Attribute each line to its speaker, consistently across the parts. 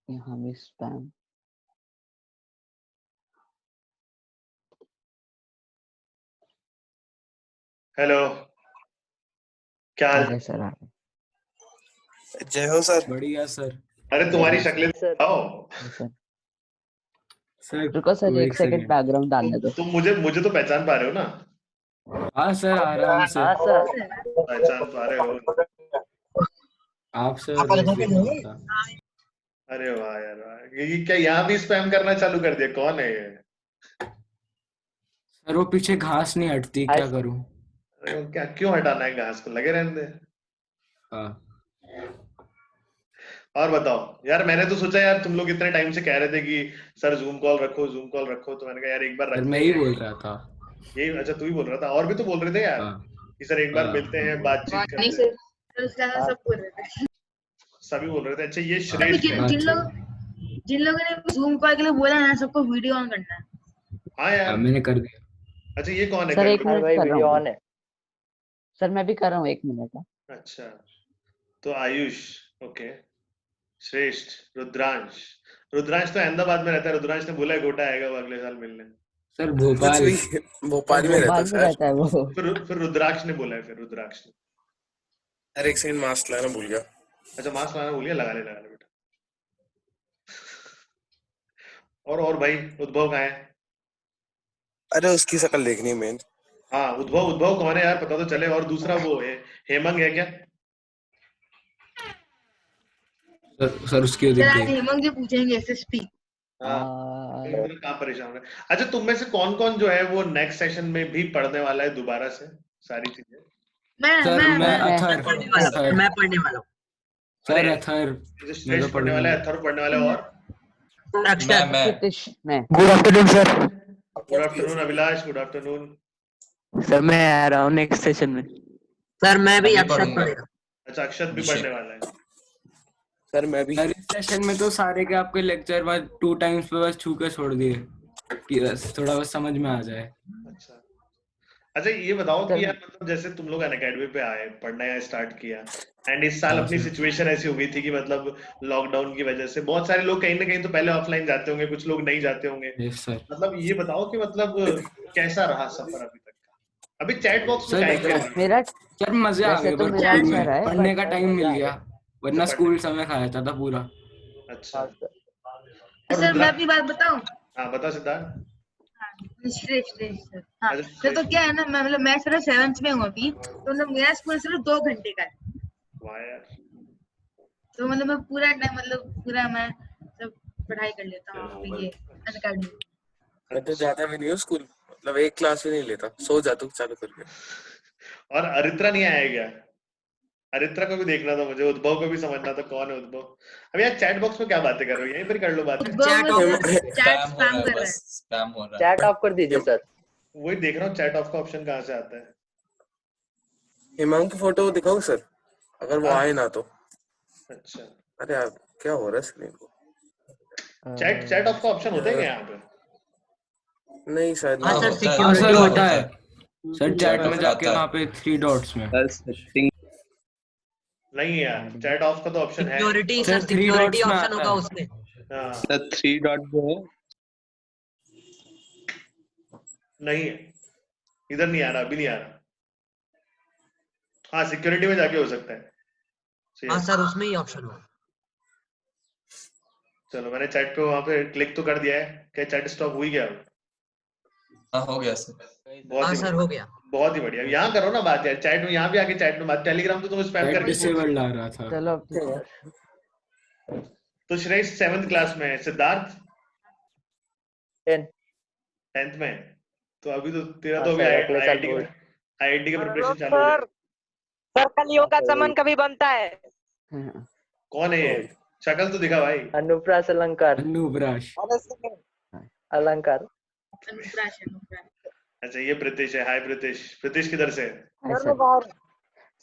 Speaker 1: यहाँ भी spam.
Speaker 2: Hello, क्या
Speaker 1: आ
Speaker 2: हाल?
Speaker 1: गए सर, आ गए।
Speaker 3: जय हो सर।
Speaker 4: बढ़िया सर।
Speaker 2: अरे तुम्हारी शक्लें दिखाओ।
Speaker 1: सर
Speaker 4: सर
Speaker 1: रुको सर, एक सेकंड
Speaker 4: सेकंड।
Speaker 1: बैकग्राउंड डालने दो।
Speaker 2: तुम मुझे तो पहचान पा रहे हो ना?
Speaker 4: हाँ सर, आराम से।
Speaker 2: पहचान पा रहे हो?
Speaker 4: आप सर बस देखना होता।
Speaker 2: अरे वाह यार वाह। ये क्या यहाँ भी स्पैम करना चालू कर दिया? कौन है ये?
Speaker 4: सर वो पीछे घास नहीं हटती, क्या करूं?
Speaker 2: अरे वो क्या, क्यों हटाना है घास को? लगे रहने दे।
Speaker 4: हाँ
Speaker 2: और बताओ यार, मैंने तो सोचा यार तुम लोग इतने टाइम से कह रहे थे कि सर जूम कॉल रखो, जूम कॉल रखो, तो मैंने कहा यार एक बार
Speaker 4: सर,
Speaker 2: रखते
Speaker 4: मैं ही
Speaker 2: हैं।
Speaker 4: बोल रहा था।
Speaker 2: यही? अच्छा तू ही बोल रहा था, और भी तो बोल रहे थे यार
Speaker 4: हाँ
Speaker 2: कि सर एक बार
Speaker 4: हाँ।
Speaker 2: मिलते हैं, बातचीत करते हैं।
Speaker 5: सब बोल रहे थे।
Speaker 2: सभी बोल रहे थे। अच्छा ये
Speaker 5: अभी
Speaker 2: श्रेष्ठ है।
Speaker 5: जिन लोगों ने जूम कॉल के लिए बोला ना, सबको वीडियो ऑन करना है।
Speaker 2: हाँ यार,
Speaker 4: मैंने कर दिया।
Speaker 2: अच्छा ये कौन है?
Speaker 1: सर एक
Speaker 2: कंट्रोल?
Speaker 1: मिनट कर रहा हूँ। सर मैं भी कर रहा हूँ, 1 मिनट।
Speaker 2: अच्छा तो आयुष, ओके, श्रेष्ठ, रुद्रांश। रुद्रांश तो अहमदाबाद में रहता है। रुद्रांश ने बोला है गोटा आएगा वो अगले साल मिलने।
Speaker 4: सर भोपाल।
Speaker 3: भोपाल में रहता
Speaker 1: भोपाल में रहता है वो।
Speaker 2: फिर रुद्राक्ष ने बोला है, फिर रुद्राक्ष ने।
Speaker 3: अरे एक सेकंड, मास्क लाना भूल गया।
Speaker 2: अच्छा मास्क लगाना भूल गया, लगा ले बेटा। और भाई उद्भव कहाँ है?
Speaker 3: अरे उसकी शक्ल देखनी है मेन।
Speaker 2: हाँ उद्भव कौन है यार, पता तो चले। और दूसरा वो है हेमंग है क्या?
Speaker 4: सर उसकी दिख गई।
Speaker 5: हेमंग जी पूछेंगे एसएसपी।
Speaker 2: हाँ कहाँ परेशान है। अच्छा तुम में से कौन कौन जो है वो नेक्स्ट सेशन में भी पढ़ने वाला है दोबारा से सारी चीजें?
Speaker 4: मैं अथर
Speaker 5: पढ़ने वाला हूँ।
Speaker 4: सर अथर।
Speaker 2: जो श्रेष्ठ पढ़ने वाला है, अथर्व पढ़ने वाला है, और
Speaker 1: मैं
Speaker 6: good afternoon sir.
Speaker 2: Good afternoon Abhilash, good afternoon.
Speaker 6: Sir मैं आ रहा हूँ नेक्स्ट सेशन में।
Speaker 7: सर मैं भी अक्षत पढ़ेगा।
Speaker 2: अच्छा अक्षत भी पढ़ने वाला है।
Speaker 3: सर मैं भी।
Speaker 4: सर इस सेशन में तो सारे के आपके लेक्चर बस 2 टाइम्स पे बस छू के छोड़ दिए कि बस थोड़ा बस समझ में आ जाए।
Speaker 2: अच्छा ये बताओ कि यार मतलब जैसे तुम लोग अनअकैडमी पे आए, पढ़ना स्टार्ट किया, एंड इस साल अपनी सिचुएशन ऐसी हो गई थी कि मतलब लॉकडाउन की वजह से बहुत सारे लोग कहीं ना कहीं तो पहले ऑफलाइन जाते होंगे, कुछ लोग नहीं जाते होंगे। मतलब ये बताओ कि मतलब कैसा रहा सफर अभी तक का? अभी चैट बॉक्स में क्या है?
Speaker 1: मेरा
Speaker 4: सर मजे आ गए, बट स्कूल में पढ़ने का टाइम मिल गया, वरना स्कूल समय खाया था पूरा।
Speaker 2: अच्छा
Speaker 5: सर मैं अपनी बात बताऊं?
Speaker 2: हाँ बता सिद्धार्थ।
Speaker 5: श्रेष्ठ हाँ तो क्या है ना, मैं सिर्फ 7th में हूँ अभी, तो मतलब मेरा स्कूल सिर्फ 2 घंटे का है।
Speaker 2: वाह यार।
Speaker 5: तो मतलब मैं पूरा मैं सब पढ़ाई कर लेता हूँ ये अनअकैडमी।
Speaker 3: मैं तो जाता भी नहीं हूँ स्कूल, मतलब एक क्लास भी नहीं लेता, सो जाता हूँ चालू करके।
Speaker 2: और अरित्रा नहीं आया क्या? अरित्रा को भी देखना था मुझे, उद्भव को भी समझना था कौन है उद्भव। अब यार चैट बॉक्स में क्या बातें कर रहे हो? यहीं पर कर लो बातें।
Speaker 5: चैट स्पैम कर रहा है।
Speaker 7: स्पैम हो रहा है।
Speaker 6: चैट ऑफ कर दीजिए सर।
Speaker 2: वही देख रहा हूँ चैट ऑफ का ऑप्शन कहाँ से आता है।
Speaker 3: हेमंग की फोटो दिखाओ सर, अगर वो आए ना तो।
Speaker 2: अच्छा
Speaker 3: अरे यार क्या हो रहा है स्क्रीन को?
Speaker 2: चैट ऑफ का ऑप्शन होता है क्या यहाँ पे?
Speaker 3: नहीं शायद
Speaker 7: हाँ सर,
Speaker 4: हाँ
Speaker 7: सिक्योरिटी
Speaker 4: सर
Speaker 7: होता
Speaker 4: होता
Speaker 7: है।
Speaker 4: है सर, चैट में जाके वहाँ पे 3 डॉट्स में।
Speaker 2: नहीं यार चैट ऑफ का तो ऑप्शन है।
Speaker 7: Security
Speaker 4: sir,
Speaker 7: sir,
Speaker 4: 3
Speaker 7: security
Speaker 4: dots में
Speaker 7: ऑप्शन
Speaker 4: आता
Speaker 7: होगा
Speaker 4: है।
Speaker 7: उसमें।
Speaker 2: हाँ
Speaker 6: सर 3 डॉट जो है
Speaker 2: नहीं है, इधर नहीं आ रहा, अभी नहीं आ रहा। हाँ सिक्योरिटी में जाके हो सकता है।
Speaker 7: हाँ सर, उसमें ही ऑप्शन होगा।
Speaker 2: चलो मैंने चैट पे वहां पे क्लिक तो कर दिया है। क्या चैट स्टॉप हुई क्या?
Speaker 7: हाँ हो गया सर।
Speaker 2: बहुत
Speaker 7: हाँ
Speaker 2: ही
Speaker 7: सर हो गया।
Speaker 2: बहुत ही बढ़िया। यहाँ करो ना बात यार, चैट में यहाँ भी आके चैट में बात। टेलीग्राम तो तुम स्पैम
Speaker 4: चैट
Speaker 2: करके
Speaker 4: डिसेबल्ड आ रहा था।
Speaker 1: चलो
Speaker 2: तो श्रेष्ठ 7th क्लास में है, सिद्धार्थ 10th में। तो अभी तो तेरा तो अभी आईआईटी का प्रिपरेशन चालू हो गया।
Speaker 8: सर कलियों का चमन कभी बनता है?
Speaker 2: कौन है ये? शक्ल तो दिखा भाई।
Speaker 6: अनुप्रास अलंकार।
Speaker 4: अनुप्राश
Speaker 6: अलंकार।
Speaker 2: अच्छा ये प्रीतिश है। हाय प्रीतिश। प्रीतिश किधर से है?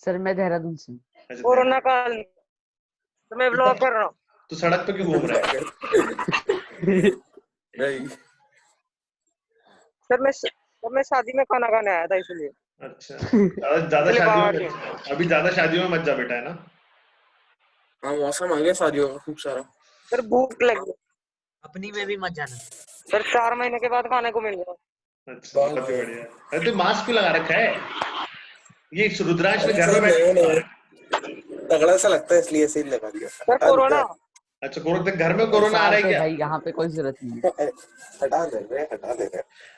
Speaker 1: सर मैं देहरादून से।
Speaker 2: अच्छा
Speaker 8: कोरोना काल तो मैं ब्लॉग कर रहा हूँ।
Speaker 2: तो सड़क पे क्यों घूम रहा है?
Speaker 3: नहीं
Speaker 8: सर मैं शादी में खाना खाने आया था इसलिए।
Speaker 2: अच्छा ज्यादा शादियों में, अभी ज्यादा शादियों में मत जा बेटा, है ना?
Speaker 3: हाँ मौसम आ गया शादियों का खूब सारा।
Speaker 8: सर भूख लगी।
Speaker 7: अपनी में भी मत जाना।
Speaker 8: सर 4 महीने के बाद खाने को मिल गया।
Speaker 2: अच्छा, बहुत ही बढ़िया। अरे तो मास्क क्यों लगा रखा है? ये रुद्रांश में घर में बैठ
Speaker 3: तगड़ा सा लगता है इसलिए ऐसे ही लगा दिया।
Speaker 8: Sir corona.
Speaker 2: अच्छा, कोरोना घर में कोरोना आ रहा है क्या?
Speaker 1: भाई यहाँ पे कोई जरूरत नहीं है।
Speaker 3: हटा दे रहे।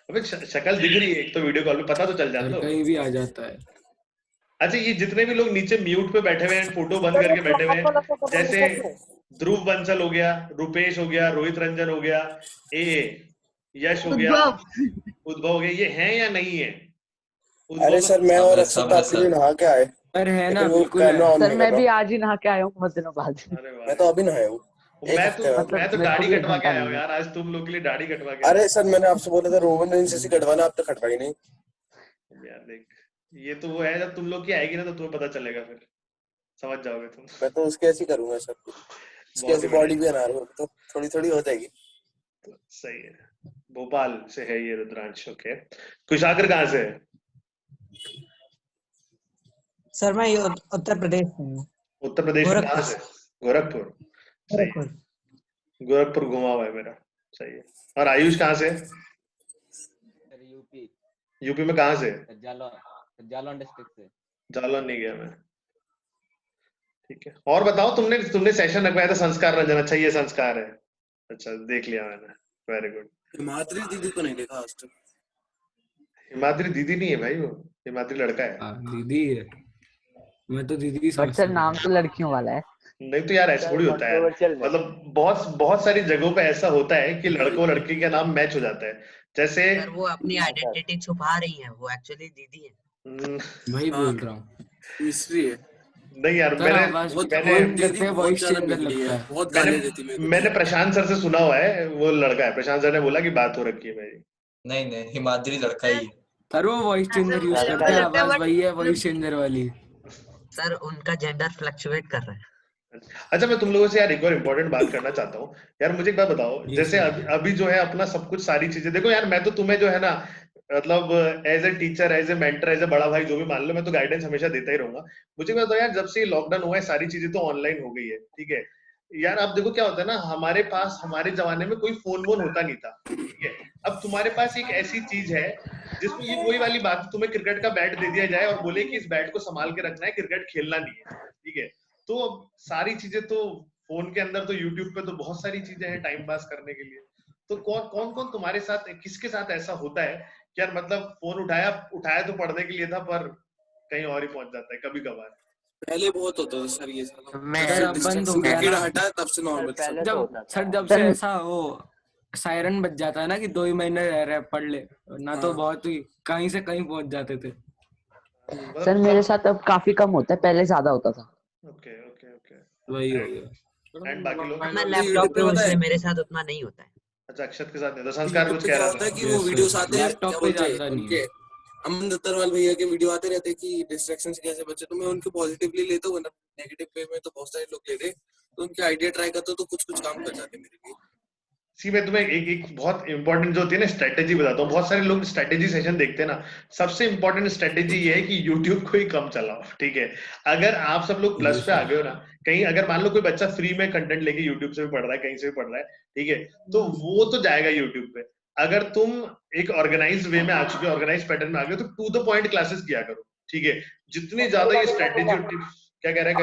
Speaker 2: अबे शक्ल दिख रही है एक तो वीडियो कॉल में, पता तो चल जाता है।
Speaker 4: कहीं भी आ जाता है।
Speaker 2: अच्छा, ये जितने भी लोग नीचे म्यूट पे बैठे हुए हैं, फोटो बंद करके बैठे हुए हैं, जैसे ध्रुव बंसल हो गया, रुपेश हो गया, रोहित रंजन हो गया, यश हो गया, उद्भव हो गया, ये हैं या नहीं है?
Speaker 3: अरे सर मैं और अक्षत आपके नहा के आए।
Speaker 4: सर है ना,
Speaker 3: लेकिन वो
Speaker 4: बिल्कुल है।
Speaker 3: कैमरा ऑन
Speaker 1: सर
Speaker 3: नहीं
Speaker 1: मैं
Speaker 3: कर
Speaker 1: भी
Speaker 3: रहा।
Speaker 1: आज ही नहा के आया हूँ बहुत दिनों बाद।
Speaker 2: अरे वाह,
Speaker 3: मैं तो अभी नहाया हूँ।
Speaker 2: मैं तो
Speaker 1: मतलब
Speaker 2: मैं तो
Speaker 1: मेरे को
Speaker 2: दाढ़ी
Speaker 1: भी
Speaker 2: कटवा के
Speaker 1: घंटा
Speaker 2: आया हूँ
Speaker 1: नहीं है।
Speaker 2: यार, आज तुम लोग के लिए दाढ़ी कटवा के
Speaker 3: अरे सर मैंने आपसे बोला था रोहन रेंज से कटवाना, आप तो कटवाई नहीं।
Speaker 2: यार देख, ये तो वो है, जब तुम लोग की आएगी ना तो तुम्हें पता चलेगा, फिर समझ जाओगे तुम।
Speaker 3: मैं तो उसके ऐसी करूंगा सर, उसकी ऐसी बॉडी भी बना रहा हूँ तो थोड़ी थोड़ी हो जाएगी।
Speaker 2: सही है। भोपाल से है ये रुद्रांश। ओके, कुशागर कहाँ से है?
Speaker 7: सर मैं उत्तर प्रदेश से हूँ।
Speaker 2: उत्तर प्रदेश में कहाँ से? गोरखपुर। सही है, गोरखपुर घुमा हुआ है मेरा। सही है। और आयुष कहाँ से?
Speaker 9: यूपी।
Speaker 2: यूपी में कहाँ से?
Speaker 9: जालौन डिस्ट्रिक्ट से।
Speaker 2: जालौन नहीं गया मैं। ठीक है, और बताओ, तुमने सेशन रखवाया था संस्कार रंजन। अच्छा, ये संस्कार है। अच्छा, देख लिया मैंने, वेरी गुड।
Speaker 3: हिमाद्री दीदी को नहीं देखा आज तक।
Speaker 2: हिमाद्री दीदी नहीं है भाई, वो हिमाद्री लड़का है।
Speaker 4: दीदी है, मैं तो दीदी
Speaker 1: बट सर नाम तो लड़कियों वाला है।
Speaker 2: नहीं तो यार ऐसा थोड़ी होता है, मतलब बहुत सारी जगहों पे ऐसा होता है कि लड़कों लड़की का नाम मैच हो जाता है। जैसे
Speaker 7: सर वो अपनी आइडेंटिटी छुपा रही है, वो एक्चुअली दीदी है।
Speaker 4: वही बोल रहा हूँ,
Speaker 3: मिस्ट्री है।
Speaker 2: नहीं यार, मैंने प्रशांत सर से सुना हुआ है, वो लड़का है। प्रशांत सर ने बोला कि बात हो रखी है मेरी।
Speaker 7: नहीं हिमाद्री लड़का ही है।
Speaker 4: सर वो वॉइस चेंजर यूज करते हैं, आवाज वही है, वॉइस चेंजर वाली।
Speaker 7: सर उनका जेंडर फ्लक्चुएट कर रहा है।
Speaker 2: अच्छा, मैं तुम लोगों से यार एक और इम्पोर्टेंट बात करना चाहता हूँ यार। मुझे एक बात बताओ, जैसे अभी जो है अपना सब कुछ सारी चीजें देखो यार, मैं तो तुम्हें जो है ना, मतलब as a teacher, as a mentor, as a बड़ा भाई, जो भी मान लो, मैं तो गाइडेंस हमेशा देता ही रहूंगा। मुझे बताओ यार, जब से लॉकडाउन हुआ है सारी चीजें तो ऑनलाइन हो गई है, ठीक है यार। अब देखो क्या होता है ना, हमारे पास हमारे जमाने में कोई फोन वोन होता नहीं था, ठीक है। अब तुम्हारे पास एक ऐसी चीज है जिसमें ये वही वाली बात, तुम्हें क्रिकेट का बैट दे दिया जाए और बोले कि इस बैट को संभाल के रखना है, क्रिकेट खेलना नहीं है, ठीक है। तो सारी चीजें तो फोन के अंदर, तो यूट्यूब पे तो बहुत सारी चीजें हैं टाइम पास करने के लिए। तो कौन तुम्हारे साथ, किसके साथ ऐसा होता है कि यार मतलब फोन उठाया तो पढ़ने के लिए था, पर कहीं और ही पहुंच जाता है कभी कभार?
Speaker 3: पहले बहुत होता था सर ये सब।
Speaker 4: बंद हो गया ना
Speaker 3: हटा तब से नॉर्मल।
Speaker 4: जब से ऐसा वो सायरन बज जाता है ना कि 2 ही महीने रह रहे पढ़ ले, ना तो बहुत ही कहीं से कहीं पहुंच जाते थे।
Speaker 1: सर मेरे साथ अब काफी कम होता है, पहले ज्यादा होता था।
Speaker 2: ओके ओके ओके,
Speaker 4: वही हो गया।
Speaker 2: एंड बाकी लोग?
Speaker 7: मैं लैपटॉप पे हूं इसलिए मेरे साथ उतना नहीं होता है।
Speaker 2: अच्छा, अक्षत के साथ नहीं था। संस्कार कुछ कह रहा था
Speaker 3: कि वो वीडियोस आते हैं
Speaker 4: लैपटॉप पे ज्यादा नहीं है।
Speaker 3: अमन दत्तरवाल भैया के वीडियो आते रहते हैं कि डिस्ट्रैक्शन से कैसे बचे, तो मैं उनको पॉजिटिवली लेता हूँ, नेगेटिव वे में तो बहुत सारे लोग लेते हैं, तो उनके आइडिया ट्राई करता हूँ तो कुछ काम कर जाते हैं मेरे लिए।
Speaker 2: सी, मैं तुम्हें एक बहुत इंपॉर्टेंट जो होती है ना स्ट्रेटेजी बताता हूँ। बहुत सारे लोग स्ट्रेटेजी सेशन देखते हैं ना, सबसे इंपॉर्टेंट स्ट्रेटेजी ये है कि यूट्यूब को ही कम चलाओ, ठीक है। अगर आप सब लोग प्लस पे आ गए हो ना, कहीं अगर मान लो कोई बच्चा फ्री में कंटेंट लेके यूट्यूब से भी पढ़ रहा है, कहीं से भी पढ़ रहा है, ठीक है, तो वो तो जाएगा यूट्यूब पे। अगर तुम एक ऑर्गेनाइज वे में आ चुके हो, ऑर्गेनाइज पैटर्न में आ गए, तो टू द पॉइंट क्लासेस किया करो, ठीक है। जितनी ज्यादा ये स्ट्रेटेजी और टिप्स, क्या कह रहा है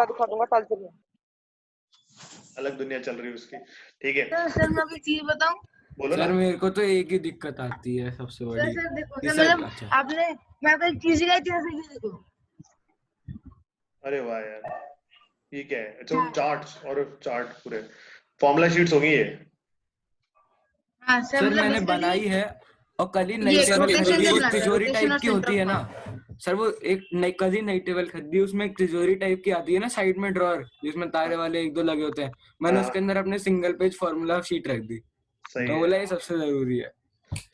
Speaker 8: दिखा दूंगा कल से।
Speaker 2: अलग दुनिया चल रही है उसकी, ठीक है।
Speaker 5: सर मैं कोई चीज बताऊं?
Speaker 2: बोलो
Speaker 4: सर
Speaker 2: ना।
Speaker 4: मेरे को तो एक ही दिक्कत आती है सबसे बड़ी।
Speaker 5: सर देखो, मतलब आपने, मैं आपको एक चीज दिखाई थी, जैसे कि देखो।
Speaker 2: अरे वाह यार, ये क्या है? अच्छा, चार्ट्स और चार्ट पूरे फॉर्मूला शीट्स होंगी ये।
Speaker 5: हाँ
Speaker 4: सर मैंने बनाई है, और कल ही नई तिजोरी टाइप की होती है ना सर, वो एक कल ही नई टेबल खरीदी, उसमें एक तिजोरी टाइप की आती है ना साइड में ड्रॉअर, जिसमें तारे वाले 1-2 लगे होते हैं। मैंने उसके अंदर अपने सिंगल पेज फॉर्मूला शीट रख दी, तो बोला ये सबसे जरूरी है।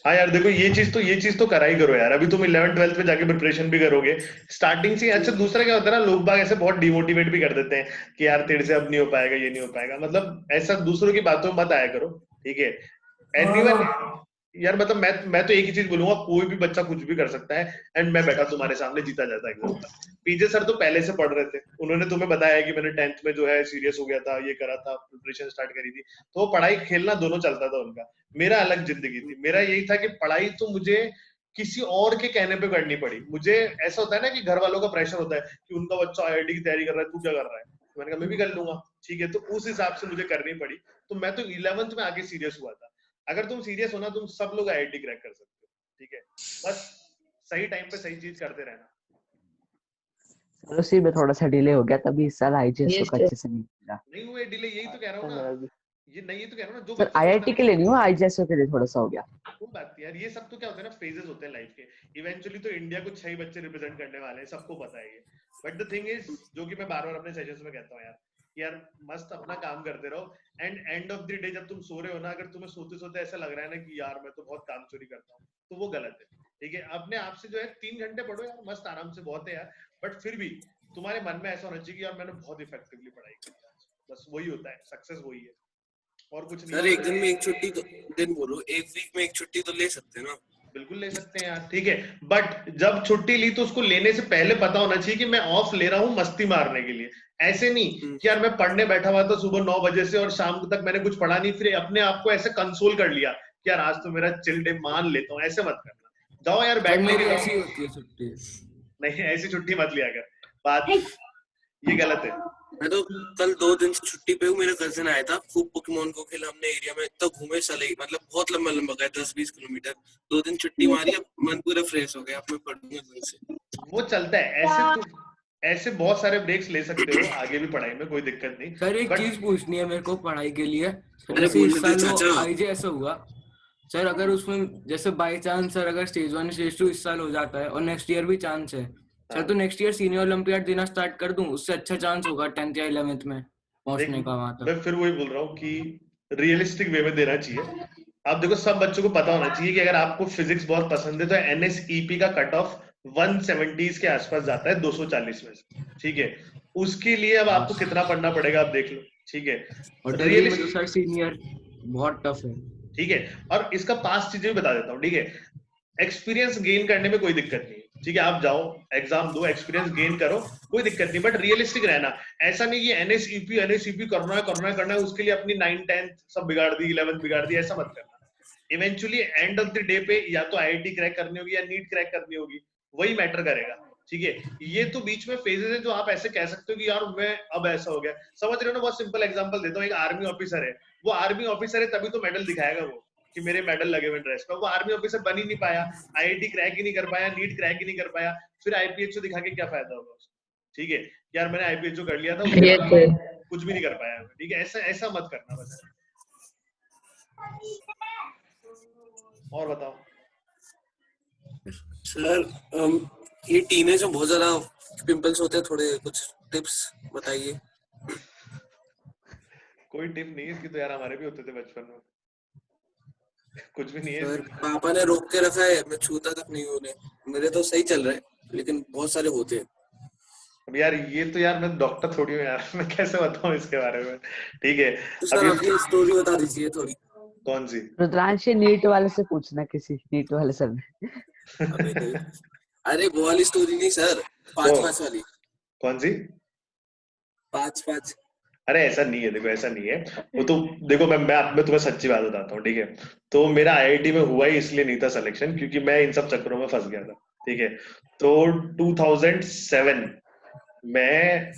Speaker 2: हाँ यार देखो, ये चीज तो करा ही करो यार। अभी तुम 11th-12th में जाके प्रिपरेशन भी करोगे स्टार्टिंग से। अच्छा, दूसरा क्या होता है ना, लोग बाग ऐसे बहुत डिमोटिवेट भी कर देते हैं कि यार तेरे से अब नहीं हो पाएगा, ये नहीं हो पाएगा। मतलब ऐसा दूसरों की बातों में मत आया करो, ठीक है। यार मतलब मैं तो एक ही चीज बोलूंगा, कोई भी बच्चा कुछ भी कर सकता है, एंड मैं बैठा तुम्हारे सामने जीता जाता है एग्जाम का। पीजे सर तो पहले से पढ़ रहे थे, उन्होंने तुम्हें बताया कि मैंने 10th में जो है सीरियस हो गया था, ये करा था, प्रिपरेशन स्टार्ट करी थी, तो वो पढ़ाई खेलना दोनों चलता था उनका। मेरा अलग जिंदगी थी, मेरा यही था कि पढ़ाई तो मुझे किसी और के कहने पे करनी पड़ी। मुझे ऐसा होता है ना कि घर वालों का प्रेशर होता है कि उनका बच्चा आईआईटी की तैयारी कर रहा है, तू क्या कर रहा है, तो मैंने कहा मैं भी कर लूंगा, ठीक है। तो उस हिसाब से मुझे करनी पड़ी, तो मैं तो 11th में आके सीरियस हुआ था। अगर तुम सीरियस हो ना, तुम सब लोग आईआईटी क्रैक कर सकते हो, ठीक है, बस सही टाइम पे सही चीज करते रहना।
Speaker 1: सर उसी में थोड़ा सा डिले हो गया, तभी इस साल आईजीएसओ का अच्छे से नहीं मिला।
Speaker 2: नहीं हुए डिले, यही तो कह रहा हूँ ना, ये नहीं, ये तो कह रहा हूँ ना, जो
Speaker 1: सर
Speaker 2: बच्चे
Speaker 1: आईआईटी के लिए नहीं हुआ, आईजीएसओ के लिए थोड़ा सा हो गया।
Speaker 2: वो बात यार, ये सब तो क्या होता है ना, फेजेस होते हैं लाइफ के। इवेंचुअली तो इंडिया को 6 बच्चे रिप्रेजेंट करने वाले हैं, सबको पता है ये। बट द थिंग इज, जो कि मैं बार बार अपने सेशंस में कहता हूँ यार मस्त अपना काम करते रहो, एंड ऑफ द डे जब तुम सो रहे हो ना, अगर तुम्हें सोते सोते ऐसा लग रहा है ना कि यार मैं तो बहुत काम चोरी करता हूँ, तो वो गलत है, ठीक है। अपने आप से जो है 3 घंटे पढ़ो यार, मस्त आराम से, बहुत है यार। बट फिर भी तुम्हारे मन में ऐसा होना चाहिए कि यार मैंने बहुत इफेक्टिवली पढ़ाई की, बस वही होता है, सक्सेस वही है, और कुछ नहीं।
Speaker 3: सर एक दिन में एक छुट्टी तो, दिन बोलो, एक वीक में एक छुट्टी तो ले सकते हैं ना?
Speaker 2: बिल्कुल ले सकते हैं यार, ठीक है। बट जब छुट्टी ली तो उसको लेने से पहले पता होना चाहिए कि मैं ऑफ ले रहा हूँ मस्ती मारने के लिए। ऐसे नहीं कि यार मैं पढ़ने बैठा हुआ था सुबह 9 बजे से और शाम तक मैंने कुछ पढ़ा नहीं, फिर अपने आप को ऐसे कंसोल कर लिया कि यार आज तो मेरा चिल डे मान लेता हूँ। ऐसे मत करना, जाओ यार बैठ
Speaker 4: मेरी
Speaker 2: के
Speaker 4: ऐसी होती है छुट्टी।
Speaker 2: नहीं, ऐसी छुट्टी मत लिया कर, बात ये गलत है।
Speaker 3: मैं तो कल 2 दिन से छुट्टी पे हूँ, मेरा कजिन आया था, खूब पोकेमोन को खेला हमने, एरिया में इतना घूमे चले, मतलब बहुत लंबा लंबा गया, 10-20 किलोमीटर। 2 दिन छुट्टी मारी, अब मन पूरा फ्रेश हो गया, अब मैं पढ़ूंगा दिन से।
Speaker 2: वो चलता है ऐसे बहुत सारे ब्रेक्स ले सकते हो आगे भी पढ़ाई में, कोई दिक्कत नहीं।
Speaker 4: सर एक चीज पूछनी है मेरे को पढ़ाई के लिए।
Speaker 3: अरे
Speaker 4: जैसे इस
Speaker 3: बोलने दे
Speaker 4: साल
Speaker 3: चाचा।
Speaker 4: आईजीएसओ हुआ सर, अगर उसमें जैसे बाय चांस सर अगर स्टेज 1 स्टेज 2 इस साल हो जाता है और नेक्स्ट ईयर भी चांस है सर, तो नेक्स्ट ईयर सीनियर ओलंपियाड देना स्टार्ट कर दूं, उससे अच्छा चांस होगा 10th या 11th में पहुंचने का वहां तक।
Speaker 2: मैं फिर वही बोल रहा हूँ कि रियलिस्टिक वे में देना चाहिए। आप देखो, सब बच्चों को पता होना चाहिए कि अगर आपको फिजिक्स बहुत पसंद है तो एनएसईपी का कट ऑफ 170 के आसपास जाता है 240 में से, ठीक है। उसके लिए अब आपको कितना पढ़ना पड़ेगा आप देख लो, ठीक है।
Speaker 4: और दिल्ली में तो सर सीनियर बहुत टफ है,
Speaker 2: ठीक है। और इसका पास्ट चीजें भी बता देता हूँ, ठीक है। एक्सपीरियंस गेन करने में कोई दिक्कत नहीं, ठीक है। आप जाओ एग्जाम दो, एक्सपीरियंस गेन करो, कोई दिक्कत नहीं, बट रियलिस्टिक रहना। ऐसा नहीं कि एनएसईपी करना है उसके लिए अपनी 9th 10th सब बिगाड़ दी, 11th बिगाड़ दी, ऐसा मत करना। Eventually end of the day पे या तो आईआईटी क्रैक करनी होगी या नीट क्रैक करनी होगी, वही मैटर करेगा, ठीक है। ये तो बीच में फेजेस है जो आप ऐसे कह सकते हो कि यार मैं अब ऐसा हो गया, समझ रहे हो ना। बहुत सिंपल एग्जांपल देता हूँ, एक आर्मी ऑफिसर है, वो आर्मी ऑफिसर है तभी तो मेडल दिखाएगा वो कि मेरे मेडल लगे हुए ड्रेस पर। वो आर्मी ऑफिसर बन ही नहीं पाया, आईआईटी क्रैक ही नहीं कर पाया, नीट क्रैक ही नहीं कर पाया, फिर आईपीएचओ दिखा के क्या फायदा होगा उसको, ठीक है। यार मैंने आईपीएचओ कर लिया था, कुछ भी नहीं कर पाया, ठीक है। ऐसा मत करना बस। और बताओ
Speaker 3: सर ये टीनेज में बहुत ज्यादा पिंपल्स होते हैं, थोड़े कुछ टिप्स बताइए।
Speaker 2: कोई टिप नहीं है इसकी तो यार, हमारे भी होते थे बचपन में, कुछ भी नहीं है।
Speaker 3: सर पापा ने रोक के रखा है, मैं छूता तक नहीं हूं उन्हें, मेरे तो सही चल रहा है, लेकिन बहुत सारे होते हैं।
Speaker 2: अब यार ये तो यार मैं डॉक्टर थोड़ी हूँ यार, मैं कैसे बताऊँ इसके बारे में, ठीक है।
Speaker 3: तो सर अपनी स्टोरी बता दीजिए थोड़ी।
Speaker 2: कौन सी?
Speaker 1: रुद्रांशी नीट वाले से पूछना, किसी नीट वाले सर ने।
Speaker 3: अरे वो वाली स्टोरी नहीं सर, 5-5 वाली।
Speaker 2: कौन सी?
Speaker 3: 5-5।
Speaker 2: अरे ऐसा नहीं है, देखो ऐसा नहीं है वो तो। देखो मैं तुम्हें सच्ची बात बताता हूँ, ठीक है। तो मेरा आईआईटी में हुआ ही इसलिए नहीं था सिलेक्शन क्योंकि मैं इन सब चक्करों में फंस गया था, ठीक है। तो 2007 मैं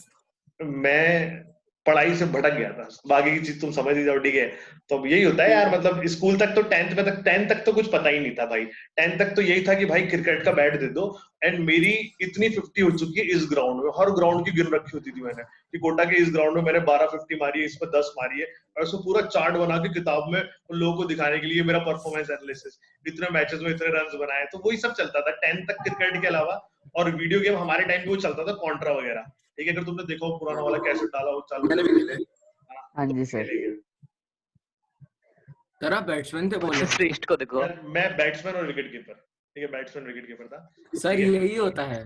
Speaker 2: पढ़ाई से भटक गया था, बाकी की चीज तुम समझ ही जाओ, ठीक है। तो अब यही होता है यार, मतलब स्कूल तक तो 10th तक तो कुछ पता ही नहीं था भाई। 10th तक तो यही था कि भाई क्रिकेट का बैट दे दो, एंड मेरी इतनी 50 हो चुकी है इस ग्राउंड में, हर ग्राउंड की गिन रखी होती थी मैंने कि कोटा के इस ग्राउंड में मैंने 12 50 मारी है, इस पर 10 मारी है, और उसको पूरा चार्ट बना के किताब में उन लोगों को दिखाने के लिए मेरा परफॉर्मेंस एनालिसिस, इतने मैचेस में इतने रन बनाए। तो वही सब चलता था 10th तक क्रिकेट के अलावा। और वीडियो गेम हमारे टाइम पे वो चलता था कॉन्ट्रा वगैरह, ठीक है। अगर तुमने देखा हो पुराना वाला कैसेट डाला हो चालू,
Speaker 3: मैंने भी खेला।
Speaker 1: हाँ जी सर।
Speaker 4: तेरा बैट्समैन थे बोले
Speaker 6: श्रेष्ठ को देखो।
Speaker 2: मैं बैट्समैन और विकेट कीपर, ठीक है। बैट्समैन विकेट कीपर था
Speaker 4: सर, यही होता है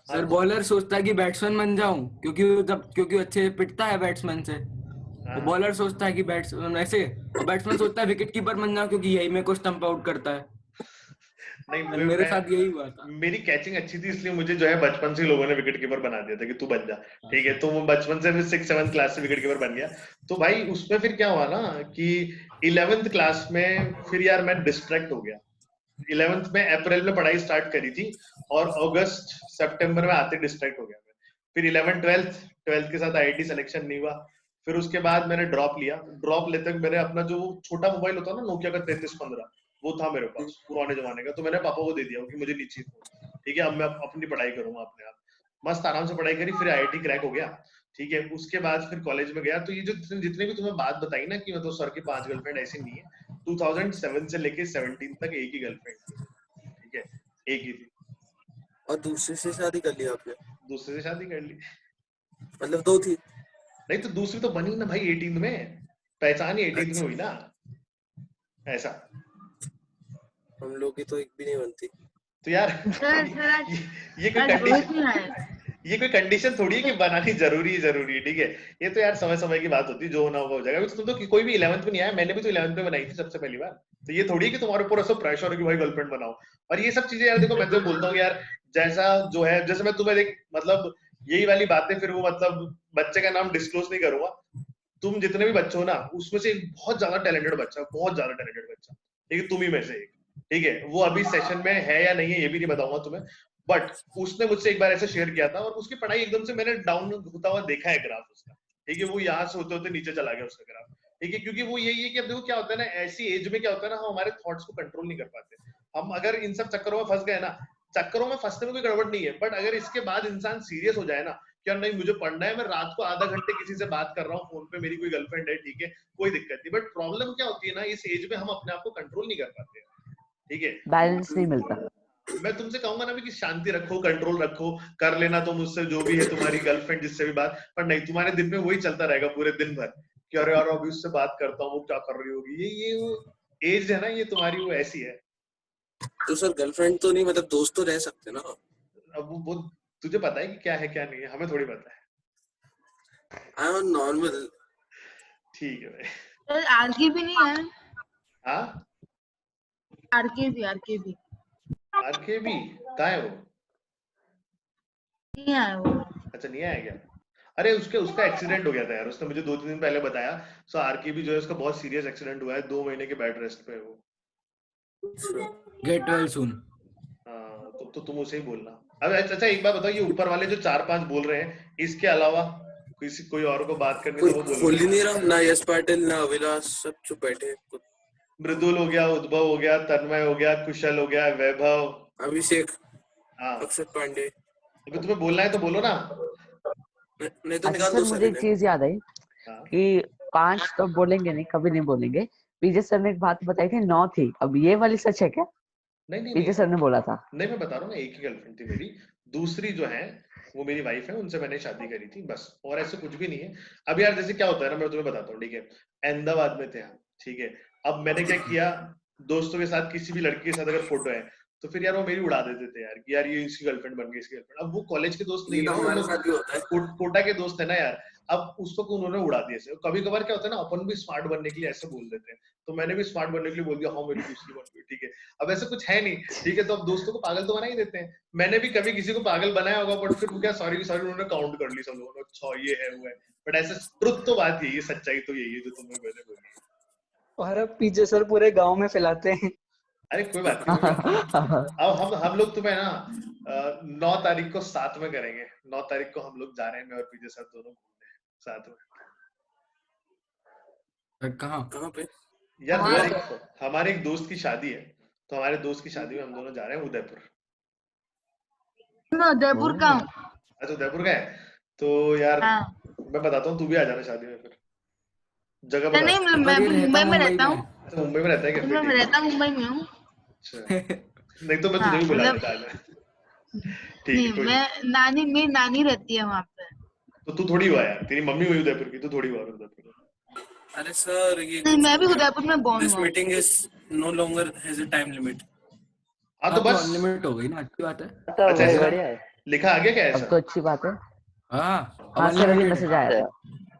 Speaker 4: सर। बॉलर सोचता है कि बैट्समैन बन जाऊं क्योंकि अच्छे पिटता है बैट्समैन से,
Speaker 2: हाँ।
Speaker 4: बॉलर सोचता है कि बैट्समैन ऐसे, बैट्समैन सोचता है विकेट कीपर बन जाऊं क्योंकि यही मेरे को स्टंप आउट करता है।
Speaker 2: नहीं
Speaker 4: और मेरे साथ यही हुआ था।
Speaker 2: मेरी कैचिंग अच्छी थी, इसलिए मुझे जो है बचपन से ही लोगों ने विकेट कीपर बना दिया था कि तू बन जा, ठीक है। तो वो बचपन से फिर 6-7 क्लास से विकेट कीपर बन गया। तो भाई उसमें फिर क्या हुआ ना कि 11th क्लास में फिर यार मैं डिस्ट्रैक्ट हो गया। 11th में अप्रैल में पढ़ाई स्टार्ट करी थी और अगस्त सितंबर में आते डिस्ट्रैक्ट हो गया मैं। फिर 11th 12th के साथ IIT सिलेक्शन नहीं हुआ। फिर उसके बाद मैंने ड्रॉप लिया। ड्रॉप लेते हुए मैंने अपना जो छोटा मोबाइल होता है ना नोकिया का 3315, वो था मेरे पास पुराने जमाने का, तो मैंने पापा को दे दिया कि मुझे नहीं चाहिए फोन, ठीक है। अब मैं अपनी पढ़ाई करूंगा अपने आप, मस्त आराम से पढ़ाई करी। फिर IIT क्रैक हो गया, ठीक है। उसके बाद फिर कॉलेज में गया। तो ये जो जितने भी तुम्हें बात बताई ना कि मतलब सर की 5 गर्लफ्रेंड ऐसी नहीं है, 2007 से लेके 17 तक एक ही गर्लफ्रेंड थी, ठीक है, एक ही थी।
Speaker 3: और दूसरे से शादी कर ली आपने?
Speaker 2: दूसरे से शादी कर ली।
Speaker 3: मतलब 2 थी?
Speaker 2: नहीं तो दूसरी तो बनी ना भाई 18 में, पहचान ही 18 में हुई ना, ऐसा।
Speaker 3: हम लोग की तो एक भी नहीं बनती।
Speaker 2: तो यार ये कोई कंडीशन, ये कोई कंडीशन थोड़ी है कि बनानी जरूरी है, ठीक है। ये तो यार समय समय की बात होती है, जो होना होगा हो जाएगा। तुम तो कोई भी 11th में नहीं आया, मैंने भी तो 11th में बनाई थी सबसे पहली बार। तो ये थोड़ी है कि तुम्हारे ऊपर ऐसा प्रेशर है कि भाई गर्लफ्रेंड बनाओ। और ये सब चीजें यार देखो, मैं तो बोलता हूँ यार, जैसा जो है, जैसे मैं तुम्हें देख मतलब यही वाली बातें, फिर वो मतलब बच्चे का नाम डिस्क्लोज नहीं करूंगा। तुम जितने भी बच्चे हो ना, उसमें से एक बहुत ज्यादा टैलेंटेड बच्चा, बहुत ज्यादा टैलेंटेड बच्चा, ठीक है, तुम ही में से एक, ठीक है। वो अभी सेशन में है या नहीं है ये भी नहीं बताऊंगा तुम्हें, बट उसने मुझसे एक बार ऐसे शेयर किया था, और उसकी पढ़ाई एकदम से मैंने डाउन होता हुआ देखा है ग्राफ उसका, ठीक है। वो यहाँ से होते होते नीचे चला गया उसका ग्राफ, ठीक है। क्योंकि वो यही है कि अब देखो क्या होता है ना, ऐसी एज में क्या होता है ना, हम हमारे थॉट्स को कंट्रोल नहीं कर पाते। हम अगर इन सब चक्करों में फंस गए ना, चक्करों में फंसने में कोई गड़बड़ नहीं है, बट अगर इसके बाद इंसान सीरियस हो जाए ना, क्या नहीं मुझे पढ़ना है, मैं रात को आधा घंटे किसी से बात कर रहा हूँ फोन पे, मेरी कोई गर्लफ्रेंड है, ठीक है, कोई दिक्कत नहीं। बट प्रॉब्लम क्या होती है ना, इस एज में हम अपने आप को कंट्रोल नहीं कर पाते, ठीक है।
Speaker 1: बैलेंस नहीं मिलता।
Speaker 2: मैं तुमसे कहूंगा ना भी कि शांति रखो, कंट्रोल रखो, कर लेना तुम उससे जो भी है तुम्हारी गर्लफ्रेंड जिससे भी बात, पर नहीं, तुम्हारे दिन में वही चलता रहेगा पूरे दिन भर कि अरे यार अभी उससे बात करता हूँ, वो क्या कर रही होगी। ये वो एज है ना, ये तुम्हारी वो ऐसी है।
Speaker 3: तो सर गर्लफ्रेंड तो नहीं, मतलब दोस्त तो रह सकते ना।
Speaker 2: अब वो तुझे पता है कि क्या है क्या नहीं है, हमें थोड़ी पता है।
Speaker 3: I am normal.
Speaker 2: ठीक है भाई।
Speaker 5: आरकेबी नहीं है?
Speaker 2: हाँ
Speaker 5: आरकेबी
Speaker 2: आरकेबी कहाँ है वो?
Speaker 5: नहीं है वो।
Speaker 2: अच्छा नहीं आया क्या? अरे उसका एक्सीडेंट हो गया था यार, उसने मुझे 2-3 दिन पहले बताया। सो आरकेबी जो है उसका बहुत सीरियस एक्सीडेंट हुआ है, 2 महीने के बेड रेस्ट पे है वो।
Speaker 4: Get well soon.
Speaker 2: हाँ तो तुम उसे ही बोलना। अब अच्छा एक बात बताओ, ये ऊपर वाले जो 4-5 बोल रहे हैं, इसके अलावा कोई और को बात करनी तो वो बोलो।
Speaker 3: खोल ही नहीं रहा ना, यश पाटिल ना अविनाश, सब चुप बैठे।
Speaker 2: मृदुल हो गया, उद्भव हो गया, तन्मय हो गया, कुशल हो गया, वैभव,
Speaker 3: अभिषेक,
Speaker 2: हाँ,
Speaker 3: अक्षर पांडे।
Speaker 2: अभी तुम्हें बोलना है तो बोलो ना,
Speaker 3: नहीं तो
Speaker 1: अच्छा
Speaker 3: निकाल
Speaker 1: सर,
Speaker 3: दो।
Speaker 1: मुझे एक चीज याद आई कि 5 तो बोलेंगे नहीं, कभी नहीं बोलेंगे। पीजे सर ने एक बात बताई थी 9 थी, अब ये वाली सच है क्या?
Speaker 2: नहीं
Speaker 1: पीजे सर ने बोला था।
Speaker 2: नहीं, मैं बता रहा हूँ ना, एक ही गर्लफ्रेंड थी मेरी। दूसरी जो है वो मेरी वाइफ है, उनसे मैंने शादी करी थी बस, और ऐसे कुछ भी नहीं है। अब यार जैसे क्या होता है ना, मैं तुम्हें बताता हूँ, ठीक है। अहमदाबाद में थे हम, ठीक है। अब मैंने क्या किया, दोस्तों के साथ किसी भी लड़की के साथ अगर फोटो है तो फिर यार वो मेरी उड़ा देते थे यार कि यार ये इसकी गर्लफ्रेंड बन गई, इसकी गर्लफ्रेंड। अब वो कॉलेज के दोस्त नहीं है,
Speaker 3: हमारे साथ भी होता है,
Speaker 2: कोटा के दोस्त है ना यार। अब उसको उन्होंने उड़ा दिया ऐसे। कभी कभार क्या होता है ना, अपन भी स्मार्ट बनने के लिए ऐसे बोल देते हैं, तो मैंने भी स्मार्ट बनने के लिए बोल दिया हाँ मेरी दूसरी बन गई, ठीक है। अब ऐसा कुछ है नहीं, ठीक है। तो अब दोस्तों को पागल तो बना ही देते हैं। मैंने भी कभी किसी को पागल बनाया होगा, बट फिर क्या सॉरी उन्होंने काउंट कर ली सब लोगों ने, अच्छा ये है वो है। बट ऐसे ट्रुथ तो बात यही है, सच्चाई तो यही है जो तुम्हें मैंने बोली।
Speaker 6: और अब पीछे सर पूरे गांव में फैलाते हैं।
Speaker 2: अरे कोई बात नहीं। अब हम लोग तुम्हें ना 9 तारीख को साथ में करेंगे। 9 तारीख को हम लोग जा रहे हैं, मैं और पीजे साथ दोनों घूमने साथ में।
Speaker 4: कहाँ पे?
Speaker 2: यार हमारे एक दोस्त की शादी है, तो हमारे दोस्त की शादी में हम दोनों जा रहे हैं उदयपुर।
Speaker 5: मैं उदयपुर का हूँ।
Speaker 2: अच्छा उदयपुर का है तो यार मैं बताता हूँ, तू भी आ जाना शादी में। फिर जगह बता।
Speaker 5: नहीं मैं मुंबई में रहता हूँ।
Speaker 2: अच्छा मुंबई में रहता है क्या?
Speaker 5: मैं रहता मुंबई में हूँ।
Speaker 2: नहीं तो मैं तुझे भी बुला लेता है। ठीक है।
Speaker 5: मेरी नानी रहती है वहाँ पे।
Speaker 2: तो तू थोड़ी हुआ यार, तेरी मम्मी हुई उदयपुर की, तू थोड़ी हुआ उदयपुर।
Speaker 3: अरे सर ये
Speaker 5: नहीं, मैं भी उदयपुर में born
Speaker 3: this meeting is no longer has a time limit.
Speaker 2: हाँ तो बस
Speaker 4: अनलिमिटेड हो गई ना, अच्छी बात है।
Speaker 2: अच्छा
Speaker 6: बढ़िया है,
Speaker 2: लिखा आ गया क्या ऐसा?
Speaker 1: अब तो अच्छी बात है।
Speaker 4: हाँ
Speaker 1: हाँ सर, अभी मैसेज आया था।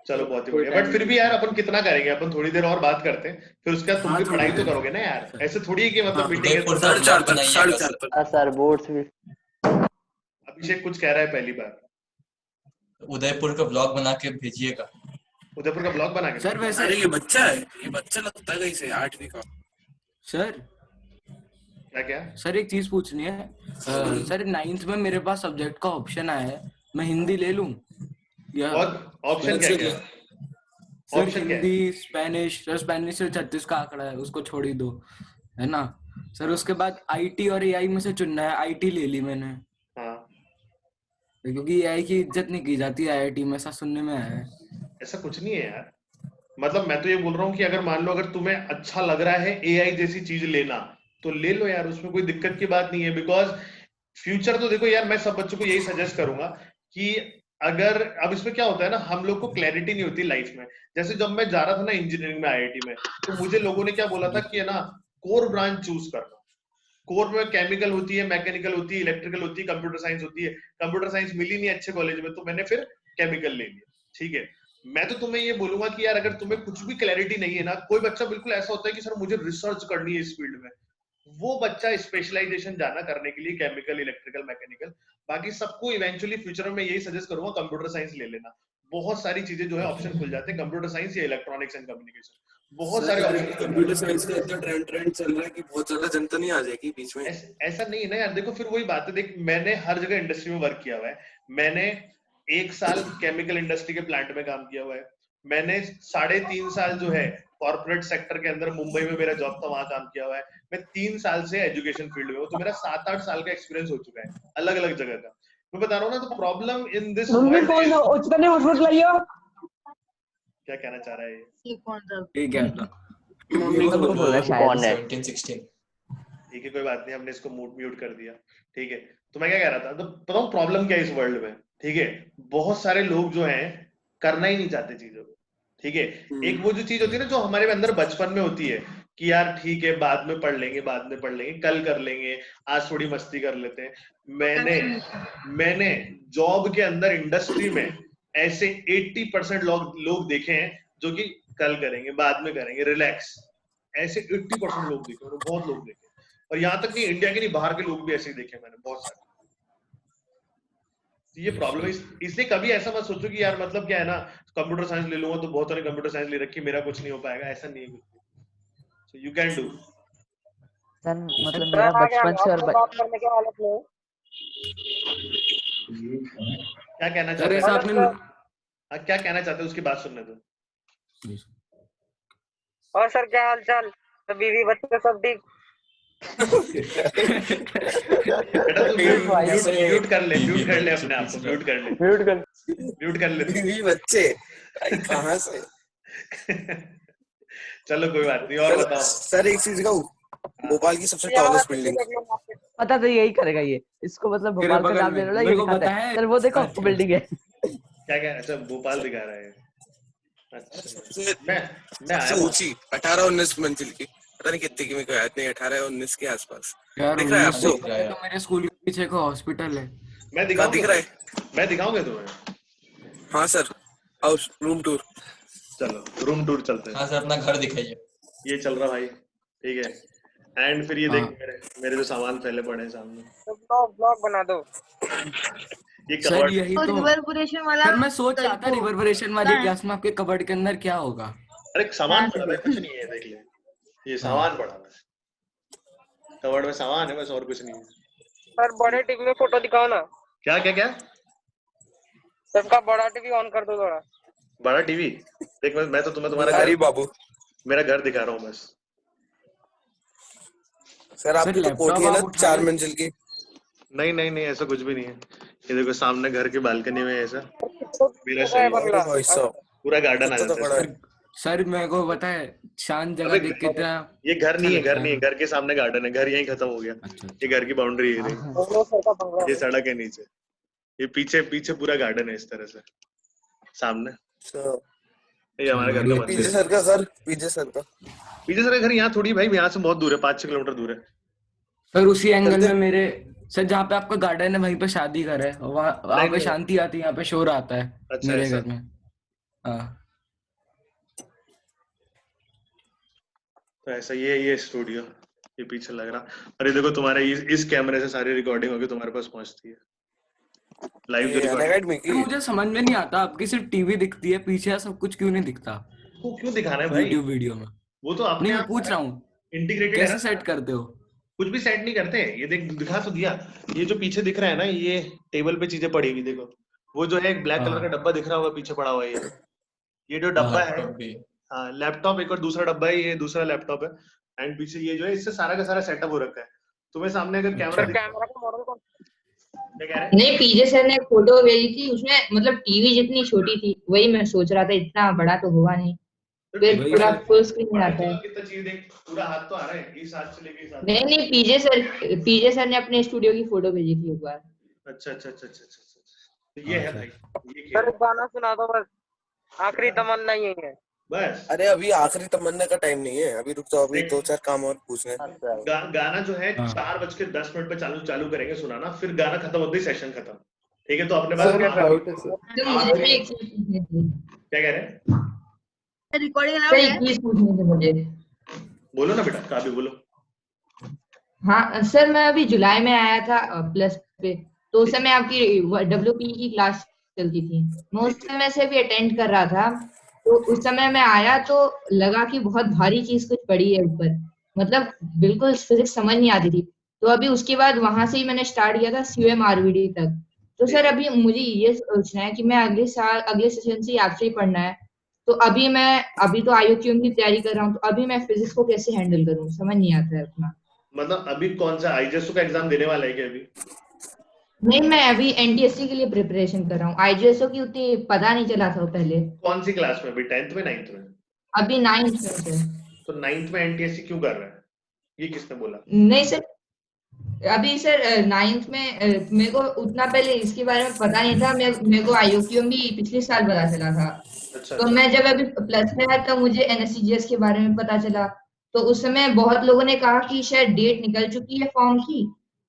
Speaker 2: चलो बहुत ही बढ़िया, बट फिर भी यार अपन कितना करेंगे, अपन थोड़ी देर और बात करते हैं, फिर उसके बाद तुम भी पढ़ाई तो करोगे ना यार, ऐसे थोड़ी है कि मतलब मीटिंग है तो
Speaker 3: 4:30 तक 4:30 तक।
Speaker 6: सर बोर्ड्स भी।
Speaker 2: अभिषेक कुछ कह रहा है पहली बार।
Speaker 10: उदयपुर का ब्लॉग बना के भेजिएगा।
Speaker 2: उदयपुर का ब्लॉग बना के
Speaker 4: सर वैसे
Speaker 3: अरे ये बच्चा है, ये बच्चा लगता है कहीं से 8वीं का।
Speaker 4: सर
Speaker 2: क्या
Speaker 4: सर एक चीज पूछनी है। सर 9th में मेरे पास सब्जेक्ट का ऑप्शन आया है, मैं हिंदी ले लूं या
Speaker 2: ऑप्शन क्या क्या
Speaker 4: सर?
Speaker 2: ऑप्शन क्या है?
Speaker 4: हिंदी स्पेनिश, सर स्पेनिश से 36 का आंकड़ा है, उसको छोड़ ही दो, है ना सर। उसके बाद आईटी और एआई में से चुनना है, आईटी ले ली मैंने।
Speaker 2: हाँ,
Speaker 4: क्योंकि एआई की इज्जत नहीं की जाती आईआईटी में, ऐसा सुनने में आया है।
Speaker 2: ऐसा कुछ नहीं है यार, मतलब मैं तो ये बोल रहा हूँ कि अगर मान लो अगर तुम्हें अच्छा लग रहा है एआई जैसी चीज लेना तो ले लो यार, उसमें कोई दिक्कत की बात नहीं है। बिकॉज फ्यूचर तो देखो यार, मैं सब बच्चों को यही सजेस्ट करूंगा कि अगर अब इसमें क्या होता है ना, हम लोग को क्लैरिटी नहीं होती लाइफ में। जैसे जब मैं जा रहा था ना इंजीनियरिंग में आईआईटी में, तो मुझे लोगों ने क्या बोला था कि है ना कोर ब्रांच चूज करना। कोर में केमिकल होती है, मैकेनिकल होती है, इलेक्ट्रिकल होती है, कंप्यूटर साइंस होती है। कंप्यूटर साइंस मिली नहीं अच्छे कॉलेज में, तो मैंने फिर केमिकल ले लिया। ठीक है, मैं तो तुम्हें ये बोलूंगा कि यार अगर तुम्हें कुछ भी क्लैरिटी नहीं है ना, कोई बच्चा बिल्कुल ऐसा होता है कि सर मुझे रिसर्च करनी है इस फील्ड में, वो बच्चा स्पेशलाइजेशन जाना करने के लिए केमिकल, इलेक्ट्रिकल, मैकेनिकल। बाकी सबको इवेंचुअली फ्यूचर में यही सजेस्ट करूंगा कंप्यूटर साइंस ले लेना। बहुत सारी चीजें जो है ऑप्शन खुल जाते हैं, कंप्यूटर साइंस या इलेक्ट्रॉनिक्स एंड कम्युनिकेशन, बहुत सारे ऑप्शन।
Speaker 3: कंप्यूटर साइंस का इतना ट्रेंड चल रहा है कि बहुत ज्यादा जनता नहीं आ जाएगी बीच में।
Speaker 2: ऐसा नहीं है ना यार, देखो फिर वही बात है, देख मैंने हर जगह इंडस्ट्री में वर्क किया हुआ है। मैंने 1 साल केमिकल इंडस्ट्री के प्लांट में काम किया हुआ है। मैंने 3.5 साल जो है कॉर्पोरेट सेक्टर के अंदर मुंबई में मेरा जॉब था, वहां काम किया हुआ है। मैं 3 साल से एजुकेशन फील्ड में हूँ, तो मेरा 7-8 साल का एक्सपीरियंस हो चुका है अलग अलग जगह का। मैं बता रहा हूँ ना, तो प्रॉब्लम इन दिस क्या कहना चाह रहा है ये?
Speaker 4: ठीक है
Speaker 1: सबको बोला शायद।
Speaker 10: 17-16।
Speaker 2: ठीक है, कोई बात नहीं, हमने इसको म्यूट कर दिया। ठीक है, तो मैं क्या कह रहा था, तो बताऊं प्रॉब्लम क्या है इस वर्ल्ड में। ठीक है, बहुत सारे लोग जो हैं करना ही नहीं चाहते चीजों को। ठीक है, एक वो जो चीज होती है ना जो हमारे अंदर बचपन में होती है कि यार ठीक है बाद में पढ़ लेंगे, बाद में पढ़ लेंगे, कल कर लेंगे, आज थोड़ी मस्ती कर लेते हैं। मैंने जॉब के अंदर इंडस्ट्री में ऐसे 80% लोग देखे हैं जो कि कल करेंगे, बाद में करेंगे, रिलैक्स, ऐसे 80% लोग देखे, मैंने बहुत लोग देखे। और यहाँ तक कि इंडिया के नहीं, बाहर के लोग भी ऐसे ही देखे मैंने बहुत सारे। ये प्रॉब्लम है, इसलिए कभी ऐसा मत सोचो कि यार मतलब क्या है ना, कंप्यूटर साइंस ले लूंगा तो बहुत सारे कंप्यूटर साइंस ले रखी, मेरा कुछ नहीं हो पाएगा, ऐसा नहीं है कुछ। So you can do.
Speaker 1: Sir मतलब मेरा बचपन से और
Speaker 8: बात करने के हालत में
Speaker 2: क्या कहना चाहते हैं
Speaker 4: आपने?
Speaker 2: क्या कहना चाहते हैं उसकी बात सुनने दो।
Speaker 8: और सर क्या हाल चाल, बीवी बच्चे सब ठीक?
Speaker 2: बेटा तू म्यूट कर ले अपने आप को, म्यूट कर ले
Speaker 3: बीवी बच्चे कहाँ से?
Speaker 2: चलो कोई बात नहीं, और बताओ
Speaker 3: सर एक चीज कहूँ, भोपाल की सबसे टॉलेस्ट बिल्डिंग
Speaker 1: पता तो यही करेगा ये, इसको मतलब भोपाल का नाम देना ये दिखाता है। सर वो देखो बिल्डिंग है।
Speaker 2: क्या अच्छा भोपाल दिखा रहा है। अच्छा
Speaker 3: सबसे ऊंची 18-19 मंजिल की, पता नहीं कितने की, मेरे को याद नहीं, 18-19 के आसपास।
Speaker 4: यार
Speaker 3: दिख रहा है आपको?
Speaker 4: तो मेरे स्कूल के पीछे को हॉस्पिटल है।
Speaker 2: मैं
Speaker 3: दिख रहा है?
Speaker 2: मैं दिखाऊंगा तुम्हें।
Speaker 3: हाँ सर, हाउस रूम टूर।
Speaker 2: चलो रूम टूर चलते हैं।
Speaker 10: हाँ सर, अपना घर दिखाइए।
Speaker 2: ये चल रहा भाई, ठीक है। एंड फिर ये देख मेरे जो सामान फैले पड़े हैं सामने,
Speaker 8: ब्लॉग बना दो।
Speaker 2: ये
Speaker 4: सर यही तो
Speaker 5: रिवर्बरेशन वाला।
Speaker 4: सर मैं सोच रहा था रिवर्बरेशन वाली क्लास में आपके कबर्ड के अंदर क्या होगा।
Speaker 2: अरे सामान पड़ा है, कुछ नहीं है, देख ले ये सामान पड़ा है कबर्ड में, सामान है बस, और कुछ नहीं है।
Speaker 8: सर बड़े टीवी में फोटो दिखाओ ना।
Speaker 2: क्या क्या क्या?
Speaker 8: सबका बड़ा टीवी ऑन कर दो थोड़ा।
Speaker 2: बड़ा टीवी देख, मैं तो तुम्हारा घर,
Speaker 3: बाबू
Speaker 2: मेरा घर दिखा रहा हूँ बस।
Speaker 3: सर आपकी तो कोठी है ना 4 मंजिल की?
Speaker 2: नहीं ऐसा कुछ भी नहीं है। ये देखो सामने घर के बालकनी में ऐसा मेरा सही पूरा गार्डन आ जाता है।
Speaker 4: सर मेरे को पता है, शांत जगह देख के इतना।
Speaker 2: ये घर नहीं है, घर के सामने गार्डन है, घर यहीं खत्म हो गया। ये घर की बाउंड्री है, ये सड़क है नीचे, ये पीछे पूरा गार्डन है इस तरह से सामने। ये हमारे घर का मंदिर।
Speaker 3: पीछे सर का
Speaker 2: घर यहाँ थोड़ी भाई, यहाँ से बहुत दूर है, 5-6 किलोमीटर दूर है।
Speaker 4: सर उसी एंगल में मेरे सर जहाँ पे आपका गार्डन है वहीं पे शादी घर है, वहाँ पे शांति आती है, यहाँ पे शोर आता है मेरे घर में। हाँ
Speaker 2: तो ऐसा ये स्टूडियो ये पीछे लग रहा। और ये देखो तुम्हारे इस कैमरे से सारी रिकॉर्डिंग होगी तुम्हारे पास पहुंचती है लाइव जो रिकॉर्डिंग।
Speaker 4: मुझे समझ में नहीं आता, आपकी सिर्फ टीवी दिखती है, पीछे सब कुछ क्यों नहीं दिखता
Speaker 2: वो क्यों दिखाना है भाई?
Speaker 4: यूट्यूब वीडियो में?
Speaker 2: वो तो अपने
Speaker 4: नहीं, मैं
Speaker 2: आप
Speaker 4: पूछ रहा हूँ
Speaker 2: इंटीग्रेटेड है
Speaker 4: कैसे
Speaker 2: ना।
Speaker 4: सेट करते हो?
Speaker 2: कुछ भी सेट नहीं करते हैं। ये देख दिखा तो दिया। ये जो पीछे दिख रहा है ना, ये टेबल पे चीजें पड़ी हुई देखो। वो जो है एक ब्लैक कलर का डब्बा दिख रहा होगा पीछे पड़ा हुआ है ये जो डब्बा है।
Speaker 10: लैपटॉप भी
Speaker 2: हाँ लैपटॉप एक और दूसरा डब्बा है, ये दूसरा लैपटॉप है। एंड पीछे ये जो है इससे सारा का सारा सेटअप हो रखा है। तुम्हें सामने अगर कैमरा
Speaker 8: कैमरा का मॉडल कौन?
Speaker 2: क्या कह रहे हैं?
Speaker 5: नहीं, पीजे सर ने एक फोटो भेजी थी, उसमें मतलब टीवी जितनी छोटी थी, वही मैं सोच रहा था, इतना बड़ा तो हुआ नहीं। फिर
Speaker 2: वही
Speaker 5: पूरा
Speaker 4: सर।
Speaker 5: फुल स्क्रीन आता है।
Speaker 2: कितना चीज देख, पूरा हाथ तो आ रहा है इस हाथ से लेके इस हाथ
Speaker 5: नहीं नहीं, पीजे सर ने अपने स्टूडियो की फोटो भेजी थी एक बार।
Speaker 2: अच्छा अच्छा अच्छा अच्छा अच्छा। तो ये है भाई, ये
Speaker 8: सर गाना सुना दो बस, आखिरी तमन्ना यही है
Speaker 2: बस।
Speaker 3: अरे अभी आखिरी तमन्ना का टाइम नहीं है, अभी रुक जाओ, अभी 2-4 काम और पूछने हैं।
Speaker 2: गाना जो है
Speaker 4: हाँ।
Speaker 2: 4:10 पे चालू करेंगे सुनाना, फिर गाना खत्म होते ही सेशन खत्म। ठीक है? तो अपने पास
Speaker 5: तो मुझे भी एक चीज पूछनी थी।
Speaker 2: क्या कह रहे हैं?
Speaker 5: रिकॉर्डिंग सर, एक चीज पूछनी थी मुझे।
Speaker 2: बोलो ना बेटा, काफी बोलो।
Speaker 5: हाँ सर, मैं अभी जुलाई में आया था प्लस पे, तो उस समय आपकी WPE की क्लास चलती थी। मैं उस समय से भी अटेंड कर रहा था। तो उस समय मैं आया तो लगा कि बहुत भारी चीज कुछ पड़ी है ऊपर, मतलब बिल्कुल फिजिक्स समझ नहीं आती थी। तो अभी उसके बाद वहां से ही मैंने स्टार्ट किया था CUM RVD तक। तो सर अभी मुझे ये सोचना है कि मैं अगले सेशन से आपसे ही पढ़ना है। तो अभी तो IUQM की तैयारी कर रहा हूँ, तो अभी मैं फिजिक्स को कैसे हैंडल करूँ, समझ नहीं आता है उतना।
Speaker 2: मतलब अभी कौन सा IGSO का एग्जाम देने वाला है क्या अभी?
Speaker 5: नहीं, मैं अभी NTSC के लिए प्रिपरेशन कर रहा हूँ। IGSO की उतनी पता नहीं चला था पहले।
Speaker 2: कौन सी क्लास में अभी? 10th में 9th में?
Speaker 5: अभी 9th में सर।
Speaker 2: तो 9th में NTSC क्यों कर रहा है? ये किसने बोला?
Speaker 5: नहीं सर, अभी सर 9th में मेरे को उतना पहले इसके बारे में पता नहीं था। मेरे को IUQM भी पिछले साल पता चला था।
Speaker 2: अच्छा
Speaker 5: तो मैं जब अभी प्लस में आया तो मुझे NSCGS के बारे में पता चला। तो उस समय बहुत लोगों ने कहा कि शायद डेट निकल चुकी है फॉर्म की,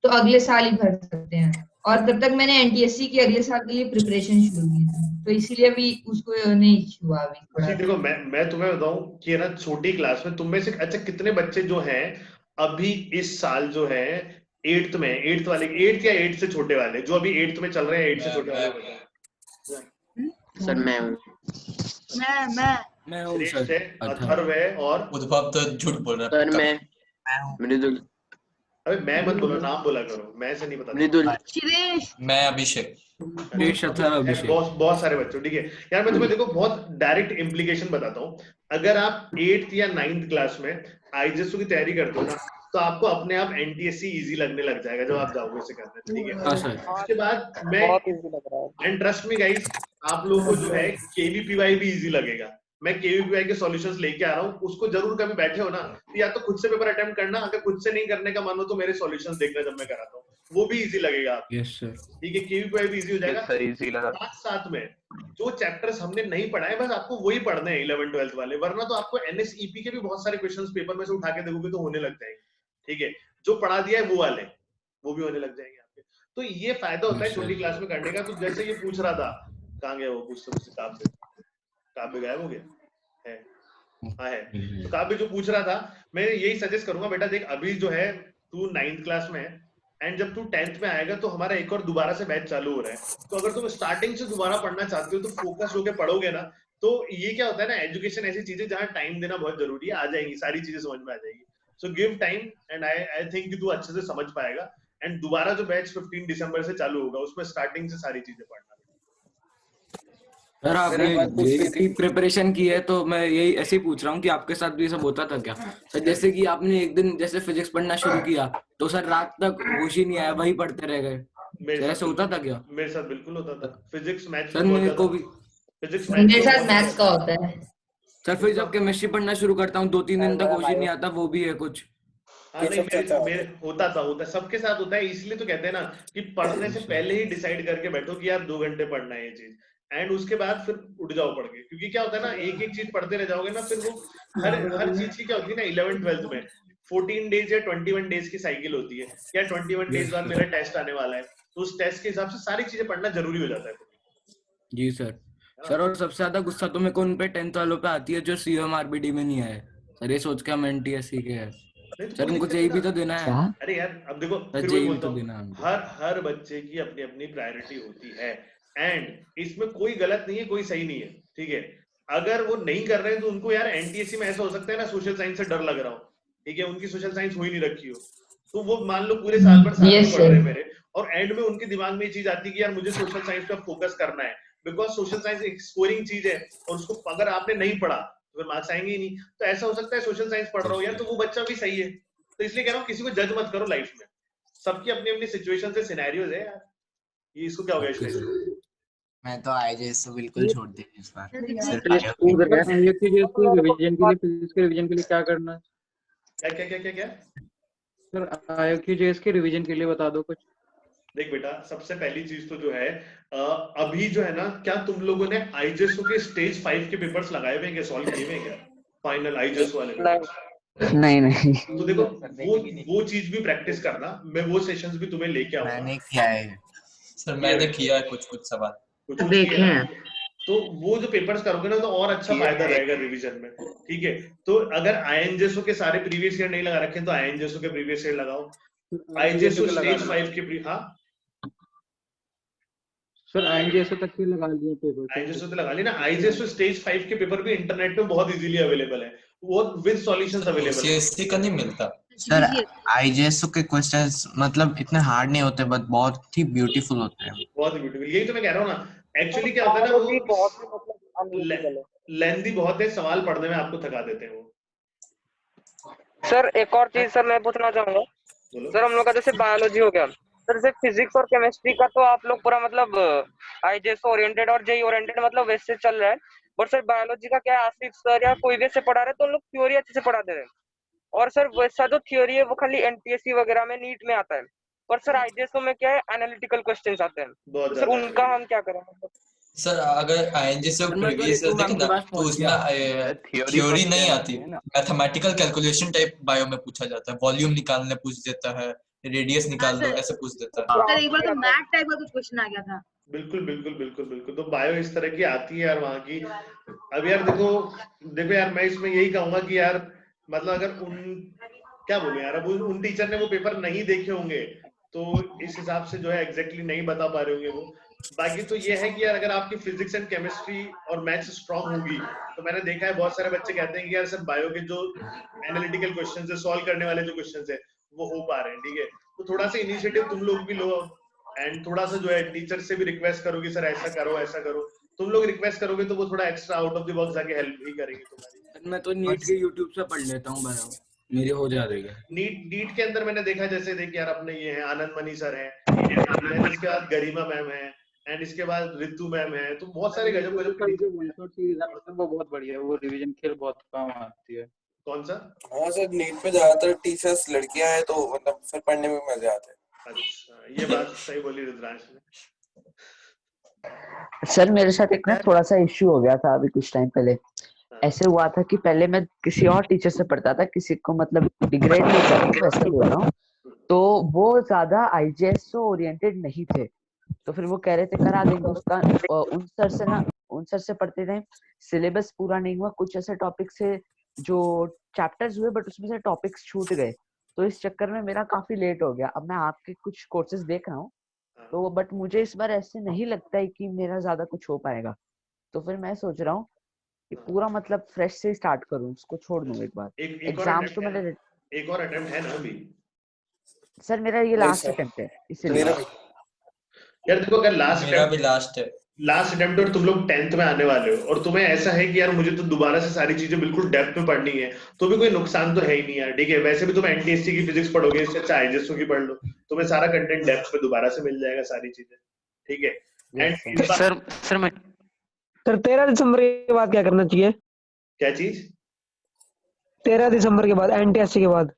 Speaker 5: तो अगले साल ही भर सकते हैं। और तब तक मैंने NTSC की अगले साल के लिए प्रिपरेशन शुरू की थी, तो इसीलिए अभी उसको नहीं हुआ अभी थोड़ा।
Speaker 2: जी देखो, मैं तुम्हें बताऊं कि ना, छोटी क्लास में तुम में से अच्छा कितने बच्चे जो हैं अभी इस साल जो है 8th में, 8th वाले, 8th या 8th से छोटे वाले जो अभी 8th में चल रहे हैं, 8th से छोटे वाले बताओ।
Speaker 7: सर मैं हूँ।
Speaker 4: मैं हूँ
Speaker 2: श्रेष्ठ
Speaker 4: सर।
Speaker 2: है, अथर्व है और
Speaker 10: उद्भव तो झूठ बोल रहा
Speaker 7: सर
Speaker 10: है।
Speaker 7: मैं हूँ मृदुल।
Speaker 2: अबे मैं मत बोलो, नाम बोला करो, मैं से नहीं पता।
Speaker 7: मृदुल।
Speaker 10: मैं अभिषेक।
Speaker 2: बहुत सारे बच्चों, ठीक है यार। मैं तुम्हें देखो बहुत डायरेक्ट इम्प्लीकेशन बताता हूँ। अगर आप 8th या 9th क्लास में IGSO की तैयारी करते हो ना, तो आपको अपने आप NTSC इजी लगने लग जाएगा जब आप जाओगे इसे करने, ठीक है? उसके बाद मैं, एंड ट्रस्ट मी गाइस, आप लोगों को जो है KVPY भी इजी लगेगा। मैं KVPY के सॉल्यूशंस लेके आ रहा हूँ, उसको जरूर कभी बैठे हो ना, तो या तो खुद से पेपर अटेम्प्ट करना, अगर खुद से नहीं करने का मन हो तो मेरे सॉल्यूशंस देखना जब मैं कराता हूँ, वो भी इजी लगेगा आपको।
Speaker 4: Yes sir.
Speaker 2: ठीक है? KVPY भी इजी हो जाएगा। साथ में जो चैप्टर्स हमने नहीं पढ़ाए बस आपको वही पढ़ने हैं 11th-12th वाले, वरना तो आपको NSEP के भी बहुत सारे क्वेश्चंस पेपर में से उठा के देखोगे तो होने लग जाएंगे। ठीक है? जो पढ़ा दिया है वो वाले, वो भी होने लग जाएंगे आपके। तो ये फायदा होता है छोटी क्लास में करने का। तो जैसे ये पूछ रहा था, कहाँ गया वो, पूछते काव्य गायब हो गया है? हाँ है। तो काव्य जो पूछ रहा था, मैं यही सजेस्ट करूंगा बेटा, देख अभी जो है तू 9th क्लास में है, एंड जब तू 10th में आएगा तो हमारा एक और दोबारा से बैच चालू हो रहा है। तो अगर तुम स्टार्टिंग से दोबारा पढ़ना चाहते हो तो फोकस होकर पढ़ोगे ना, तो ये क्या होता है ना, एजुकेशन ऐसी चीज है जहाँ टाइम देना बहुत जरूरी है। आ जाएंगी सारी चीजें, समझ में आ जाएगी। So give time and I think कि तू अच्छे से समझ पाएगा। एंड दोबारा जो बैच 15 दिसंबर से चालू होगा उसमें स्टार्टिंग से सारी चीजें पढ़ना।
Speaker 4: सर आपने प्रिपरेशन की है तो मैं यही ऐसे ही पूछ रहा हूँ कि आपके साथ भी सब होता था क्या? सर जैसे कि आपने एक दिन जैसे फिजिक्स पढ़ना शुरू किया तो सर रात तक होश ही नहीं आया, वही पढ़ते रह गए, ऐसे होता था क्या?
Speaker 2: मेरे साथ बिल्कुल होता था। फिजिक्स मैथ्स
Speaker 4: सर मेरे को भी,
Speaker 2: फिजिक्स
Speaker 5: मेरे साथ मैथ्स का होता है।
Speaker 4: सर फिर जब केमिस्ट्री पढ़ना शुरू करता हूँ 2-3 दिन तक होश ही नहीं आता, वो भी है कुछ।
Speaker 2: हाँ नहीं, मेरे होता था, सबके साथ होता है। इसलिए तो कहते हैं ना कि पढ़ने से पहले ही डिसाइड करके बैठो कि यार 2 घंटे पढ़ना है ये चीज, एंड उसके बाद फिर उठ जाओ पढ़ के। क्योंकि क्या होता है ना, एक एक चीज पढ़ते रह जाओगे ना, फिर वो हर चीज की क्या होती है ना, 11th-12th में 14 डेज या 21 डेज की साइकिल होती है, या 21 डेज बाद मेरा टेस्ट आने वाला है, तो उस टेस्ट के हिसाब से सारी चीजें पढ़ना जरूरी हो जाता है।
Speaker 4: जी सर। सर और सबसे ज्यादा गुस्सा तो मेरे को उन पे 10th वालों पे आती है जो CMRBD में नहीं आए सर, ये सोच के हम NTSC के हैं
Speaker 2: नहीं तो
Speaker 4: सर,
Speaker 2: कोई
Speaker 4: उनको
Speaker 2: दिक्कत
Speaker 4: जेई
Speaker 2: नहीं
Speaker 4: भी तो
Speaker 2: ना।
Speaker 4: देना है
Speaker 1: क्या
Speaker 2: अरे यार अब देखो
Speaker 4: सर,
Speaker 2: फिर वही
Speaker 4: जेई भी
Speaker 2: बोलता
Speaker 4: तो
Speaker 2: हूँ,
Speaker 4: देना है हमको।
Speaker 2: हर बच्चे की अपनी अपनी प्रायोरिटी होती है एंड इसमें कोई गलत नहीं है, कोई सही नहीं है, ठीक है। अगर वो नहीं कर रहे हैं तो उनको यार एनटीएससी में ऐसा हो सकता है ना, सोशल साइंस से डर लग रहा हो, ठीक है, उनकी सोशल साइंस हो ही नहीं रखी हो, तो वो मान लो पूरे साल भर साथ में
Speaker 5: यस
Speaker 2: पढ़ रहे
Speaker 5: सर।
Speaker 2: हैं मेरे, और एंड में उनके दिमाग में ये चीज आती है कि यार मुझे सोशल साइंस पे फोकस करना है, बिकॉज सोशल साइंस एक स्कोरिंग चीज है और उसको अगर आपने नहीं पढ़ा तो फिर मार्क्स आएंगे ही नहीं। तो ऐसा हो सकता है सोशल साइंस पढ़ रहा हो यार तो वो बच्चा भी सही है, तो इसलिए कह रहा हूँ किसी को जज मत करो लाइफ में, सबकी अपनी अपनी सिचुएशन से सिनेरियोज है यार। ये इसको क्या हो गया श्रेष्ठ?
Speaker 7: मैं तो आईजेएस तो बिल्कुल छोड़ दी इस बार, सिर्फ
Speaker 6: रिवीजन के लिए, फिजिक्स के रिवीजन के लिए क्या करना है
Speaker 2: क्या क्या क्या क्या क्या
Speaker 6: सर? IOQJS के रिवीजन के लिए बता दो कुछ।
Speaker 2: देख बेटा, सबसे पहली चीज तो जो है अभी जो है ना, क्या तुम लोगों ने आईजेएसओ के स्टेज 5 के पेपर्स लगाए हुए हैं क्या, सॉल्व किए हुए हैं क्या, फाइनल आईजेएसओ वाले पेपर्स?
Speaker 1: नहीं
Speaker 2: तो देखो वो चीज भी प्रैक्टिस करना, मैं वो सेशंस भी तुम्हें लेके आऊंगा।
Speaker 7: मैंने किया है
Speaker 10: सर मैंने किया है कुछ सवाल।
Speaker 2: कुछ देखे हैं, तो वो जो पेपर्स करोगे ना तो और अच्छा फायदा रहेगा रिवीजन में, ठीक है। तो अगर आईएनजेएसओ के सारे प्रीवियस ईयर नहीं लगा रखे तो आईएनजेएसओ के प्रीवियस ईयर लगाओ, आईजेएसओ स्टेज 5 के हाँ
Speaker 6: सर INJSO तक के लगा लिए पेपर।
Speaker 2: आईजेएसओ तो लगा लेना, आईजेएसओ स्टेज 5 के पेपर भी इंटरनेट पे बहुत इजीली अवेलेबल है, वो विद सॉल्यूशंस अवेलेबल है।
Speaker 10: CSC का नहीं मिलता
Speaker 7: सर। आईजेएसओ के क्वेश्चंस मतलब इतने हार्ड नहीं होते बट बहुत ही ब्यूटीफुल होते हैं,
Speaker 2: बहुत ब्यूटीफुल, यही तो मैं कह रहा हूँ ना। एक्चुअली क्या होता है ना, वो
Speaker 8: बहुत ही मतलब अनलिमिटेड है
Speaker 2: लेंथी बहुत है, सवाल पढ़ने में आपको थका देते हैं वो।
Speaker 8: सर। एक और चीज सर मैं पूछना चाहूंगा
Speaker 2: बोलो।
Speaker 8: सर, हम लोग का जैसे बायोलॉजी हो गया सर, जैसे फिजिक्स और केमिस्ट्री का तो आप लोग पूरा मतलब आईजेएस ओरिएंटेड और जेई ओरिएंटेड मतलब वैसे चल रहा है, बट सर बायोलॉजी का क्या आसिफ सर या कोई भी से पढ़ा रहे तो उन लोग थ्योरी अच्छे से पढ़ा दे रहे हैं, और सर वैसा जो थ्योरी है वो खाली एनटीएससी वगैरह में नीट में आता है, पर सर आईजेएस में क्या है एनालिटिकल क्वेश्चंस आते हैं, तो सर उनका हम क्या करें मतलब?
Speaker 10: सर अगर INJSO प्रीवियस ईयर देखें ना तो उसमें थ्योरी नहीं आती, मैथमेटिकल कैलकुलेशन टाइप बायो में पूछा जाता है, वॉल्यूम निकालने पूछ देता है, रेडियस निकाल दो ऐसे पूछ देता है।
Speaker 11: सर एक बार तो मैथ टाइप का कुछ क्वेश्चन आ गया था।
Speaker 2: बिल्कुल बिल्कुल बिल्कुल बिल्कुल, तो बायो इस तरह की आती है यार वहाँ की। अब यार देखो यार, मैं इसमें यही कहूंगा कि यार मतलब अगर क्या बोलूं यार, अब उन टीचर ने वो पेपर नहीं देखे होंगे तो इस हिसाब से जो है एग्जैक्टली नहीं बता पा रहे होंगे वो। बाकी तो ये है कि यार अगर आपकी फिजिक्स एंड केमिस्ट्री और मैथ्स स्ट्रांग होगी तो मैंने देखा है बहुत सारे बच्चे कहते हैं कि यार सर बायो के जो एनालिटिकल क्वेश्चंस है, सॉल्व करने वाले जो क्वेश्चंस है वो हो पा रहे हैं, ठीक है। तो थोड़ा सा इनिशिएटिव तुम लोग भी लो एंड थोड़ा सा जो है टीचर से भी रिक्वेस्ट करो कि सर ऐसा करो ऐसा करो, तुम लोग रिक्वेस्ट करोगे तो वो थोड़ा extra out of the box जाके हेल्प भी करेंगे तुम्हारी।
Speaker 4: मैं तो नीट के यूट्यूब से पढ़ लेता हूँ बायो, मेरी हो जाती है।
Speaker 2: नीट के अंदर मैंने देखा, जैसे देख यार अपने ये है आनंद मनी सर है, इसके बाद गरिमा मैम है एंड इसके बाद रितु मैम है, तो बहुत सारे गजब
Speaker 6: वो बहुत बढ़िया है, वो रिवीजन के लिए बहुत काम आती है।
Speaker 2: कौन सा?
Speaker 3: हाँ सर, नीट पे ज्यादातर टीचर्स लड़कियां हैं तो मतलब फिर पढ़ने में मजे आते हैं।
Speaker 2: अच्छा, ये बात सही बोली रुद्रांश ने।
Speaker 1: सर मेरे साथ एक ना थोड़ा सा इश्यू हो गया था अभी कुछ टाइम पहले। ऐसे हुआ था कि पहले मैं किसी और टीचर से पढ़ता था, किसी को मतलब डिग्रेड नहीं कर रहा हूँ, वैसे बोल रहा हूँ, तो वो ज्यादा आईजेएस ओरिएंटेड नहीं थे, तो फिर वो कह रहे थे करा देंगे उसका। उन सर से पढ़ते थे, सिलेबस पूरा नहीं हुआ, कुछ ऐसे टॉपिक से जो चैप्टर्स हुए बट उसमें से टॉपिक्स छूट गए, तो इस चक्कर में मेरा काफी लेट हो गया। अब मैं आपके कुछ कोर्सेज देख रहा हूँ तो बट मुझे इस बार ऐसे नहीं लगता है कि मेरा ज्यादा कुछ हो पाएगा, तो फिर मैं सोच रहा हूँ कि पूरा मतलब फ्रेश से स्टार्ट करूँ, उसको छोड़ दूं एक बार। एग्जाम्स तो मैंने
Speaker 2: एक और अटेम्प्ट है ना अभी?
Speaker 1: सर मेरा ये लास्ट अटेम्प्ट है, इसीलिए।
Speaker 2: यार देखो अगर लास्ट अटेम्प्ट और तुम लोग 10th में आने वाले हो और तुम्हें ऐसा है कि यार मुझे तो दोबारा से सारी चीजें बिल्कुल डेप्थ में पढ़नी है, तो भी कोई नुकसान तो है ही नहीं यार, ठीक है। वैसे भी तुम एनटीएससी की फिजिक्स पढ़ोगे, इससे अच्छा आईजेएसओ की पढ़ लो, तुम्हें सारा कंटेंट डेप्थ में दोबारा से मिल जाएगा, सारी चीजें, ठीक है। एंड
Speaker 6: सर 13 दिसंबर के बाद क्या करना चाहिए?
Speaker 2: क्या चीज?
Speaker 6: 13 दिसंबर के बाद, एनटीएससी के बाद।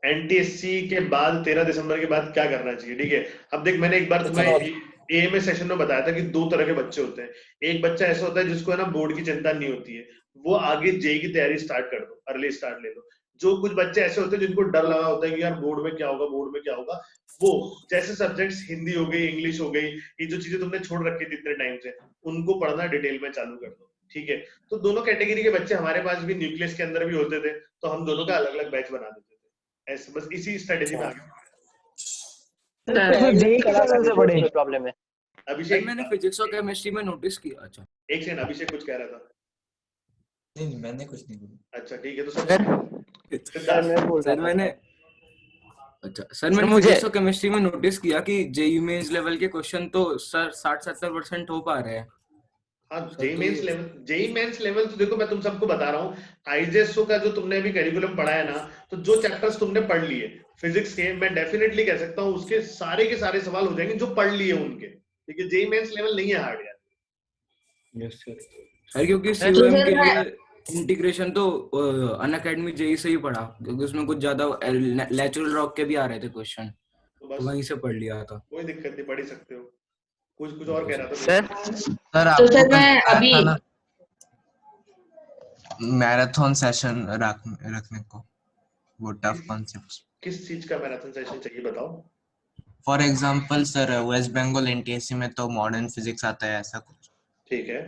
Speaker 2: एनटीएससी के बाद 13 दिसंबर के बाद क्या करना चाहिए, ठीक है। अब देख, मैंने एक बार तुम्हें एएमए सेशन में बताया था कि 2 तरह के बच्चे होते हैं। एक बच्चा ऐसा होता है जिसको है ना बोर्ड की चिंता नहीं होती है, वो आगे जेई की तैयारी स्टार्ट कर दो, अर्ली स्टार्ट ले लो। जो कुछ बच्चे ऐसे होते हैं जिनको डर लगा होता है कि यार बोर्ड में क्या होगा, बोर्ड में क्या होगा, वो जैसे सब्जेक्ट्स हिंदी हो गई, इंग्लिश हो गई, ये जो चीजें तुमने छोड़ रखी थी इतने टाइम से, उनको पढ़ना डिटेल में चालू कर दो, ठीक है। तो दोनों कैटेगरी के बच्चे हमारे पास भी न्यूक्लियस के अंदर भी होते थे, तो हम दोनों का अलग अलग बैच बना देते थे, ऐसे बस इसी स्ट्रेटेजी में आगे।
Speaker 8: प्रॉब्लम है।
Speaker 2: अभिषेक
Speaker 4: मैंने फिजिक्स और केमिस्ट्री में नोटिस किया। अच्छा
Speaker 2: एक सेकंड, अभिषेक कुछ कह रहा था।
Speaker 10: नहीं मैंने कुछ नहीं बोला।
Speaker 2: अच्छा ठीक है, तो सर
Speaker 4: मैंने फिजिक्स और केमिस्ट्री में नोटिस किया कि जेईई मेंस लेवल के क्वेश्चन तो सर 60-70% हो पा रहे हैं।
Speaker 2: हाँ, जेईई मेंस लेवल तो देखो मैं तुम सबको बता रहा हूँ, आईजेएसओ का जो तुमने अभी करिकुलम पढ़ा है ना, तो जो चैप्टर्स तुमने पढ़ लिए फिजिक्स के, मैं डेफिनेटली कह सकता हूँ उसके सारे के सारे सवाल हो जाएंगे जो पढ़ लिए उनके, ठीक है। जेईई मेंस लेवल नहीं है हार्ड यार।
Speaker 4: यस सर, क्योंकि सीयूएम के लिए इंटीग्रेशन तो अनअकैडमी जेईई से ही पढ़ा, क्योंकि उसमें कुछ ज्यादा नेचुरल रॉक के भी आ रहे थे क्वेश्चन, तो वहीं से पढ़ लिया था।
Speaker 2: कोई दिक्कत नहीं, पढ़ ही सकते हो। कुछ और कह रहा था
Speaker 7: सर आपको मैं अभी मैराथन सेशन रखने को, वो टफ कॉन्सेप्ट्स।
Speaker 2: किस चीज का मैराथन सेशन चाहिए बताओ।
Speaker 7: For example sir West Bengal NTSC में तो मॉडर्न फिजिक्स आता है, ऐसा कुछ।
Speaker 2: ठीक है,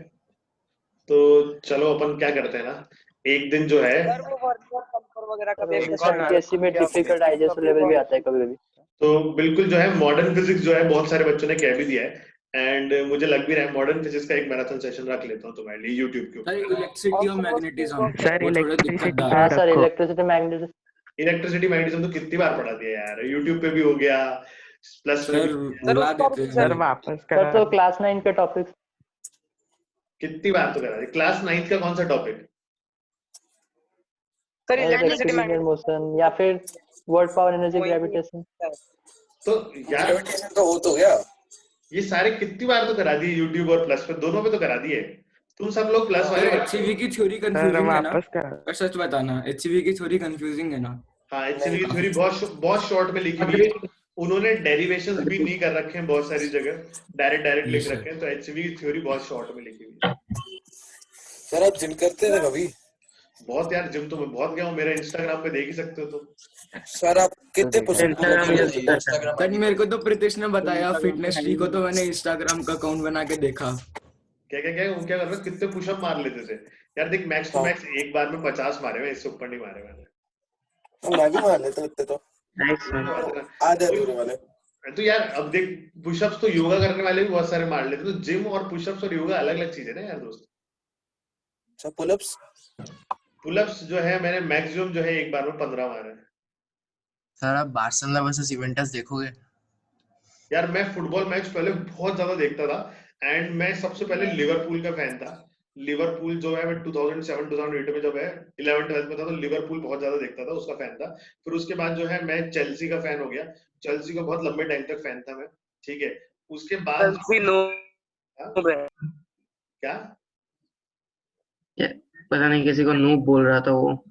Speaker 2: तो चलो अपन क्या करते हैं ना, एक दिन जो है
Speaker 8: वगैरह का एनटीएससी में डिफिकल्ट आईजेएस लेवल भी आता है कभी-कभी, तो
Speaker 2: बिल्कुल जो है मॉडर्न फिजिक्स जो है बहुत सारे बच्चों ने कह भी दिया है, एंड मुझे लग भी रहा है मॉडर्न फिजिक्स का एक मैराथन सेशन रख लेता हूं तुम्हारे लिए यूट्यूब के ऊपर।
Speaker 4: इलेक्ट्रिसिटी और मैग्नेटिज्म,
Speaker 8: सर
Speaker 2: इलेक्ट्रिसिटी मैग्नेटिज्म तो कितनी बार पढ़ा दिया यार, यूट्यूब पे भी हो गया, प्लस
Speaker 8: सर वापस करा। सर तो क्लास 9 के टॉपिक्स
Speaker 2: कितनी बार तो करा दिया। क्लास 9 का कौन सा टॉपिक?
Speaker 8: सर इलेक्ट्रिसिटी मोशन या फिर वर्ड पावर एनर्जी ग्रेविटेशन।
Speaker 2: तो यार
Speaker 3: ग्रेविटेशन तो हो तो गया,
Speaker 2: ये सारे कितनी बार तो करा दिए, यूट्यूब और प्लस पे दोनों पे तो करा दिए। तुम सब लोग प्लस वाले
Speaker 4: एचसीवी की थ्योरी कंफ्यूजिंग है ना, पर सच बताना एचसीवी की थ्योरी कंफ्यूजिंग है ना।
Speaker 2: हाँ, एचसीवी की थ्योरी बहुत शॉर्ट में लिखी हुई है, उन्होंने डेरिवेशंस भी नहीं कर रखे हैं बहुत सारी जगह, डायरेक्ट लिख रखे हैं, तो एचसीवी की थ्योरी बहुत शॉर्ट में लिखी हुई है।
Speaker 3: सर आप जिम करते थे कभी?
Speaker 2: बहुत यार, जिम तो मैं बहुत गया हूँ, मेरा इंस्टाग्राम पे देख ही सकते हो तुम।
Speaker 3: सर आप कितने
Speaker 4: सर मेरे को तो प्रीतिश ने बताया फिटनेस फ्री को, तो मैंने इंस्टाग्राम का अकाउंट बना के देखा।
Speaker 2: क्या कर रहे हो, कितने पुशअप मार लेते थे यार। देख मैक्स टू मैक्स एक बार में 50 मारे हुए, इससे ऊपर नहीं मारे मैंने।
Speaker 3: मैं भी मार लेता इतने तो आधे अधूरे वाले।
Speaker 2: तो यार अब देख, पुशअप्स तो योगा करने वाले भी बहुत सारे मार लेते, तो जिम और पुशअप्स और योगा अलग अलग चीजें ना यार दोस्त। पुलअप्स जो है मैंने मैक्सिमम जो है एक बार में 15 मारे हैं।
Speaker 7: सर आप बार्सिलोना वर्सेस यूवेंटस देखोगे?
Speaker 2: यार मैं फुटबॉल मैच पहले बहुत ज्यादा देखता था, एंड मैं सबसे पहले लिवरपूल का फैन था। लिवरपूल जो है मैं 2007-2008 में जब है 11th-12th में था, तो लिवरपूल बहुत ज्यादा देखता था, उसका फैन था। फिर उसके बाद जो है मैं चेल्सी का फैन हो गया, चेल्सी का बहुत लंबे टाइम तक फैन था मैं, ठीक है। उसके बाद क्या
Speaker 12: पता नहीं किसी को नूब बोल रहा था वो,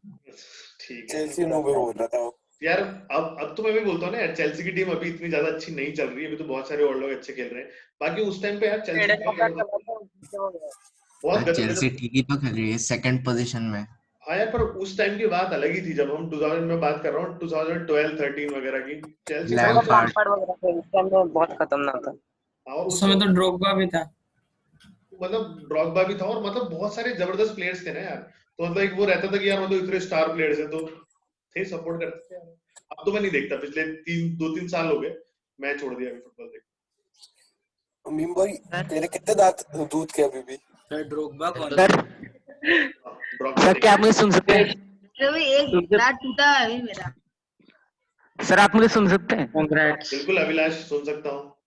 Speaker 2: ठीक है
Speaker 3: चेल्सी नूब बोल रहा था
Speaker 2: यार। अब तो मैं भी बोलता हूँ ना यार, चेल्सी की टीम अभी इतनी ज्यादा अच्छी नहीं चल रही है, अभी तो बहुत सारे और लोग अच्छे खेल रहे हैं। बाकी उस टाइम पे यार
Speaker 7: चेल्सी ठीक ही तो खेल रही है, सेकंड पोजीशन में।
Speaker 2: हाँ यार, पर उस टाइम की बात अलग ही थी, जब हम 2000 में बात कर रहा हूँ, 2012-13 वगैरह की चेल्सी
Speaker 8: बहुत खतरनाक था।
Speaker 2: और
Speaker 13: उस समय तो ड्रोग्बा भी था,
Speaker 2: मतलब ड्रॉगबा भी था, और मतलब बहुत सारे जबरदस्त प्लेयर्स थे ना यार। तो मतलब एक वो रहता था कि यार मतलब इतने स्टार प्लेयर्स हैं, तो थे, सपोर्ट करते थे। अब तो मैं नहीं देखता, पिछले 2-3 साल हो गए मैं छोड़ दिया फुटबॉल देखना।
Speaker 3: मीम भाई तेरे कितने दांत दूध के अभी भी?
Speaker 4: सर ड्रोग्बा कौन?
Speaker 12: सर क्या आप मुझे सुन सकते हैं?
Speaker 11: एक दांत टूटा है अभी मेरा।
Speaker 12: सर आप मुझे सुन सकते हैं? कांग्रेट्स।
Speaker 2: बिल्कुल अभिलाष, सुन सकता हूँ।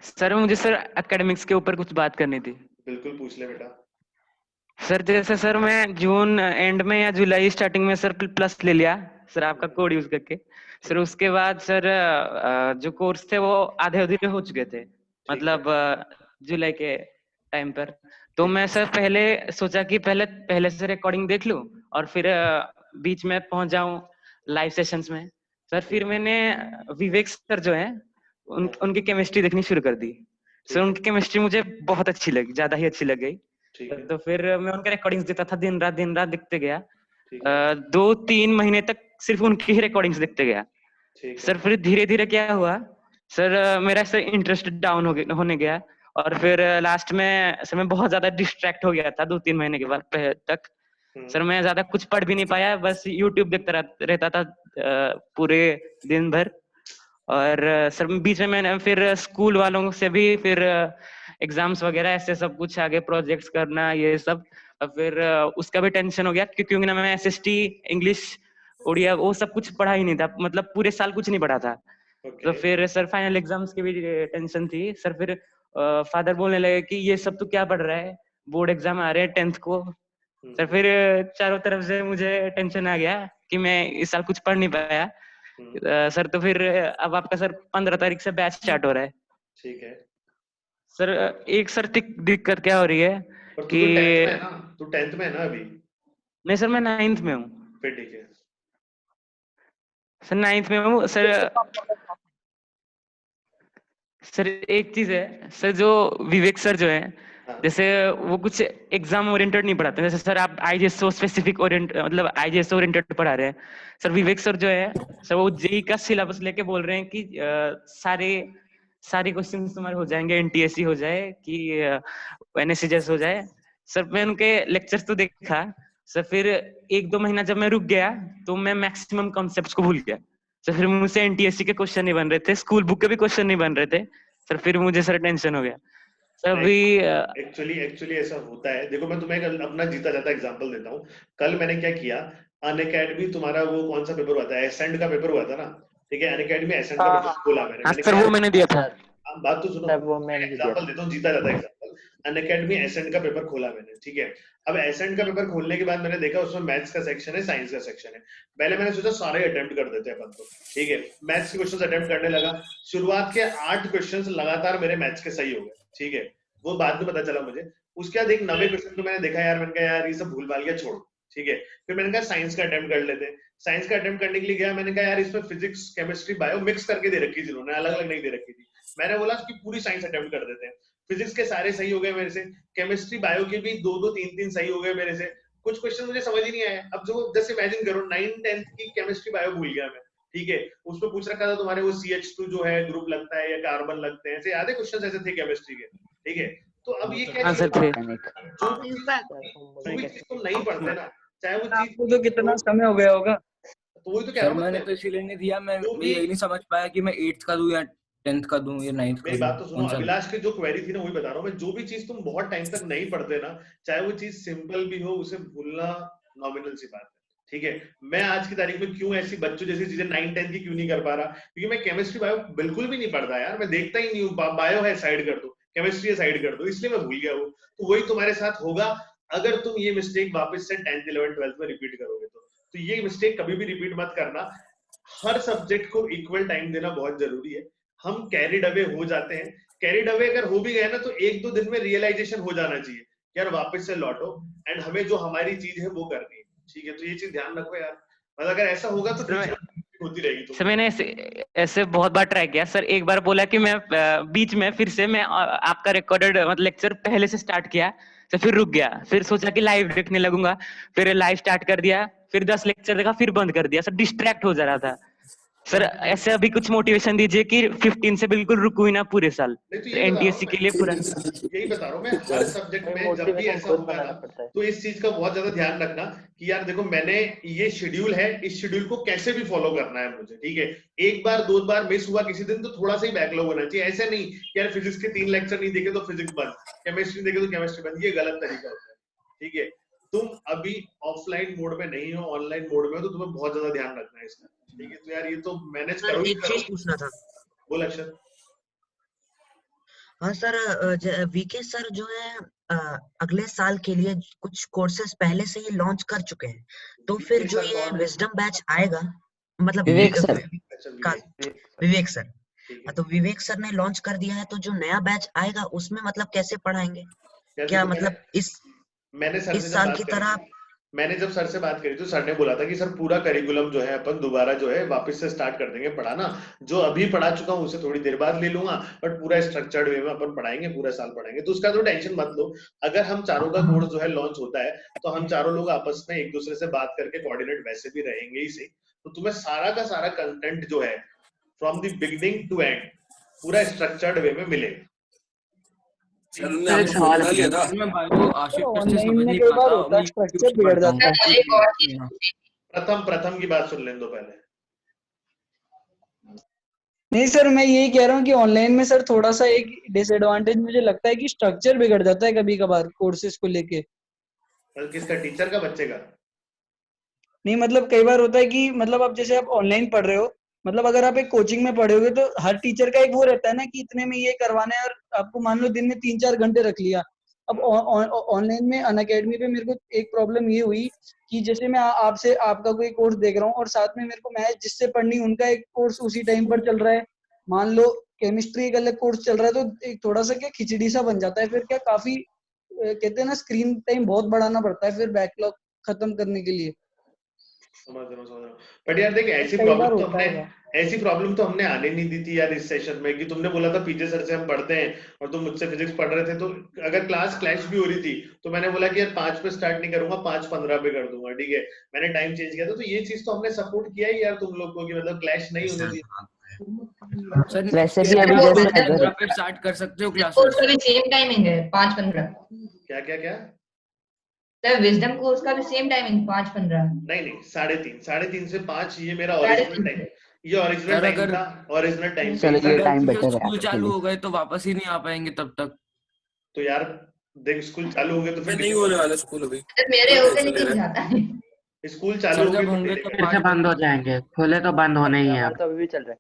Speaker 12: सर मुझे सर एकेडमिक्स के ऊपर कुछ बात करनी थी।
Speaker 2: बिल्कुल पूछ ले बेटा।
Speaker 12: सर जैसे सर मैं जून एंड में या जुलाई स्टार्टिंग में सर प्लस ले लिया सर आपका कोड यूज करके। सर उसके बाद सर जो कोर्स थे वो आधे अधूरे हो चुके थे, मतलब जुलाई के टाइम पर। तो मैं सर पहले सोचा कि पहले से रिकॉर्डिंग देख लूं और फिर बीच में पहुंच जाऊं लाइव सेशंस में। सर फिर मैंने विवेक सर जो है उनकी केमिस्ट्री देखनी शुरू कर दी। सर उनकी केमिस्ट्री मुझे बहुत अच्छी लगी, ज्यादा ही अच्छी लग गई। तो फिर मैं उनके रिकॉर्डिंग्स देखता था, दिन रात दिखते गया। 2-3 महीने तक सिर्फ उनकी ही रिकॉर्डिंग्स देखते गया सर। फिर धीरे धीरे क्या हुआ सर, मेरा सर इंटरेस्ट डाउन होने गया और फिर लास्ट में सर मैं बहुत ज्यादा डिस्ट्रैक्ट हो गया था 2-3 महीने के बाद तक सर। मैं ज्यादा कुछ पढ़ भी नहीं पाया, बस यूट्यूब देखता रहता था पूरे दिन भर। और सर बीच में मैंने फिर स्कूल वालों से भी फिर एग्जाम्स वगैरह ऐसे सब कुछ आगे प्रोजेक्ट्स करना ये सब, और फिर उसका भी टेंशन हो गया क्योंकि ना मैं एसएसटी इंग्लिश उड़िया वो सब कुछ पढ़ा ही नहीं था, मतलब पूरे साल कुछ नहीं पढ़ा था। तो फिर सर फाइनल एग्जाम्स की भी टेंशन थी सर। फिर फादर बोलने लगे कि ये सब तो क्या पढ़ रहा है, बोर्ड एग्जाम आ रहे हैं 10th को सर। फिर चारों तरफ से मुझे टेंशन आ गया कि मैं इस साल कुछ पढ़ नहीं पाया सर। तो फिर अब आपका सर 15 तारीख से बैच स्टार्ट हो रहा है।
Speaker 2: ठीक है
Speaker 12: सर। एक सर दिक्कत क्या हो रही है कि
Speaker 2: तू 10th में है ना अभी?
Speaker 12: नहीं सर, मैं 9th में हूँ।
Speaker 2: फिर ठीक है
Speaker 12: सर 9th में हूँ सर। सर एक चीज है सर, जो विवेक सर जो है जैसे वो कुछ एग्जाम ओरिएंटेड नहीं पढ़ाते। जैसे सर आप आईजेएसओ स्पेसिफिक मतलब आईजेएसओ ओरिएंटेड पढ़ा रहे हैं सर। विवेक सर जो है सर वो जेई का सिलेबस लेके बोल रहे हैं कि सारे क्वेश्चन तुम्हारे हो जाएंगे, एनटीएससी हो जाए कि एनएससीजेएस हो जाए सर। मैं उनके लेक्चर्स तो देखा सर, फिर 1-2 महीना जब मैं रुक गया तो मैं मैक्सिमम कॉन्सेप्ट्स को भूल गया सर। फिर मुझसे एनटीएससी के क्वेश्चन नहीं बन रहे थे, स्कूल बुक के भी क्वेश्चन नहीं बन रहे थे सर। फिर मुझे सर टेंशन हो गया सर। अभी
Speaker 2: एक्चुअली ऐसा होता है। देखो मैं तुम्हें अपना जीता जाता एग्जांपल देता हूँ। कल मैंने क्या किया, अनअकैडमी तुम्हारा वो कौन सा पेपर हुआ था, एसेंट का पेपर हुआ था ना, ठीक है। अनअकैडमी एसेंट का पेपर खोला मैंने
Speaker 12: सर, वो मैंने दिया था।
Speaker 2: बात तो सुनो, एग्जांपल देता हूँ, जीता जाता एग्जांपल। अनअकैडमी एसेंट का पेपर खोला मैंने, ठीक है। अब एसेंट का पेपर खोलने के बाद मैंने देखा उसमें मैथ्स का सेक्शन है, साइंस का सेक्शन है। पहले मैंने सोचा सारे अटेम्प्ट कर देते हैं अपन तो, ठीक है। मैथ्स के क्वेश्चंस अटेम्प्ट करने लगा। शुरुआत के 8 क्वेश्चंस लगातार मेरे मैथ्स के सही हो गए, ठीक है। वो बाद में पता चला मुझे। उसके बाद एक 90 क्वेश्चन तो मैंने देखा यार, मैंने कहा यार ये सब भूल भाल गया, छोड़, ठीक है। फिर मैंने कहा साइंस का अटेम्प्ट कर लेते हैं। साइंस का अटेम्प्ट करने के लिए गया, मैंने कहा यार इसमें फिजिक्स केमिस्ट्री बायो मिक्स करके दे रखी थी उन्होंने, अलग अलग नहीं दे रखी थी। मैंने बोला कि पूरी साइंस अटेम्प्ट कर देते हैं। फिजिक्स के सारे सही हो गए मेरे से, केमिस्ट्री बायो के भी 2-2 3-3 सही हो गए मेरे से। कुछ क्वेश्चन मुझे समझ ही नहीं आया। अब जो जैसे इमेजिन करो 9th-10th की केमिस्ट्री बायो भूल गया मैं, ठीक है। उसमें पूछ रखा था तुम्हारे वो CH2 जो है ग्रुप लगता है या कार्बन लगते हैं, ऐसे याद है क्वेश्चन ऐसे थे केमिस्ट्री के, ठीक है। तो अब ये क्या
Speaker 12: सर थे
Speaker 2: जो भी चीज तुम नहीं पढ़ते ना, चाहे वो चीज
Speaker 4: तो कितना समय हो गया होगा,
Speaker 2: तो वही तो कह
Speaker 4: सर
Speaker 2: रहा हूं
Speaker 4: मैंने तो इसीलिए नहीं दिया। मैं यही नहीं समझ पाया कि मैं 8th का दूं या 10th का दूं या 9th का।
Speaker 2: मेरी बात तो सुनो, अभिलाष की जो क्वेरी थी ना वही बता रहा हूँ मैं। जो भी चीज तुम बहुत टाइम तक नहीं पढ़ते ना, चाहे वो चीज सिंपल भी हो, उसे भूलना नॉमिनल सी बात है, ठीक है। मैं आज की तारीख में क्यों ऐसी बच्चों जैसी चीजें 9-10 की क्यों नहीं कर पा रहा, क्योंकि मैं केमिस्ट्री बायो बिल्कुल भी नहीं पढ़ता यार। मैं देखता ही नहीं हूँ, बायो है साइड कर दो, केमिस्ट्री है साइड कर दो, इसलिए मैं भूल गया वो। तो वही तुम्हारे साथ होगा अगर तुम ये मिस्टेक वापस से 10th 11th 12th में रिपीट करोगे तो ये मिस्टेक कभी भी रिपीट मत करना। हर सब्जेक्ट को इक्वल टाइम देना बहुत जरूरी है। हम कैरिड अवे हो जाते हैं, कैरिड अवे अगर हो भी गए ना तो 1-2 दिन में रियलाइजेशन हो जाना चाहिए यार, वापस से लौटो एंड हमें जो हमारी चीज है वो करनी है, ठीक है। तो ये चीज ध्यान रखो यार, मतलब अगर ऐसा होगा तो होती रहेगी।
Speaker 12: सर मैंने ऐसे बहुत बार ट्राई किया सर। एक बार बोला कि मैं बीच में फिर से मैं आपका रिकॉर्डेड मतलब लेक्चर पहले से स्टार्ट किया तो फिर रुक गया। फिर सोचा कि लाइव देखने लगूंगा, फिर लाइव स्टार्ट कर दिया, फिर 10 लेक्चर देखा, फिर बंद कर दिया सर। डिस्ट्रैक्ट हो जा रहा था सर। ऐसे अभी कुछ मोटिवेशन दीजिए कि 15 से बिल्कुल रुकू ही ना पूरे साल, एनटीएससी के लिए पूरा।
Speaker 2: यही बता रहा हूँ मैं, हर सब्जेक्ट में जब भी ऐसा होगा ना तो इस चीज का बहुत ज्यादा ध्यान रखना कि यार देखो मैंने ये शेड्यूल है, इस शेड्यूल को कैसे भी फॉलो करना है मुझे, ठीक है। एक बार 2 बार मिस हुआ किसी दिन तो थोड़ा सा ही बैकलॉग होना चाहिए। ऐसे नहीं कि यार फिजिक्स के 3 लेक्चर नहीं देखे तो फिजिक्स बंद, केमिस्ट्री देखे तो केमिस्ट्री बंद, ये गलत तरीका होता है, ठीक है। तुम अभी ऑफलाइन मोड में नहीं हो, ऑनलाइन मोड में हो, तो तुम्हें बहुत ज्यादा ध्यान रखना है इसका, ठीक है। तो यार ये तो मैनेज करो।
Speaker 13: एक चीज पूछना था।
Speaker 2: बोल अक्षर।
Speaker 13: हाँ सर, वीके सर जो है अगले साल के लिए कुछ कोर्सेज पहले से ही लॉन्च कर चुके हैं, तो फिर जो ये विजडम बैच आएगा, मतलब
Speaker 1: विवेक सर,
Speaker 13: विवेक सर, तो विवेक सर ने लॉन्च कर दिया है, तो जो नया बैच आएगा उसमें मतलब कैसे पढ़ाएंगे? क्या मतलब इस साल की तरह
Speaker 2: मैंने जब सर से बात करी तो सर ने बोला था कि सर पूरा करिकुलम जो है अपन दोबारा जो है वापस से स्टार्ट कर देंगे पढ़ाना, जो अभी पढ़ा चुका हूँ उसे थोड़ी देर बाद ले लूंगा, बट पूरा स्ट्रक्चर्ड वे में अपन पढ़ाएंगे, पूरा साल पढ़ाएंगे, तो उसका तो टेंशन मत लो। अगर हम चारों का कोर्स जो है लॉन्च होता है तो हम चारों लोग आपस में एक दूसरे से बात करके कोऑर्डिनेट वैसे भी रहेंगे ही सही, तो तुम्हें सारा का सारा कंटेंट जो है from the beginning to end पूरा स्ट्रक्चर्ड वे में मिलेगा।
Speaker 3: सर एक सवाल है,
Speaker 4: मैं बायो आशिक से
Speaker 14: ऑनलाइन
Speaker 4: समझ
Speaker 14: में
Speaker 4: नहीं
Speaker 14: कई बार
Speaker 4: पाता,
Speaker 14: होता है
Speaker 4: मैं
Speaker 14: स्ट्रक्चर
Speaker 4: YouTube
Speaker 14: बिगड़
Speaker 4: पढ़ता
Speaker 14: जाता है।
Speaker 2: प्रथम की बात सुन लें दो पहले।
Speaker 14: नहीं सर, मैं यही कह रहा हूँ कि ऑनलाइन में सर थोड़ा सा एक डिसएडवांटेज मुझे लगता है कि स्ट्रक्चर बिगड़ जाता है कभी कभार कोर्सेज को लेके।
Speaker 2: किसका, टीचर का, बच्चे का?
Speaker 14: नहीं मतलब कई बार होता है कि मतलब आप जैसे आप ऑनलाइन पढ़ रहे हो, मतलब अगर आप एक कोचिंग में पढ़े होगे तो हर टीचर का एक वो रहता है ना कि इतने में ये करवाना है, और आपको मान लो दिन में 3-4 घंटे रख लिया। अब ऑनलाइन में अनअकैडमी पे मेरे को एक प्रॉब्लम ये हुई कि जैसे मैं आपसे आपका कोई कोर्स देख रहा हूँ और साथ में मेरे को मैथ जिससे पढ़नी उनका एक कोर्स उसी टाइम पर चल रहा है, मान लो केमिस्ट्री एक अलग कोर्स चल रहा है, तो एक थोड़ा सा क्या खिचड़ी सा बन जाता है। फिर क्या काफी कहते हैं ना स्क्रीन टाइम बहुत बढ़ाना पड़ता है फिर बैकलॉग खत्म करने के लिए।
Speaker 2: समझ रहा हूँ। बट यार देख, ऐसी प्रॉब्लम तो हमने आने नहीं दी थी यार इस सेशन में, कि तुमने बोला था पीजे सर से हम पढ़ते हैं और तुम मुझसे फिजिक्स पढ़ रहे थे, तो अगर क्लास क्लैश भी हो रही थी तो मैंने बोला कि यार 5 पे स्टार्ट नहीं करूंगा, 5:15 पे कर दूंगा, ठीक है, मैंने टाइम चेंज किया था। तो ये चीज तो हमने सपोर्ट किया ही यार तुम लोग को, कि मतलब क्लैश नहीं होने दी।
Speaker 4: सर
Speaker 1: वैसे भी अभी जैसे अगर
Speaker 4: पे स्टार्ट कर सकते हो
Speaker 5: कोर्स
Speaker 4: क्लासेस।
Speaker 5: का भी सेम टाइमिंग है 5:15।
Speaker 2: क्या
Speaker 5: सर विजडम कोर्स का भी सेम टाइमिंग 5:15।
Speaker 2: नहीं 3:30 से 5, ये मेरा ओरिजिनल टाइम, ये ओरिजिनल टाइम था, ओरिजिनल टाइम
Speaker 1: चलो ये टाइम
Speaker 4: अगर
Speaker 1: बेटर है
Speaker 4: स्कूल
Speaker 1: आपके
Speaker 4: चालू
Speaker 1: लिए।
Speaker 4: हो गए तो वापस ही नहीं आ पाएंगे तब तक।
Speaker 2: तो यार देख, स्कूल चालू हो गए तो फिर
Speaker 3: नहीं होने वाला स्कूल अभी,
Speaker 5: मेरे हो गए लेकिन जाता है।
Speaker 2: स्कूल चालू
Speaker 4: जब
Speaker 2: हो
Speaker 4: होंगे
Speaker 2: गए
Speaker 4: तो
Speaker 15: फिर से बंद हो जाएंगे, खुले तो बंद होने ही है।
Speaker 14: तो अभी भी चल रहा है।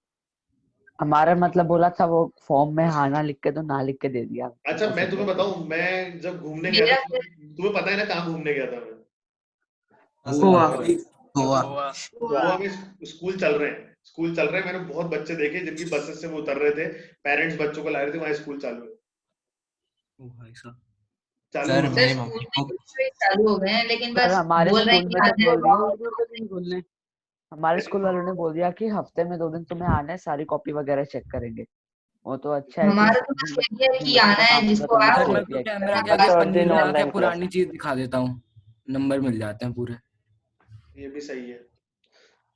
Speaker 1: हमारा मतलब बोला था वो फॉर्म में हाँ ना लिख के, तो ना लिख के दे दिया।
Speaker 2: अच्छा मैं तुम्हें बताऊं, मैं जब घूमने गया था, तुम्हें पता है ना कहाँ घूमने गया था मैं? गोवा में स्कूल चल रहे हैं, मैंने बहुत बच्चे देखे जिनकी बसेस से वो उतर रहे थे, पेरेंट्स बच्चों को ला रहे थे, वहाँ स्कूल चालू है।
Speaker 5: चालू हो गए हैं, लेकिन बस
Speaker 1: हमारे
Speaker 5: बोल रहे
Speaker 1: स्कूल
Speaker 5: हैं
Speaker 1: में तो बोल दिया,
Speaker 14: बोलने
Speaker 1: हमारे स्कूल वालों ने बोल दिया कि हफ्ते में 2 दिन तुम्हें आना है, सारी कॉपी वगैरह चेक करेंगे। वो तो अच्छा है
Speaker 5: हमारा तो बस ये है कि आना है जिसको आओ।
Speaker 4: सर मैं तो कैमरा के आगे पन्नी लगा के पुरानी चीज दिखा देता हूँ, नंबर मिल जाते हैं पूरे।
Speaker 2: ये भी सही है।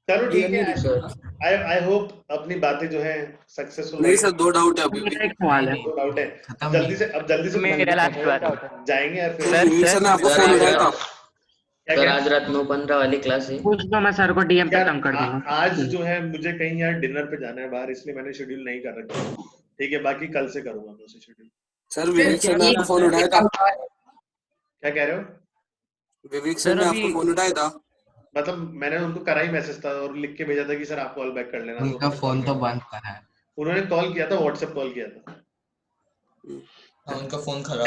Speaker 2: चलो ठीक है, आई होप अपनी बातें जो है सक्सेसफुल।
Speaker 3: नहीं सर, 2 डाउट है अभी भी।
Speaker 15: एक सवाल है,
Speaker 2: 2 डाउट है, जल्दी से
Speaker 15: मेरा लास्ट सवाल
Speaker 2: जाएंगे यार।
Speaker 3: सर ने आपको फोन उठाया था
Speaker 9: सर, आज रात 9:15 वाली क्लास है।
Speaker 15: पूछ दो, मैं सर को डीएम पे तंग कर दूंगा।
Speaker 2: आज जो है मुझे कहीं यार डिनर पे जाना है बाहर, इसलिए मैंने शेड्यूल नहीं कर रखा, ठीक है, बाकी कल से करूंगा मैं उसे शेड्यूल।
Speaker 3: सर विवेक सर ने आपको फोन उठाया था?
Speaker 2: क्या कह रहे हो?
Speaker 3: विवेक सर ने आपको फोन उठाया था?
Speaker 2: मतलब मैंने उनको करा ही मैसेज था और लिख के भेजा था कि सर आप कॉल बैक कर लेना।
Speaker 7: उनका फोन तो बंद करा है।
Speaker 2: उन्होंने कॉल किया था, व्हाट्सएप कॉल किया था।
Speaker 10: उनका फोन खराब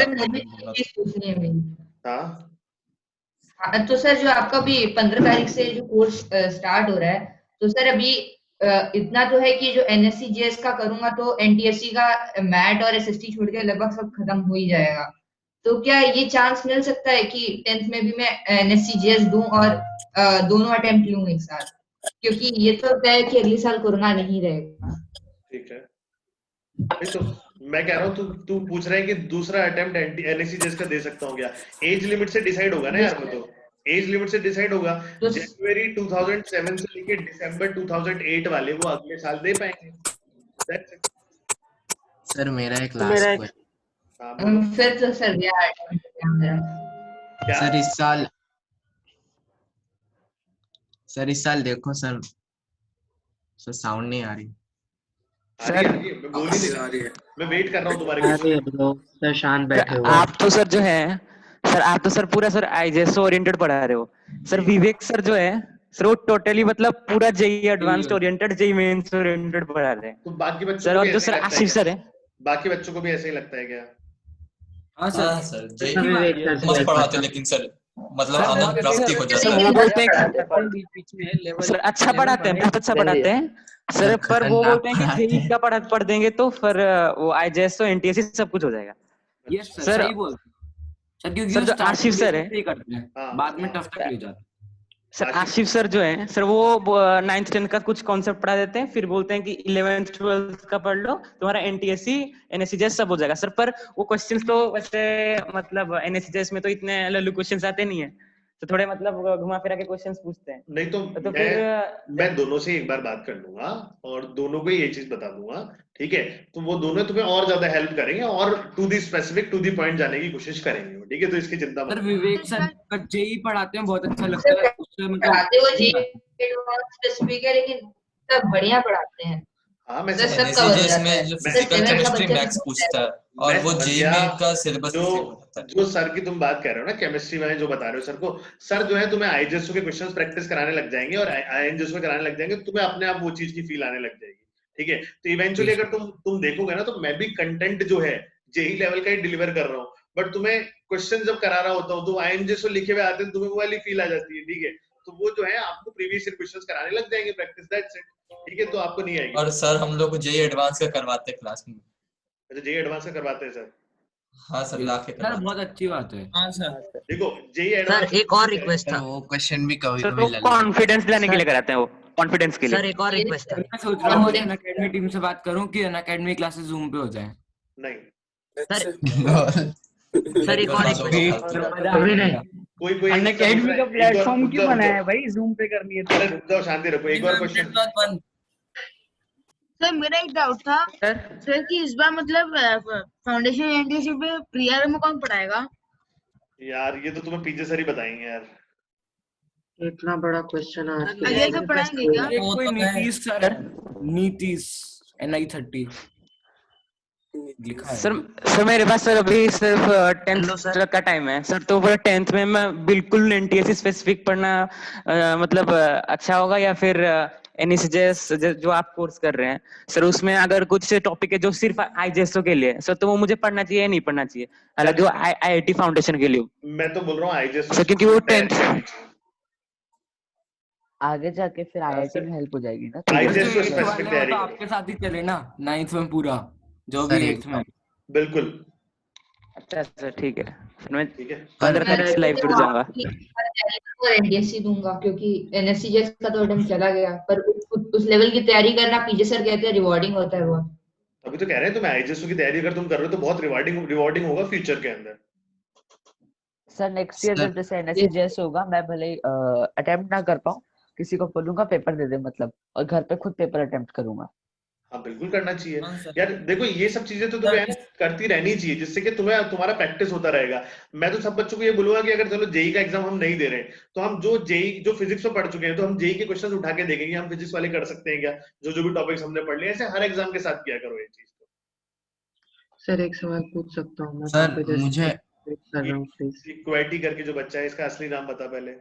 Speaker 5: हाँ तो सर जो आपका भी 15 तारीख से जो कोर्स स्टार्ट हो रहा है, तो सर अभी इतना तो है कि जो एनएससी जीएस का करूंगा तो एनटीएससी का मैट और एसएसटी छोड़ के लगभग सब खत्म हो ही जाएगा। तो क्या ये चांस मिल सकता है कि 10th में भी मैं एनएससी जीएस दूं और दोनों अटेम्प्ट लूं एक साथ, क्योंकि ये तो तय है कि अगले साल कोरोना नहीं रहेगा।
Speaker 2: ठीक है, तो मैं कह रहा हूँ तू पूछ रहा है कि दूसरा अटेम्प्ट एनएससी जीएस का दे सकता हूँ क्या? एज लिमिट से डिसाइड होगा ना यार, वो तो एज लिमिट से डिसाइड होगा। जनवरी 2007 से लेके दिसंबर 2008 वाले वो अगले साल दे पाएंगे।
Speaker 7: सर मेरा एक लास्ट क्वेश्चन।
Speaker 5: फिर तो सर
Speaker 7: सर इस साल देखो सर साउंड नहीं आ रही।
Speaker 2: मैं वेट कर रहा हूँ तुम्हारे।
Speaker 15: शांत बैठे हो
Speaker 12: आप तो सर जो है सर, आप तो सर पूरा सर आईजेएस ओरिएंटेड पढ़ा रहे हो सर। विवेक सर जो है सर वो टोटली मतलब पूरा JEE Advanced oriented, JEE Mains oriented पढ़ा रहे हैं।
Speaker 2: तो बाकी बच्चों
Speaker 12: सर, और जो सर आसिफ सर है,
Speaker 2: बाकी बच्चों को भी ऐसे ही लगता है क्या?
Speaker 10: हाँ सर, जेई मस्त पढ़ाते, लेकिन सर मतलब आना ड्राफ्टिक हो जाता है।
Speaker 12: वो बोलते हैं सर अच्छा पढ़ाते हैं, बहुत अच्छा पढ़ाते हैं सर, पर वो बोलते हैं कि जेई का पढ़ देंगे तो फिर वो आईजेएस तो एनटीएससी सब कुछ हो जाएगा।
Speaker 4: यस सर, सही बोल सर क्योंकि
Speaker 12: सर
Speaker 4: वो
Speaker 12: जो
Speaker 4: starting
Speaker 12: आशिफ सर है,
Speaker 4: से ही करते हैं, बाद में टफ तक ले जाते हैं।
Speaker 12: सर आशिफ सर जो है सर वो 9th 10th का कुछ कॉन्सेप्ट पढ़ा देते हैं, फिर बोलते हैं कि 11th 12th का पढ़ लो, तुम्हारा एनटीएससी एनएससी सब हो जाएगा सर। पर वो क्वेश्चंस तो वैसे मतलब एनएससी में तो इतने लल्लू क्वेश्चंस आते नहीं है, तो थोड़े मतलब घुमा फिरा के क्वेश्चंस पूछते हैं।
Speaker 2: नहीं तो मैं दोनों से एक बार बात कर लूंगा और दोनों को ये चीज बता दूंगा, ठीक है? तो वो दोनों तुम्हें और ज्यादा हेल्प करेंगे और to the specific to the point जाने की कोशिश करेंगे, ठीक है? तो इसकी चिंता मत
Speaker 4: सर
Speaker 2: करो।
Speaker 4: विवेक सर का जेई पढ़ाते हैं, बहुत अच्छा लगता है उससे,
Speaker 5: पढ़ाते वो जी
Speaker 4: मतलब
Speaker 5: स्पेसिफिक है, लेकिन सब बढ़िया पढ़ाते हैं।
Speaker 2: हाँ मैं
Speaker 5: सर सब कवर हो जाता है।
Speaker 10: जो फिजिकल केमिस्ट्री मैथ्स पूछता है और वो जेई में का सिलेबस
Speaker 2: जो सर की तुम बात कर रहे हो ना, केमिस्ट्री में जो बता रहे हो सर को, सर जो है तुम्हें आईजेएसओ के क्वेश्चंस प्रैक्टिस कराने लग जाएंगे और आईएनजेएसओ कराने लग जाएंगे, तुम्हें अपने आप वो चीज की फील आने लग जाएगी, ठीक है? तो इवेंचुअली अगर तुम देखोगे ना, तो मैं भी कंटेंट जो है जेई लेवल का ही डिलीवर कर रहा हूँ, बट तुम्हें क्वेश्चन जब करा रहा होता हूँ तो आईएनजेएसओ लिखे हुए आते हैं, तुम्हें वो वाली फील आ जाती है, ठीक है? तो वो जो है आपको प्रीवियस ईयर क्वेश्चंस कराने लग जाएंगे प्रैक्टिस, दैट्स इट, ठीक है? तो आपको नहीं आएगी।
Speaker 10: और सर हम लोग को जेई एडवांस का करवाते हैं क्लास में।
Speaker 2: अच्छा जेई एडवांस का करवाते हैं सर?
Speaker 10: हाँ सर, ला के
Speaker 4: सर बहुत अच्छी बात है।
Speaker 3: हाँ सर
Speaker 2: देखो जेई एडवांस
Speaker 13: सर एक और रिक्वेस्ट था,
Speaker 7: वो क्वेश्चन भी कभी
Speaker 12: सर
Speaker 7: कभी
Speaker 12: वो कॉन्फिडेंस लाने के लिए कराते हैं, वो कॉन्फिडेंस के लिए।
Speaker 13: सर एक और रिक्वेस्ट था।
Speaker 4: मैं सोच रहा हूँ अनअकैडमी टीम से बात करूँ कि अनअकैडमी क्लासेस जूम पे हो जाए।
Speaker 2: नहीं
Speaker 13: सर एक और रिक्वेस्ट,
Speaker 15: अभी नहीं,
Speaker 2: कोई
Speaker 14: अनअकैडमी का प्लेटफॉर्म क्यों बनाया है भाई, जूम पे करनी है तो
Speaker 2: जाओ शांति रखो। एक और क्वेश्चन
Speaker 11: सर मेरा एक डाउट था सर कि इस बार मतलब फाउंडेशन एनटीएससी पे प्रियर में कौन पढ़ाएगा?
Speaker 2: यार ये तो तुम्हें पीछे सर ही बताएंगे यार।
Speaker 15: इतना बड़ा क्वेश्चन आज
Speaker 11: अजय सर पढ़ाएंगे क्या?
Speaker 4: कोई नीतीश सर, नीतीश NI 30 लिखा है।
Speaker 12: सर मेरे पास सर अभी सिर्फ 10th का टाइम है सर, तो पूरा 10th में मैं बिल्कुल एनटीएससी स्पेसिफिक पढ़ना मतलब अच्छा होगा, या फिर एनएसजेएस जो आप कोर्स कर रहे हैं सर, उसमें अगर कुछ टॉपिक है जो सिर्फ आईजेएसओ के लिए सर, तो वो मुझे पढ़ना चाहिए या नहीं पढ़ना चाहिए, हालांकि वो आईआईटी फाउंडेशन के लिए?
Speaker 2: मैं तो बोल रहा हूँ आईजेएसओ
Speaker 12: सर क्योंकि वो 10th
Speaker 1: आगे जाके फिर आईआईटी में हेल्प हो जाएगी ना,
Speaker 2: आईजेएसओ स्पेसिफिक तैयारी
Speaker 4: तो आपके साथ ही चले ना 9th में पूरा, जो भी 8th में।
Speaker 2: बिल्कुल
Speaker 12: अच्छा सर ठीक है, फिर मैं
Speaker 2: ठीक है
Speaker 12: 15 तारीख से लाइव जुड़ जाऊंगा।
Speaker 5: और एनडीएससी दूंगा क्योंकि एनएससी का तो अटेम्प्ट चला गया, पर उस लेवल की तैयारी करना पीजे सर कहते हैं रिवॉर्डिंग होता है बहुत।
Speaker 2: अभी तो कह रहे हैं तुम्हें आईजेएसओ की तैयारी अगर तुम कर रहे हो तो बहुत रिवॉर्डिंग होगा फ्यूचर के अंदर।
Speaker 1: सर नेक्स्ट ईयर जब जैसे एनएससी जेएस होगा, मैं भले ही अटेम्प्ट ना कर पाऊँ, किसी को बोलूंगा पेपर दे दे मतलब, और घर पे खुद पेपर अटेम्प्ट करूंगा।
Speaker 2: हाँ बिल्कुल करना चाहिए यार। देखो ये सब चीजें तो तुम्हें करती रहनी चाहिए, जिससे कि तुम्हारा प्रैक्टिस होता रहेगा। मैं तो सब बच्चों को ये बोलूंगा कि अगर चलो जेई का एग्जाम हम नहीं दे रहे तो हम जो फिजिक्स में पढ़ चुके हैं तो हम जेई के क्वेश्चंस उठा के देखेंगे, हम फिजिक्स वाले कर सकते हैं क्या, जो भी टॉपिक्स हमने पढ़ लिए। ऐसे हर एग्जाम के साथ किया करो ये चीज।
Speaker 15: सर एक सवाल पूछ सकता हूँ मैं?
Speaker 7: सर मुझे
Speaker 2: इक्वालिटी करके जो बच्चा है, इसका असली नाम बता पहले।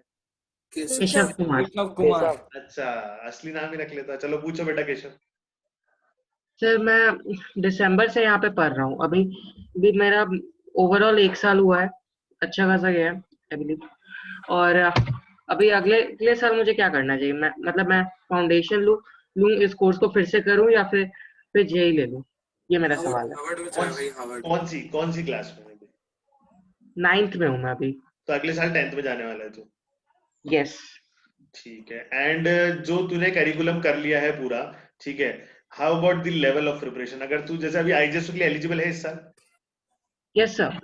Speaker 15: केशव कुमार।
Speaker 2: अच्छा असली नाम ही रख लेता। चलो पूछो बेटा केशव।
Speaker 15: सर मैं दिसंबर से यहाँ पे पढ़ रहा हूँ, अभी भी मेरा ओवरऑल 1 साल हुआ है, अच्छा खासा गया है आई बिलीव। और अभी अगले साल मुझे क्या करना चाहिए? मैं फाउंडेशन लूँ इस कोर्स को फिर से करूँ या फिर जेई ले लूँ? ये मेरा सवाल है।
Speaker 2: कौन सी क्लास में?
Speaker 15: 9th में हूँ मैं अभी।
Speaker 2: तो अगले साल 10th में जाने वाला है तू?
Speaker 15: यस
Speaker 2: ठीक है। एंड जो तूने करिकुलम कर लिया है पूरा, ठीक है, how about the level of preparation? अगर तू जैसे अभी आईजेएसओ के लिए एलिजिबल है इस साल?
Speaker 15: Yes sir.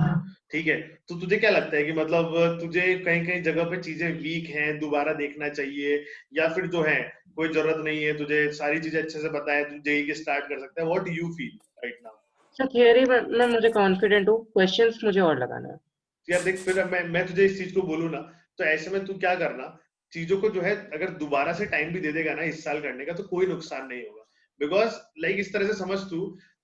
Speaker 2: ठीक है, तो तुझे क्या लगता है कि मतलब तुझे कहीं जगह पे चीजें वीक हैं, दोबारा देखना चाहिए, या फिर जो है कोई जरूरत नहीं है, तुझे सारी चीजें अच्छे से पता है, तू जेई के स्टार्ट कर सकता है? What you feel right now?
Speaker 15: Sir theory में मुझे कॉन्फिडेंट हूँ, क्वेश्चंस मुझे और लगाना है।
Speaker 2: यार देख, फिर मैं तुझे इस चीज को बोलूं ना, तो ऐसे में तू क्या करना, चीजों को जो है अगर दोबारा से टाइम भी दे देगा ना इस साल करने का, तो कोई नुकसान नहीं होगा। बिकॉज लाइक इस तरह से समझ तू,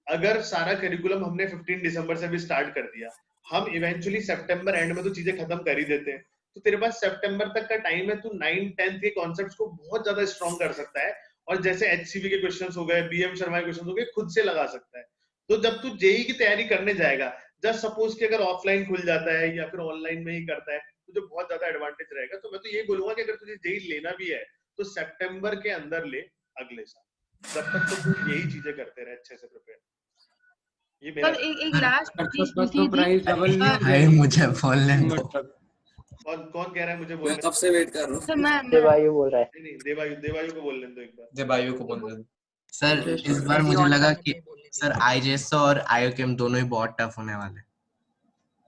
Speaker 2: अगर सारा करिकुलम हमने 15 दिसंबर से भी स्टार्ट कर दिया, हम इवेंचुअली सितंबर एंड में तो चीजें खत्म कर ही देते हैं, तो तेरे पास सितंबर तक का टाइम है, तू 9 10th के कॉन्सेप्ट्स को बहुत ज्यादा स्ट्रॉन्ग कर सकता है, और जैसे एचसीवी के क्वेश्चंस हो गए, बीएम शर्मा के क्वेश्चंस हो गए, खुद से लगा सकता है। तो जब तू जेई की तैयारी करने जाएगा, जस्ट सपोज कि अगर ऑफलाइन खुल जाता है या फिर ऑनलाइन में ही करता है, तुझे बहुत ज्यादा एडवांटेज रहेगा। तो मैं तो ये बोलूंगा कि अगर तुझे जेई लेना भी है तो सितंबर के अंदर ले, अगले साल, जब तक तो तू यही चीजें करते रहे अच्छे से प्रिपेयर। ये
Speaker 11: सर
Speaker 2: मेरा
Speaker 11: एक लास्ट चीज
Speaker 4: तब
Speaker 11: पूछी
Speaker 4: तो
Speaker 11: थी
Speaker 4: प्राइस डबल नहीं हो
Speaker 7: भाई मुझे बोलने दो।
Speaker 2: कौन कह रहा है मुझे
Speaker 3: मैं
Speaker 2: बोलने?
Speaker 3: कब से वेट कर रहा हूँ।
Speaker 11: सर मैं
Speaker 16: देवायु बोल रहा है।
Speaker 2: नहीं, देवायु को बोलने दो एक बार।
Speaker 10: देवायु को बोल दो।
Speaker 7: सर इस बार मुझे लगा कि सर आईजेएसओ और आईओकेम दोनों ही बहुत टफ होने वाले हैं।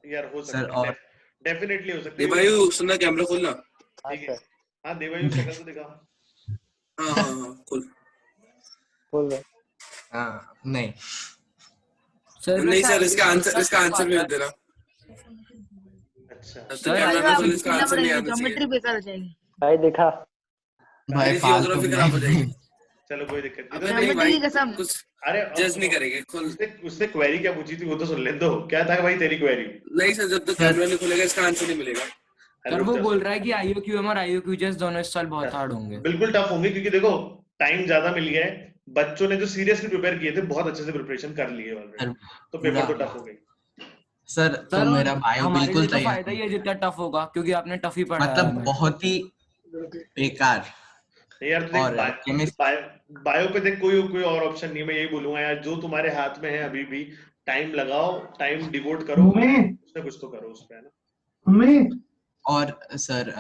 Speaker 2: यार हो
Speaker 7: सर
Speaker 2: सकता है,
Speaker 7: और
Speaker 2: डेफिनेटली हो सकता है।
Speaker 3: देवायु सुनना, कैमरा खोलना।
Speaker 2: ठीक है, हाँ देवायु शक्ल तो दिखाओ।
Speaker 3: हाँ खोल।
Speaker 16: बोल रहे
Speaker 7: नहीं
Speaker 4: सर
Speaker 3: नहीं सर, इसका आंसर भेज देना।
Speaker 2: अच्छा
Speaker 3: तो कैमरा ना खोल, इसका आंसर नहीं आना चाहिए।
Speaker 11: ज्योमेट्री बेकार हो जाएगी।
Speaker 16: भाई देखा
Speaker 7: भाई
Speaker 3: मेरी
Speaker 7: फालतू
Speaker 3: जियोग्राफी
Speaker 7: में
Speaker 3: खराब हो जाएगी।
Speaker 2: चलो कोई दिक्कत
Speaker 3: अबे
Speaker 2: नहीं।
Speaker 3: नहीं भाई,
Speaker 11: कसम।
Speaker 3: कुछ
Speaker 2: अरे
Speaker 3: जज नहीं करेंगे। खोल।
Speaker 2: उसने क्वेरी क्या पूछी थी वो तो सुन लेने दो। क्या था भाई तेरी क्वेरी?
Speaker 3: नहीं सर, जब तक कैमरा नहीं खुलेगा इसका आंसर नहीं मिलेगा।
Speaker 4: सर वो बोल रहा है कि आईओक्यूएम और आईओक्यूजेस दोनों इस साल बहुत हार्ड होंगे।
Speaker 2: बिल्कुल टफ होंगे, क्योंकि देखो टाइम ज्यादा मिल गया है। बच्चों ने जो सीरियसली प्रिपेयर किए थे बहुत अच्छे से प्रिपरेशन कर लिए ऑलरेडी, तो पेपर तो टफ हो गए।
Speaker 7: सर तो मेरा बायो
Speaker 4: हमारे
Speaker 7: बिल्कुल
Speaker 4: लिए तो
Speaker 7: तैयार
Speaker 4: फायदा ही है जितना टफ होगा, क्योंकि आपने टफ ही पढ़ा
Speaker 7: मतलब बहुत ही बेकार।
Speaker 2: यार तो देख बायो पे देख कोई और ऑप्शन नहीं है। मैं यही बोलूंगा यार, जो तुम्हारे हाथ में है अभी भी टाइम लगाओ, टाइम डिवोट करो, उसमें कुछ तो करो उस पे, है ना।
Speaker 7: और सर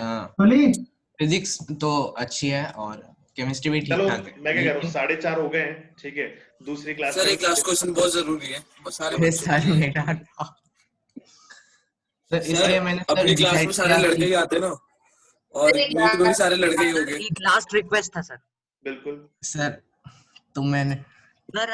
Speaker 7: फिजिक्स तो अच्छी है और केमिस्ट्री भी ठीक
Speaker 2: चलो
Speaker 7: ठाक है।
Speaker 2: मैं क्या कह रहा हूँ, 4:30 हो गए हैं, ठीक है। दूसरी क्लास
Speaker 3: सर एक लास्ट क्वेश्चन बहुत जरूरी है, सारे
Speaker 7: सर इसलिए मैंने
Speaker 3: अपनी क्लास में सारे लड़के ही आते ना, और नीट में भी सारे लड़के ही होंगे।
Speaker 13: एक लास्ट रिक्वेस्ट था सर।
Speaker 2: बिल्कुल
Speaker 7: सर तो मैंने
Speaker 13: सर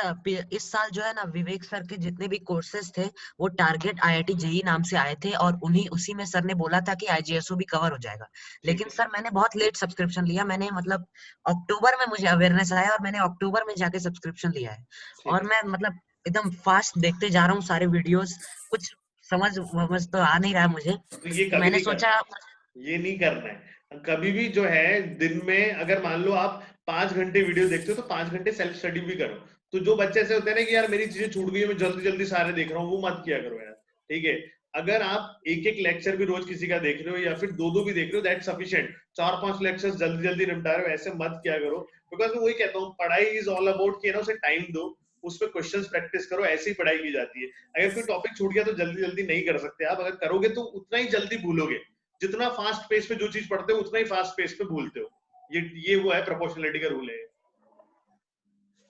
Speaker 13: इस साल जो है ना विवेक सर के जितने भी कोर्सेज थे वो टारगेट आईआईटी जेई नाम से आए थे, और उसी में सर ने बोला था कि आईजीएसओ भी कवर हो जाएगा। लेकिन सर मैंने बहुत लेट सब्सक्रिप्शन लिया। मैंने मतलब अक्टूबर में मुझे अवेयरनेस आया और मैंने अक्टूबर में जाके सब्सक्रिप्शन लिया है, और मैं मतलब एकदम फास्ट देखते जा रहा हूँ सारे वीडियोस। कुछ समझ तो आ नहीं रहा मुझे,
Speaker 2: तो ये
Speaker 13: तो मैंने सोचा
Speaker 2: ये नहीं करना है कभी भी। जो है दिन में अगर मान लो आप 5 घंटे वीडियो देखते हो तो 5 घंटे सेल्फ स्टडी भी करो। तो जो बच्चे ऐसे होते हैं ना कि यार मेरी चीजें छूट गई है, मैं जल्दी जल्दी सारे देख रहा हूँ, वो मत किया करो यार, ठीक है। अगर आप एक लेक्चर भी रोज किसी का देख रहे हो या फिर दो भी देख रहे हो, दैट सफिशिएंट। 4-5 लेक्चर्स जल्दी जल्दी निपटा रहे हो, ऐसे मत किया करो। बिकॉज मैं वही कहता हूँ, पढ़ाई इज ऑल अबाउट कि ना उसे टाइम दो, उस पर क्वेश्चंस प्रैक्टिस करो, ऐसे ही पढ़ाई की जाती है। अगर कोई टॉपिक छूट गया तो जल्दी जल्दी नहीं कर सकते आप। अगर करोगे तो उतना ही जल्दी भूलोगे। जितना फास्ट पेस पे जो चीज पढ़ते हो उतना ही फास्ट पेस पे भूलते हो। ये वो है, प्रोपोर्शनलिटी का रूल है।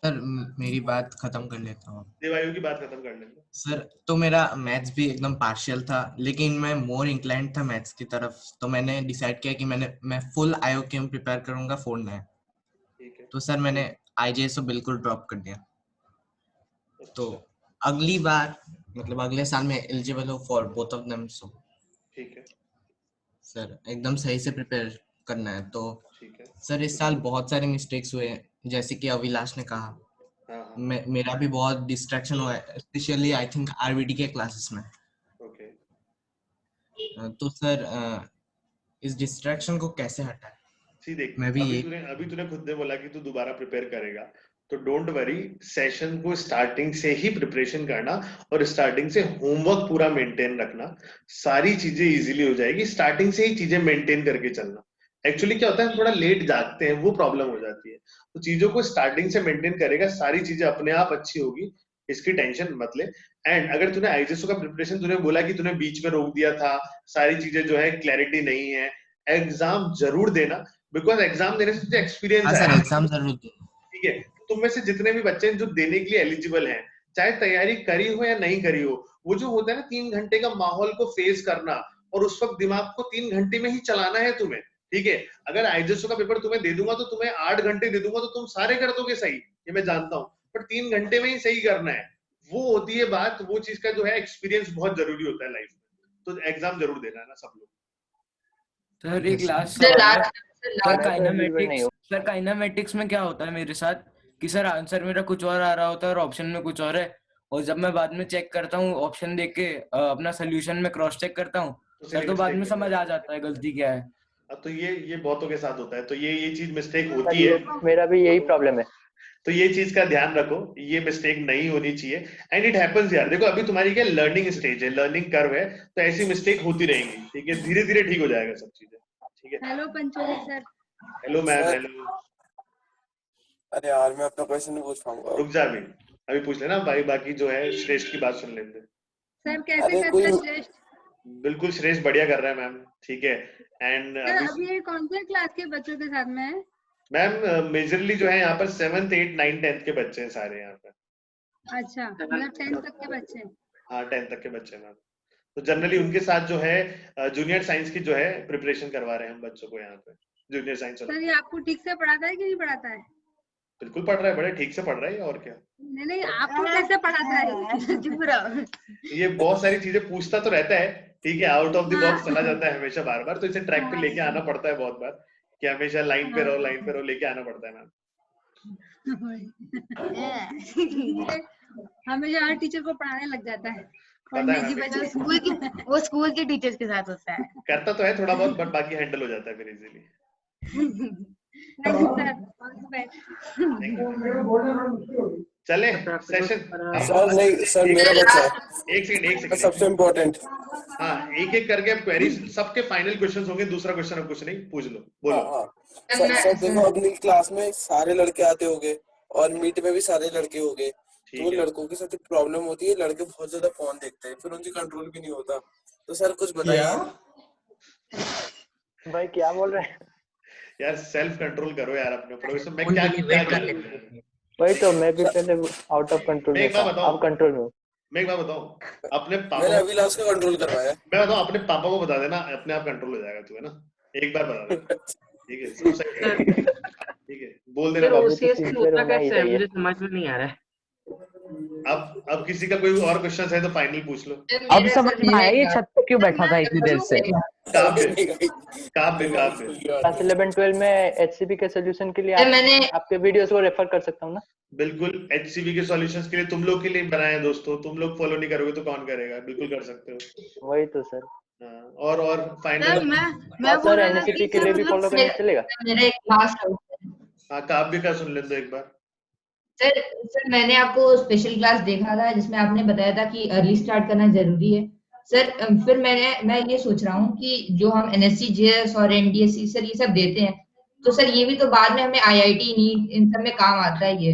Speaker 7: सर मेरी बात खत्म कर लेता हूँ।
Speaker 2: देवायु की बात खत्म कर लेंगे।
Speaker 7: सर तो मेरा मैथ्स भी एकदम पार्शियल था, लेकिन मैं मोर इंक्लाइंड था मैथ्स की तरफ, तो मैंने डिसाइड किया कि मैं फुल आईओकेएम प्रिपेयर करूंगा 4-9। तो सर मैंने आईजेएसओ बिल्कुल ड्रॉप कर दिया। तो अगली बार मतलब अगले साल में एलिजिबल हो फॉर बोथ ऑफ देम। सो
Speaker 2: ठीक है
Speaker 7: सर, एकदम सही से प्रिपेयर करना है। तो
Speaker 2: ठीक है
Speaker 7: सर इस साल बहुत सारे मिस्टेक्स हुए, जैसे कि अविलाश ने कहा। मेरा भी बहुत डिस्ट्रैक्शन हुआ है, स्पेशली आई थिंक आरवीडी के क्लासेस में।
Speaker 2: ओके
Speaker 7: तो सर इस डिस्ट्रैक्शन को कैसे हटाएं?
Speaker 2: देख,
Speaker 7: मैं भी
Speaker 2: अभी तूने खुद ने बोला कि तू दोबारा प्रिपेयर करेगा, तो डोंट वरी, सेशन को स्टार्टिंग से ही प्रिपरेशन करना और स्टार्टिंग से होमवर्क पूरा मेंटेन रखना। सारी चीजें इजीली हो जाएगी। स्टार्टिंग से ही चीजें मेंटेन करके चलना। एक्चुअली क्या होता है, थोड़ा लेट जागते हैं, वो प्रॉब्लम हो जाती है। तो चीजों को स्टार्टिंग से मेंटेन करेगा, सारी चीजें अपने आप अच्छी होगी, इसकी टेंशन मत ले। एंड अगर तूने आईजेएसओ का प्रिपरेशन, तूने बोला कि तूने बीच में रोक दिया था, सारी चीजें जो है क्लैरिटी नहीं है, एग्जाम जरूर देना। बिकॉज एग्जाम देने से तुझे एक्सपीरियंस है।
Speaker 7: एग्जाम जरूर देना,
Speaker 2: ठीक है। तुम में से जितने भी बच्चे जो देने के लिए एलिजिबल हैं, चाहे तैयारी करी हो या नहीं करी हो, वो जो होता है ना 3 घंटे का माहौल को फेस करना, और उस वक्त दिमाग को 3 घंटे में ही चलाना है तुम्हें, ठीक है। अगर आईजेएसओ का पेपर तुम्हें दे दूंगा तो तुम्हें 8 घंटे दे दूंगा तो तुम सारे कर दोगे सही, ये मैं जानता हूँ, पर 3 घंटे में ही सही करना है। वो होती है बात, वो चीज का जो है एक्सपीरियंस बहुत जरूरी होता है लाइफ में। तो एग्जाम जरूर देना है ना सब लोग।
Speaker 4: सर एक लास्ट सर काइनेमेटिक्स में क्या होता है मेरे साथ कि सर आंसर मेरा कुछ और आ रहा होता है और ऑप्शन में कुछ और है, और जब मैं बाद में चेक करता हूँ ऑप्शन देख के अपना सोल्यूशन में क्रॉस चेक करता हूँ, सर तो बाद में समझ आ जाता है गलती क्या है।
Speaker 2: तो ये बहुतों के साथ होता है, तो ये चीज मिस्टेक होती है।
Speaker 16: मेरा भी यही प्रॉब्लम है।
Speaker 2: तो ये चीज का ध्यान रखो, ये मिस्टेक नहीं होनी चाहिए। एंड इट हैपेंस यार, देखो अभी तुम्हारी क्या लर्निंग स्टेज है, लर्निंग कर्व है, तो ऐसी मिस्टेक होती रहेंगी, ठीक है। धीरे धीरे ठीक हो जाएगा सब चीजें, ठीक है।
Speaker 17: Hello Pancholi sir.
Speaker 2: Hello ma'am, hello.
Speaker 3: अरे यार मैं अपना क्वेश्चन नहीं पूछ पाऊंगा।
Speaker 2: रुक जा अभी, अभी पूछ लेना भाई, बाकी जो है श्रेष्ठ की बात सुन लेंगे।
Speaker 17: सर कैसे कर रहे हैं श्रेष्ठ?
Speaker 2: बिल्कुल श्रेष्ठ बढ़िया कर रहा है मैम, ठीक है। एंड
Speaker 17: सर अभी ये कौन से क्लास के बच्चों के साथ में है?
Speaker 2: मैम मेजरली जो है यहाँ पर 7th 8th 9th 10th के बच्चे हैं सारे यहाँ पर।
Speaker 17: अच्छा, मतलब 10th तक के बच्चे?
Speaker 2: हाँ 10th तक के बच्चे मैम। तो जनरली उनके साथ जो है जूनियर साइंस की जो है प्रिपरेशन करवा रहे हैं हम बच्चों को यहाँ पे, जूनियर साइंस।
Speaker 17: सर ये आपको ठीक से पढ़ाता है कि नहीं पढ़ाता है?
Speaker 2: बिल्कुल पढ़ रहा है, बड़े ठीक से पढ़ रहा है, और क्या।
Speaker 17: नहीं आपको कैसे पढ़ाता है? चुप रहो।
Speaker 2: ये बहुत सारी चीजें पूछता तो रहता है, ठीक है, आउट ऑफ द बॉक्स चला जाता है हमेशा बार बार, तो इसे ट्रैक पे लेके आना पड़ता है बहुत बार, कि हमेशा लाइन पे रहो लेके आना पड़ता है मैम।
Speaker 17: हमेशा हर टीचर को पढ़ाने लग जाता है,
Speaker 2: पता है
Speaker 17: की
Speaker 2: मैम,
Speaker 17: वजह
Speaker 11: वो स्कूल के टीचर्स के साथ होता है।
Speaker 2: करता तो है थोड़ा बहुत, बट बाकी हैंडल हो जाता है फिर इजीली। चले सेशन।
Speaker 3: सर नहीं सर, मेरा बच्चा है।
Speaker 2: एक सेकंड
Speaker 3: सबसे इम्पोर्टेंट।
Speaker 2: हाँ एक एक करके क्वेरीज, सबके फाइनल क्वेश्चंस होंगे, दूसरा क्वेश्चन अब कुछ नहीं, पूछ लो, बोलो।
Speaker 3: सर देखो अपनी क्लास में सारे लड़के आते होंगे और मीट में भी सारे लड़के होंगे, तो लड़कों के साथ प्रॉब्लम होती है, लड़के बहुत ज्यादा फोन देखते हैं, फिर उनकी कंट्रोल भी नहीं होता, तो सर कुछ बताइए।
Speaker 16: भाई क्या बोल रहे हैं
Speaker 2: यार? सेल्फ कंट्रोल करो यार अपने ऊपर, मैं क्या करूं?
Speaker 16: वही तो मैं भी पहले आउट ऑफ कंट्रोल में था, अब कंट्रोल में।
Speaker 2: मैं एक बात बताऊं, अपने पापा,
Speaker 3: मैंने अभिलाष को कंट्रोल करवाया।
Speaker 2: मैं बताऊं अपने पापा को बता देना, अपने आप कंट्रोल हो जाएगा तू, है ना, एक बार बता देना, ठीक है, सब सही है, ठीक है, बोल देना बाबू।
Speaker 15: मुझे समझ में नहीं आ रहा है।
Speaker 2: अब किसी का कोई और क्वेश्चन है तो फाइनल पूछ लो।
Speaker 1: अब समझ में आया ये छत पे क्यों बैठा था इतनी देर से।
Speaker 2: क्लास
Speaker 16: 11-12 में HCV के सॉल्यूशन के लिए
Speaker 5: मैंने
Speaker 16: आपके वीडियोस को रेफर कर सकता हूँ ना?
Speaker 2: बिल्कुल, HCV के सॉल्यूशंस के लिए तुम लोग के लिए बनाए हैं दोस्तों, तुम लोग फॉलो नहीं करोगे तो कौन करेगा, बिल्कुल कर सकते हो।
Speaker 16: वही तो सर।
Speaker 2: और फाइनल
Speaker 11: मैं
Speaker 16: सर NCP के लिए भी फॉलो करने चलेगा?
Speaker 5: मेरा एक क्लास है।
Speaker 2: हाँ काव्य का सुन ले दो एक बार।
Speaker 5: सर मैंने आपको स्पेशल क्लास देखा था जिसमें आपने बताया था कि अर्ली स्टार्ट करना जरूरी है सर। फिर मैं ये सोच रहा हूँ कि जो हम NSC JS और NDSC सर ये सब देते हैं, तो सर ये भी तो बाद में हमें IIT नीट इन सब में काम आता है ये,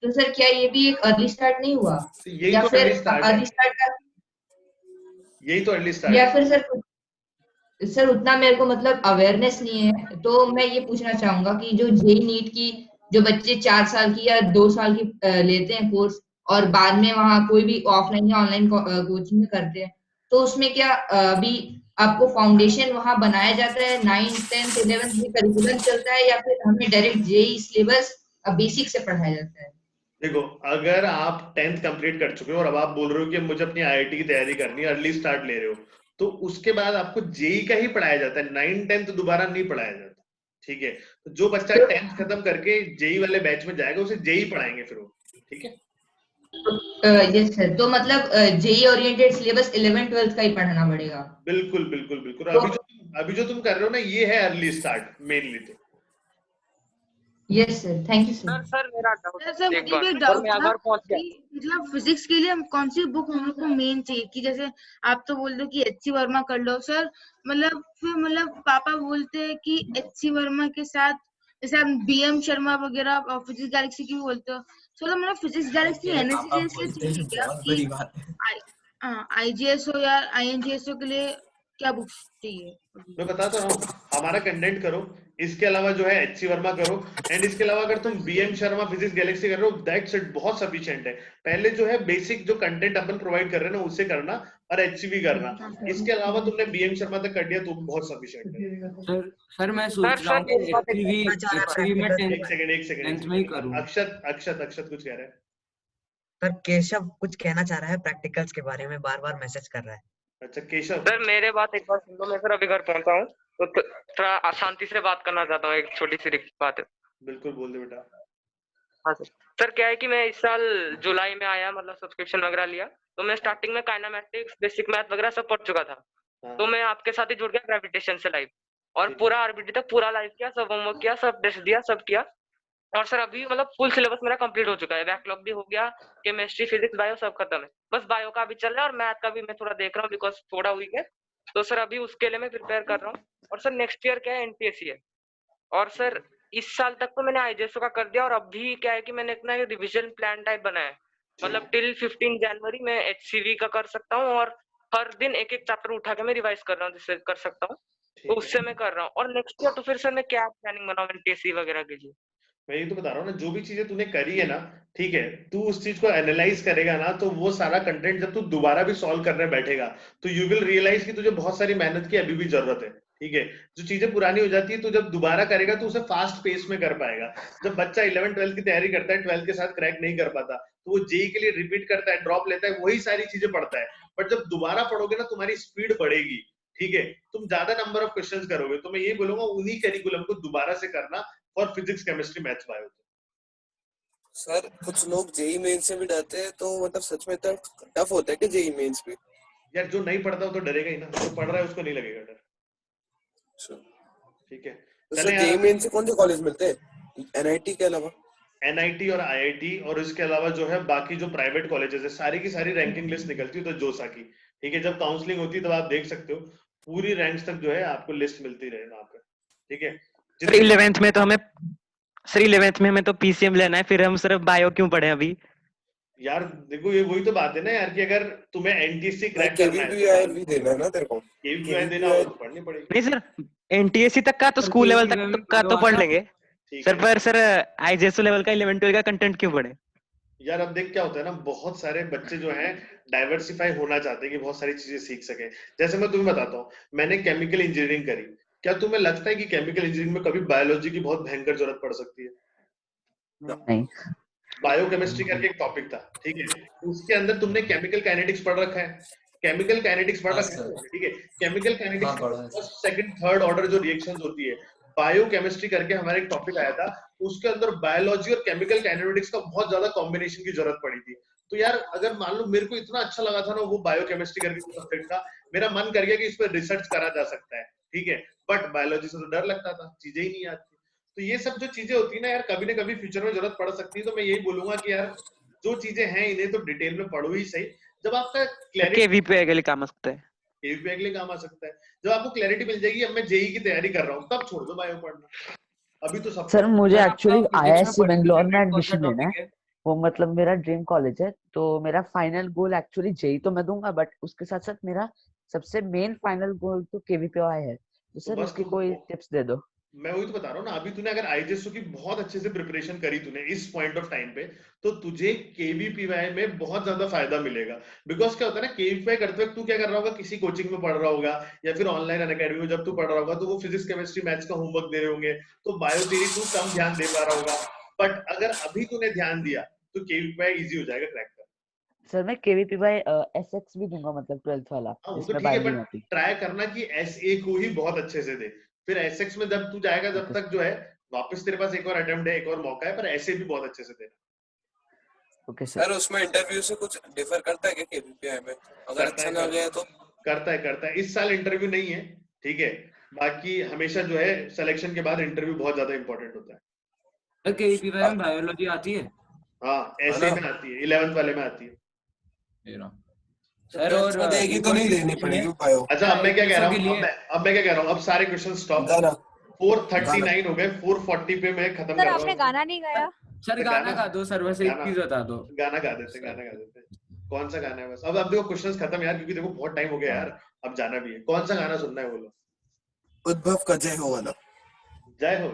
Speaker 5: तो सर क्या ये भी एक अर्ली स्टार्ट नहीं हुआ? या
Speaker 2: तो
Speaker 5: फिर अर्ली स्टार्ट का
Speaker 2: यही तो अर्ली स्टार्ट,
Speaker 5: या फिर सर उतना मेरे को मतलब अवेयरनेस नहीं है, तो मैं ये पूछना चाहूंगा कि जो JEE नीट की जो बच्चे 4 साल की या 2 साल की लेते हैं कोर्स और बाद में वहाँ कोई भी ऑफलाइन या ऑनलाइन कोचिंग में करते हैं, तो उसमें क्या अभी आपको फाउंडेशन वहाँ बनाया जाता है, 9th 10th 11th भी करिकुलम चलता है, या फिर हमें डायरेक्ट JEE सिलेबस बेसिक से पढ़ाया जाता है?
Speaker 2: देखो अगर आप 10th कंप्लीट कर चुके हो और अब आप बोल रहे हो कि मुझे अपनी IIT की तैयारी करनी है, अर्ली स्टार्ट ले रहे हो, तो उसके बाद आपको JEE का ही पढ़ाया जाता है, 9th 10th दोबारा नहीं पढ़ाया जाता, ठीक है। तो जो बच्चा 10th खत्म करके JEE वाले बैच में जाएगा उसे JEE पढ़ाएंगे फिर वो, ठीक है।
Speaker 5: यस सर, तो मतलब JEE oriented syllabus 11th 12th का ही पढ़ना पड़ेगा?
Speaker 2: बिल्कुल बिल्कुल बिल्कुल। अभी जो तुम कर रहे हो ना ये है अर्ली स्टार्ट मेनली। तो
Speaker 5: yes sir, thank you sir.
Speaker 8: Sir मेरा डाउट
Speaker 11: सर
Speaker 8: एक
Speaker 11: मुझे भी
Speaker 8: बार,
Speaker 11: डाउट
Speaker 8: मैं
Speaker 11: था
Speaker 8: अगर पहुंच गया
Speaker 11: कि मतलब फिजिक्स के लिए कौन सी बुक हम लोग को मेन चाहिए, कि जैसे आप तो बोल दो कि HC वर्मा कर लो सर, मतलब फिर मतलब पापा बोलते हैं कि HC वर्मा के साथ जैसे आप BM शर्मा वगैरह फिजिक्स गैलेक्सी की भी बोलते हो, तो मतलब फिजिक्स गैलेक्सी NSC के लिए चाहिए क्या, कि IGS हो या INGS के लिए क्या बुक्स चाहिए?
Speaker 2: मैं बताता हूँ, हमारा कंटेंट करो, इसके अलावा जो है HC वर्मा करो, एंड इसके अलावा अगर तुम BM शर्मा फिजिक्स गैलेक्सी कर रहे हो दैट्स इट, बहुत सफिशिएंट है। पहले जो है बेसिक जो कंटेंट अपन प्रोवाइड कर रहे हैं ना उसे करना और HCV करना, इसके अलावा तुमने BM शर्मा तक कर दिया तो बहुत सफिशिएंट है।
Speaker 4: सर मैं सोच रहा हूँ कि HCV में
Speaker 2: एक सेकंड
Speaker 4: में ही करूँ।
Speaker 2: अक्षत कुछ कह रहे हैं।
Speaker 13: सर केशव कुछ कहना चाह रहा है प्रैक्टिकल्स के बारे में, बार बार मैसेज कर रहा है।
Speaker 2: अच्छा केशव
Speaker 8: सर मेरे बात एक बार सुन लो, मैं सर अभी घर पहुंचा हूँ तो थोड़ा शांति से बात करना चाहता हूँ, एक छोटी सी बात है।
Speaker 2: बिल्कुल बोल दे बेटा।
Speaker 8: हाँ सर क्या है कि मैं इस साल जुलाई में आया, मतलब सब्सक्रिप्शन वगैरह लिया, तो मैं स्टार्टिंग में काइनेमैटिक्स बेसिक मैथ वगैरह सब पढ़ चुका था, तो मैं आपके साथ ही जुड़ गया ग्रेविटेशन से लाइव, और पूरा RBT तक पूरा लाइव किया, सब होमवर्क किया, सब टेस्ट दिया, सब किया, और सर अभी मतलब फुल सिलेबस मेरा कंप्लीट हो चुका है, बैकलॉग भी हो गया, केमिस्ट्री फिजिक्स बायो सब खत्म है, बस बायो का भी चल रहा है और मैथ का भी मैं थोड़ा देख रहा हूँ बिकॉज थोड़ा वीक है, तो सर अभी उसके लिए मैं प्रिपेयर कर रहा हूँ। और सर नेक्स्ट ईयर क्या है NTSC है, और सर इस साल तक तो मैंने IJSO का कर दिया, और अभी क्या है कि मैंने एक रिविजन प्लान टाइप बनाया है, मतलब टिल 15 जनवरी मैं HCV का कर सकता हूँ और हर दिन एक एक चैप्टर उठा के मैं रिवाइज कर रहा हूँ, जिससे कर सकता हूँ, तो उससे मैं कर रहा हूँ। और नेक्स्ट ईयर तो फिर सर मैं क्या प्लानिंग बनाऊँ NTSC वगैरह के लिए?
Speaker 2: मैं ये तो बता रहा हूँ ना, जो भी चीजें तूने करी है ना, ठीक है, तू उस चीज को एनालाइज करेगा ना, तो वो सारा कंटेंट जब तू दोबारा भी सॉल्व करने बैठेगा तो यू विल रियलाइज कि तुझे बहुत सारी मेहनत की अभी भी जरूरत है। ठीक है, जो चीजें पुरानी हो जाती है तो जब दोबारा करेगा तो उसे फास्ट पेस में कर पाएगा। जब बच्चा 11 12 की तैयारी करता है, 12 के साथ क्रैक नहीं कर पाता, तो वो जेई के लिए रिपीट करता है, ड्रॉप लेता है, वही सारी चीजें पढ़ता है। बट जब दोबारा पढ़ोगे ना, तुम्हारी स्पीड बढ़ेगी। ठीक है, तुम ज्यादा नंबर ऑफ क्वेश्चंस करोगे। तो मैं ये बोलूंगा उन्हीं कैरिकुलम को दोबारा से करना for physics, chemistry, maths, bio.
Speaker 3: Sir कुछ लोग जेई मेंस से भी डरते हैं, तो मतलब सच में इतना टफ होता है कि जेई मेंस भी?
Speaker 2: यार जो नहीं पढ़ता वो तो डरेगा ही ना, जो पढ़ रहा है उसको नहीं लगेगा डर। ठीक है,
Speaker 3: तो
Speaker 2: चले
Speaker 3: जेई
Speaker 2: यार।
Speaker 3: मेंस से कौन से कॉलेज मिलते हैं NIT के अलावा?
Speaker 2: NIT और IIT और इसके अलावा जो है बाकी जो प्राइवेट कॉलेजेस है, सारी की सारी रैंकिंग लिस्ट निकलती है तो जोसा की। ठीक है, जब काउंसलिंग होती है तब आप देख सकते हो पूरी रैंक्स तक जो है आपको लिस्ट मिलती रहे वहां पे। ठीक है,
Speaker 12: सर 11th में तो हमें सर 11th में हमें तो PCM लेना है, फिर हम सिर्फ बायो क्यों पढ़े अभी?
Speaker 2: यार देखो, ये वही तो बात है ना यार, कि अगर तुम्हें NTSC क्रैक करना है
Speaker 3: KVPI भी देना है ना तेरे को?
Speaker 2: KVPI देना होगा तो पढ़नी पड़ेगी।
Speaker 12: नहीं सर, NTSC तक का तो स्कूल लेवल तक का तो पढ़ लेंगे सर, पर सर IJSO लेवल का 11 12 का कंटेंट क्यों पढ़े?
Speaker 2: यार अब देख क्या होता है ना, बहुत सारे बच्चे जो हैं डाइवर्सिफाई होना चाहते हैं कि बहुत सारी चीजें सीख सके। जैसे मैं तुम्हें बताता हूँ, मैंने केमिकल इंजीनियरिंग करी। क्या तुम्हें लगता है कि केमिकल इंजीनियरिंग में कभी बायोलॉजी की बहुत भयंकर जरूरत पड़ सकती है?
Speaker 1: नहीं।
Speaker 2: बायोकेमिस्ट्री करके एक टॉपिक था, ठीक है, उसके अंदर तुमने केमिकल काइनेटिक्स पढ़ रखा है, केमिकल काइनेटिक्स पढ़ रखा है, ठीक है, chemical kinetics first second third order जो रिएक्शंस होती है, बायोकेमिस्ट्री करके हमारा एक टॉपिक आया था, उसके अंदर बायोलॉजी और केमिकल काइनेटिक्स का बहुत ज्यादा कॉम्बिनेशन की जरूरत पड़ी थी। तो यार अगर मान लो मेरे को इतना अच्छा लगा था ना वो बायोकेमिस्ट्री करके सब्जेक्ट का, मेरा मन कर गया कि इस पर रिसर्च करा जा सकता है। ठीक है, बट बायोलॉजी से तो डर लगता था, चीजें ही नहीं आती। तो ये सब जो चीजें होती है ना यार, कभी ना कभी फ्यूचर में जरूरत पड़ सकती है। तो मैं यही बोलूंगा कि यार जो चीजें हैं इन्हें तो डिटेल में पढ़ो ही सही। जब आपका क्लैरिटी
Speaker 12: KVPI के लिए काम आ सकता है,
Speaker 2: KVPI के लिए काम आ सकता है, जब आपको क्लैरिटी मिल जाएगी अब मैं जेई की तैयारी कर रहा हूँ, तब छोड़ दो बायो पढ़ना। अभी तो सब
Speaker 1: सर मुझे एक्चुअली IISc बेंगलोर में
Speaker 4: कौन सा
Speaker 1: एडमिशन लेना
Speaker 4: टॉपिक
Speaker 1: है,
Speaker 4: है?
Speaker 1: वो मतलब मेरा ड्रीम कॉलेज है। तो मेरा फाइनल गोल एक्चुअली जेई तो मैं दूंगा, बट उसके साथ साथ मेरा सबसे मेन फाइनल गोल तो KVPI है। तो सर
Speaker 2: बस
Speaker 1: उसकी कोई टिप्स दे दो।
Speaker 2: मैं वही तो बता रहा हूँ ना, अभी तूने अगर IJSO की बहुत अच्छे से प्रिपरेशन करी तूने इस पॉइंट ऑफ टाइम पे, तो तुझे KVPI में बहुत ज्यादा फायदा मिलेगा। बिकॉज क्या होता है ना, KVPI करते वक्त तू क्या कर रहा होगा, किसी कोचिंग में पढ़ रहा होगा या फिर ऑनलाइन अनअकैडमी में जब तू पढ़ रहा होगा तो वो फिजिक्स केमिस्ट्री मैथ्स का होमवर्क दे रहे होंगे, तो बायो थ्योरी तू कम ध्यान दे पा रहा होगा। बट अगर अभी तूने ध्यान दिया तो KVPI इजी हो जाएगा क्रैक करना।
Speaker 1: सर मैं KVPY SX भी दूंगा, मतलब 12th वाला
Speaker 2: हाँ वो तो
Speaker 1: जिसमें
Speaker 2: ठीक है,
Speaker 1: बायो नहीं
Speaker 2: बट
Speaker 1: होती।
Speaker 2: ट्राई करना कि SA को ही बहुत अच्छे से दे, फिर SX में जब तू जाएगा जब तक जो है वापस तेरे पास एक और अटेम्प्ट है, एक और मौका है, पर ऐसे भी बहुत अच्छे से देना।
Speaker 1: ओके
Speaker 3: सर उसमें इंटरव्यू से कुछ डिफर करता है क्या KVPI में? अगर अच्छा ना गया तो?
Speaker 2: करता है। इस साल इंटरव्यू नहीं है, ठीक है, बाकी हमेशा जो है सिलेक्शन के बाद इंटरव्यू बहुत ज्यादा इंपॉर्टेंट होता है।
Speaker 4: सर KVPY में बायोलॉजी आती है?
Speaker 2: हाँ ऐसे में आती है, 11th वाले में आती है।
Speaker 4: सर और
Speaker 3: देगी तो नहीं देनी पड़ेगी बायो।
Speaker 2: अच्छा अब मैं क्या कह रहा हूँ, अब मैं क्या कह रहा हूँ, अब सारे क्वेश्चन स्टॉप। 439 हो गए, 440 पे मैं खत्म कर रहा हूँ।
Speaker 17: आपने गाना नहीं गाया?
Speaker 4: सर गाना गा दो सर, बस एक चीज बता दो।
Speaker 2: गाना गा देते। कौन सा गाना है? बस अब देखो क्वेश्चंस खत्म यार, क्योंकि देखो बहुत टाइम हो गया यार, अब जाना भी है। कौन सा गाना सुनना है बोलो?
Speaker 3: उद्भव का जय हो वाला।
Speaker 2: जय हो?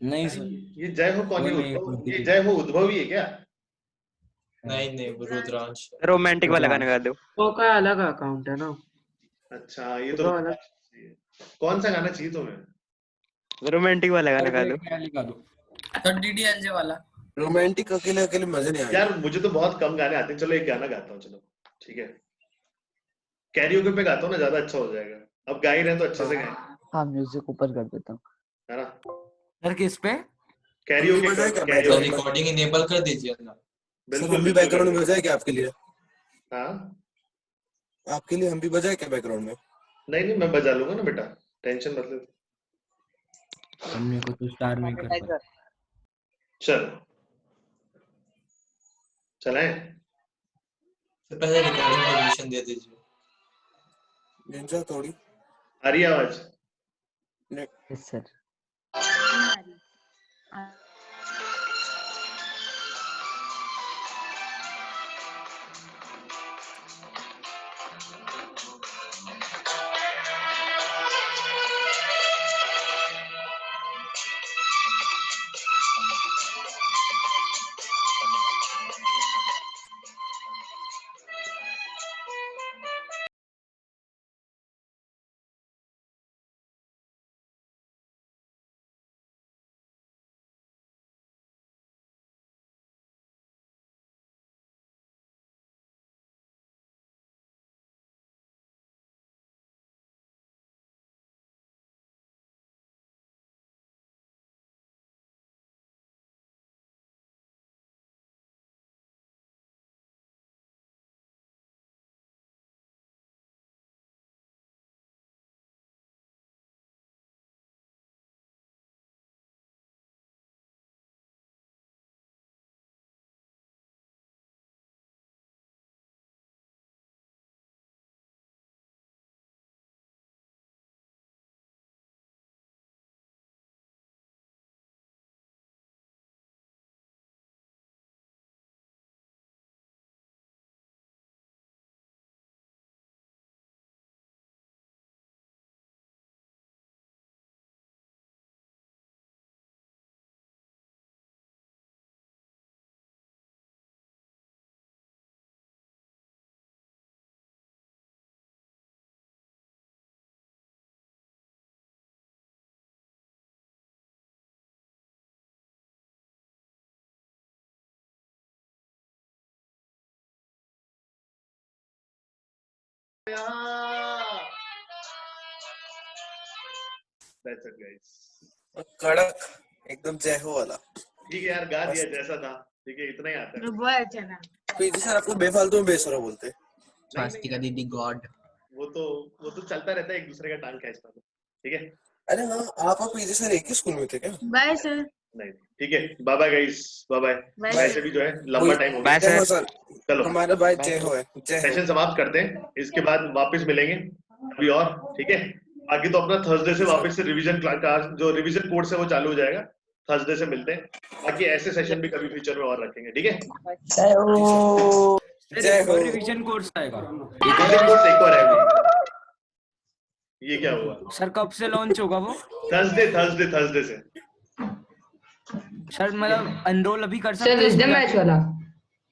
Speaker 4: नहीं सर,
Speaker 2: ये जय हो कौन है? उद्भव? ये जय हो उद्भव ही है क्या?
Speaker 10: नहीं रुद्रांश
Speaker 12: रोमांटिक वाला गाना गा दो।
Speaker 15: वो का अलग अकाउंट है ना।
Speaker 2: अच्छा ये तो कौन सा गाना चाहिए तुम्हें?
Speaker 12: रोमांटिक वाला गाना गा दो।
Speaker 4: तो DDLJ वाला।
Speaker 3: रोमांटिक अकेले अकेले मजे नहीं आएगा
Speaker 2: यार, मुझे तो बहुत कम गाने आते हैं। चलो एक गाना गाता हूँ, चलो ठीक है, कैरियोके पे गाता हूँ ना, ज्यादा अच्छा हो जाएगा। अब गा ही रहे तो अच्छे से गाएं।
Speaker 1: हाँ म्यूजिक ऊपर कर देता हूँ।
Speaker 2: है ना?
Speaker 4: सर किस पे?
Speaker 2: कैरियोके
Speaker 10: रिकॉर्डिंग इनेबल कर दीजिए ना।
Speaker 3: सर हम भी बैकग्राउंड में बजाए क्या आपके लिए?
Speaker 2: हाँ
Speaker 3: आपके लिए हम भी बजाए क्या बैकग्राउंड में?
Speaker 2: नहीं मैं बजा लूंगा ना बेटा, टेंशन मत ले।
Speaker 4: हमने को तो स्टार में कर।
Speaker 2: चलो चलें?
Speaker 10: पहले रिकॉर्डिंग परमिशन दे दीजिए।
Speaker 3: निंजा थोड़ी
Speaker 2: आ रही आवाज?
Speaker 1: Yes sir.
Speaker 2: That's it guys.
Speaker 3: कड़क एकदम जय हो वाला।
Speaker 2: ठीक है यार, गा दिया जैसा था, ठीक है, इतना ही आता है।
Speaker 11: बहुत अच्छा था।
Speaker 3: पीजी सर आपको बेफालतू में बेसुरा बोलते।
Speaker 7: स्वास्तिका दीदी गॉड।
Speaker 2: वो तो चलता रहता है, एक दूसरे का टांग खींचता है, ठीक है।
Speaker 3: अरे हाँ, आप और पीजी सर एक ही स्कूल में थे क्या?
Speaker 11: Bye sir.
Speaker 2: नहीं, ठीक है, bye bye guys, bye bye. वैसे भी जो है लंबा टाइम हो
Speaker 3: बाय
Speaker 2: गया।
Speaker 3: सर।
Speaker 2: चलो
Speaker 3: हमारा बाय जय हो है।
Speaker 2: सेशन समाप्त करते हैं, इसके बाद वापस मिलेंगे अभी और, ठीक है। बाकी तो अपना थर्सडे से वापस से रिवीजन क्लास, जो रिवीजन कोर्स है वो चालू हो जाएगा। थर्सडे से मिलते हैं। बाकी ऐसे सेशन भी कभी फ्यूचर में और रखेंगे, ठीक है।
Speaker 4: जय हो। रिवीजन कोर्स आएगा।
Speaker 2: रिवीजन कोर्स एक और है। ये क्या हुआ
Speaker 4: सर? कब से लॉन्च होगा वो?
Speaker 2: थर्सडे से।
Speaker 4: सर मतलब एनरोल अभी कर सकते
Speaker 5: सर विजडम मैच वाला?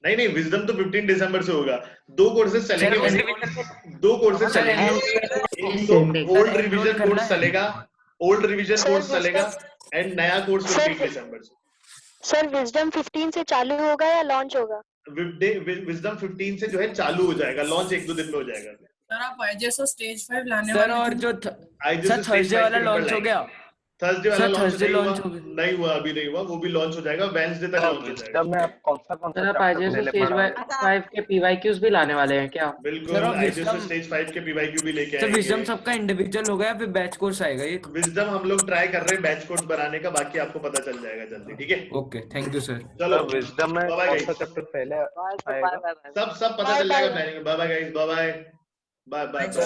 Speaker 2: नहीं, विजडम तो 15 दिसंबर से होगा। 2 कोर्सेज चलेंगे, 2 कोर्सेज चलेंगे। एक तो ओल्ड रिवीजन कोर्स चलेगा, एंड नया कोर्स 15 दिसंबर से।
Speaker 18: सर विजडम 15 से चालू होगा या लॉन्च होगा?
Speaker 2: विजडम 15 से जो है चालू हो जाएगा, लॉन्च 1-2 दिन में हो जाएगा।
Speaker 19: सर आप आईजेएसओ स्टेज 5 लाने
Speaker 4: सर और जो थर्सडे वाला लॉन्च हो गया?
Speaker 2: थर्सडे वाला
Speaker 4: लॉन्च
Speaker 2: नहीं हुआ, अभी नहीं हुआ, वो भी लॉन्च हो जाएगा, वेडनेसडे तक लॉन्च हो जाएगा।
Speaker 16: में आप कौन सा
Speaker 15: सर आप आईजेएसओ स्टेज 5 के पीवाईक्यूज भी लाने वाले हैं क्या?
Speaker 2: बिल्कुल, आईजेएसओ स्टेज 5 के पीवाईक्यू भी लेके आएंगे।
Speaker 4: सर विजडम सबका इंडिविजुअल होगा या फिर बैच कोर्स आएगा? ये
Speaker 2: विजडम हम लोग ट्राई कर रहे हैं बैच कोर्स बनाने का, बाकी आपको पता चल जाएगा जल्दी, ठीक है।
Speaker 4: Okay, thank you sir.
Speaker 2: चलो
Speaker 16: विजडम में कौन सा चैप्टर पहले आएगा?
Speaker 2: सब पता चल जाएगा प्लानिंग में। Bye bye guys, bye bye. जय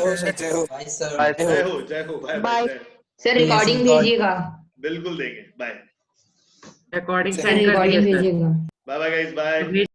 Speaker 2: हो, बाय।
Speaker 5: सर रिकॉर्डिंग भेजिएगा।
Speaker 2: बिल्कुल देंगे, बाय।
Speaker 5: रिकॉर्डिंग भेजिएगा।
Speaker 2: Bye bye guys, bye.